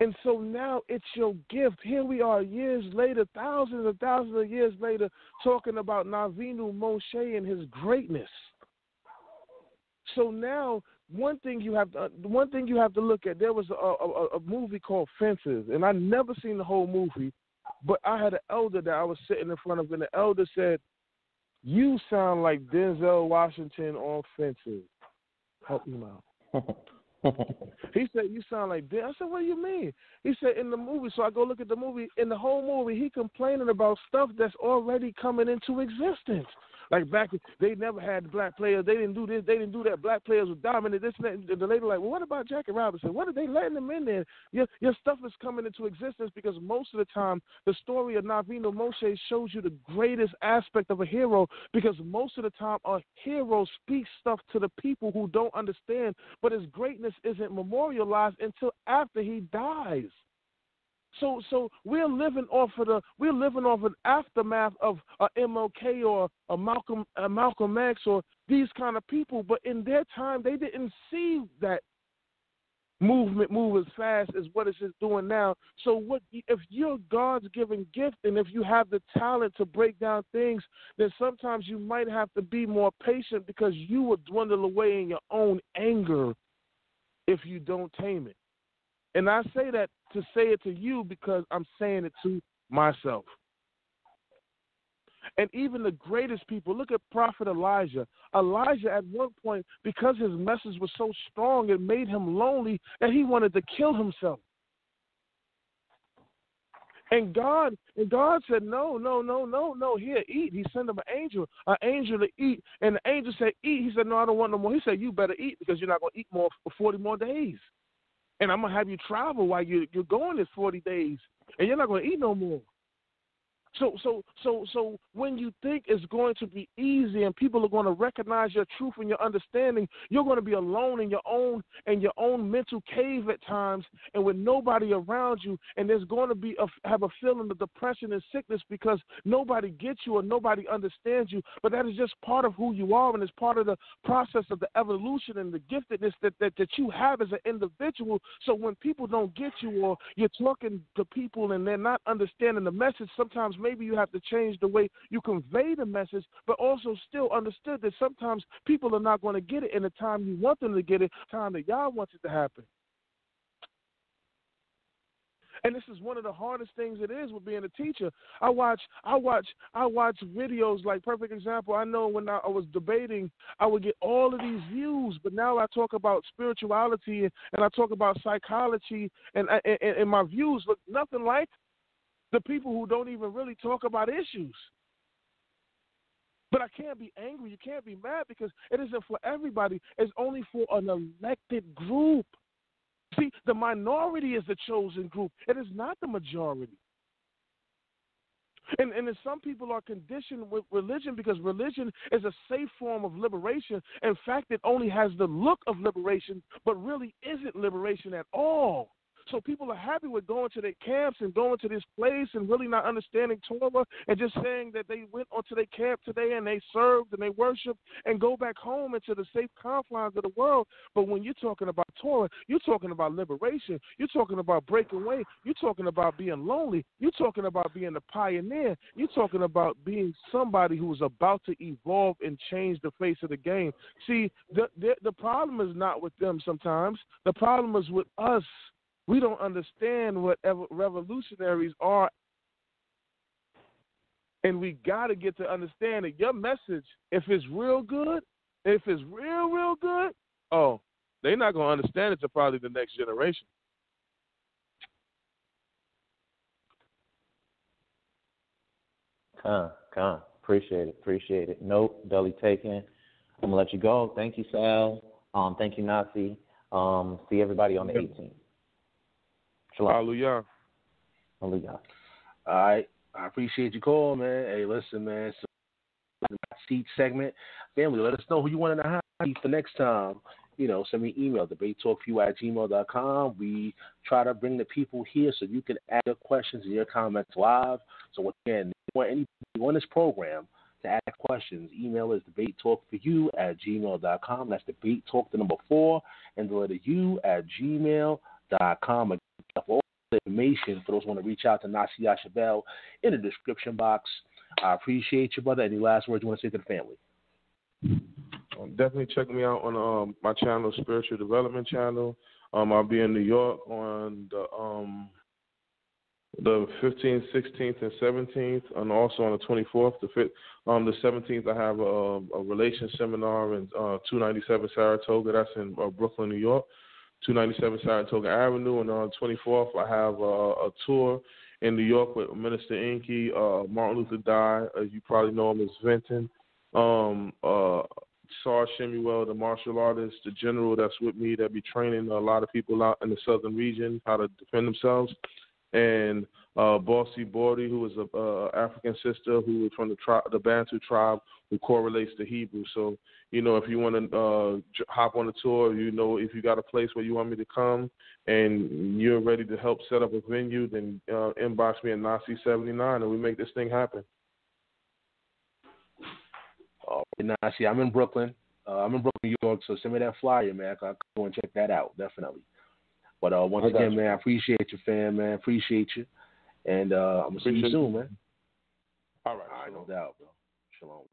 And so now it's your gift. Here we are years later, thousands and thousands of years later, talking about Navinu Moshe and his greatness. So now one thing you have to look at, there was a movie called Fences, and I never seen the whole movie, but I had an elder that I was sitting in front of, and the elder said, "You sound like Denzel Washington on Fences. Help me out." He said, "You sound like this." I said, "What do you mean?" He said, "In the movie." So I go look at the movie. In the whole movie, he complaining about stuff that's already coming into existence. Like back, they never had black players. They didn't do this. They didn't do that. Black players were dominant. This and that. And the lady like, "Well, what about Jackie Robinson? What are they letting them in there?" Your stuff is coming into existence because most of the time, the story of Navino Moshe shows you the greatest aspect of a hero, because most of the time, a hero speaks stuff to the people who don't understand, but his greatness isn't memorialized until after he dies. So we're living off an aftermath of a MLK or a Malcolm X or these kind of people, but in their time they didn't see that movement move as fast as what it's just doing now. So what if you're God's given gift, and if you have the talent to break down things, then sometimes you might have to be more patient, because you will dwindle away in your own anger if you don't tame it. And I say that to say it to you because I'm saying it to myself. And even the greatest people, look at Prophet Elijah. Elijah, at one point, because his message was so strong, it made him lonely that he wanted to kill himself. And God said, no, here, eat. He sent him an angel to eat. And the angel said, eat. He said, no, I don't want no more. He said, you better eat, because you're not going to eat more for 40 more days. And I'm going to have you travel while you're going this 40 days, and you're not going to eat no more. So when you think it's going to be easy and people are going to recognize your truth and your understanding, you're going to be alone in your own mental cave at times, and with nobody around you, and there's going to have a feeling of depression and sickness because nobody gets you or nobody understands you. But that is just part of who you are, and it's part of the process of the evolution and the giftedness that you have as an individual. So when people don't get you, or you're talking to people and they're not understanding the message, sometimes maybe you have to change the way you convey the message, but also still understood that sometimes people are not going to get it in the time you want them to get it, time that y'all want it to happen. And this is one of the hardest things it is with being a teacher. I watch videos, like perfect example. I know when I was debating, I would get all of these views, but now I talk about spirituality and I talk about psychology, and my views look nothing like the people who don't even really talk about issues. But I can't be angry. You can't be mad, because it isn't for everybody. It's only for an elected group. See, the minority is the chosen group. It is not the majority. And some people are conditioned with religion because religion is a safe form of liberation. In fact, it only has the look of liberation, but really isn't liberation at all. So people are happy with going to their camps and going to this place and really not understanding Torah and just saying that they went onto their camp today and they served and they worshiped and go back home into the safe confines of the world. But when you're talking about Torah, you're talking about liberation. You're talking about breaking away. You're talking about being lonely. You're talking about being a pioneer. You're talking about being somebody who is about to evolve and change the face of the game. See, the problem is not with them sometimes. The problem is with us. We don't understand what revolutionaries are, and we got to get to understand that your message, if it's real good, if it's real good, oh, they're not going to understand it to probably the next generation. Appreciate it. Nope, Deli taken. I'm going to let you go. Thank you, Sal. Thank you, Nasi. See everybody on the 18th. Shalom. Hallelujah. Hallelujah. All right. I appreciate your call, man. Hey, listen, man. So, the seat segment. Family, let us know who you want in the hot seat for next time. You know, send me an email, debatetalkfu@gmail.com. We try to bring the people here so you can ask your questions and your comments live. So, again, if you want anybody on this program to ask questions, email is debatetalkforyou@gmail.com. That's debatetalk, the number 4, and the letter u@gmail.com. Again, for all the information for those who want to reach out to NASI YASHUV-EL in the description box. I appreciate you, brother. Any last words you want to say to the family? Definitely check me out on my channel, Spiritual Development Channel. I'll be in New York on the 15th, 16th, and 17th, and also on the 24th. The 17th, I have a relations seminar in 297 Saratoga. That's in Brooklyn, New York. 297 Saratoga Avenue. And on the 24th, I have a tour in New York with Minister Inky, Martin Luther Dye. You probably know him as Vinton. Salshowtime, the martial artist, the general that's with me, that be training a lot of people out in the southern region how to defend themselves. And Bossy Bordy, who is a African sister who is from the Bantu tribe, who correlates to Hebrew. So, you know, if you want to hop on the tour, you know, if you got a place where you want me to come and you're ready to help set up a venue, then inbox me at Nasi79 and we make this thing happen. Nasi, I'm in Brooklyn. New York, so send me that flyer, man. I can go and check that out, definitely. But once again, man, I appreciate you, fam, man. Appreciate you. And I'm going to see you soon, man. All right, no doubt, bro. Shalom.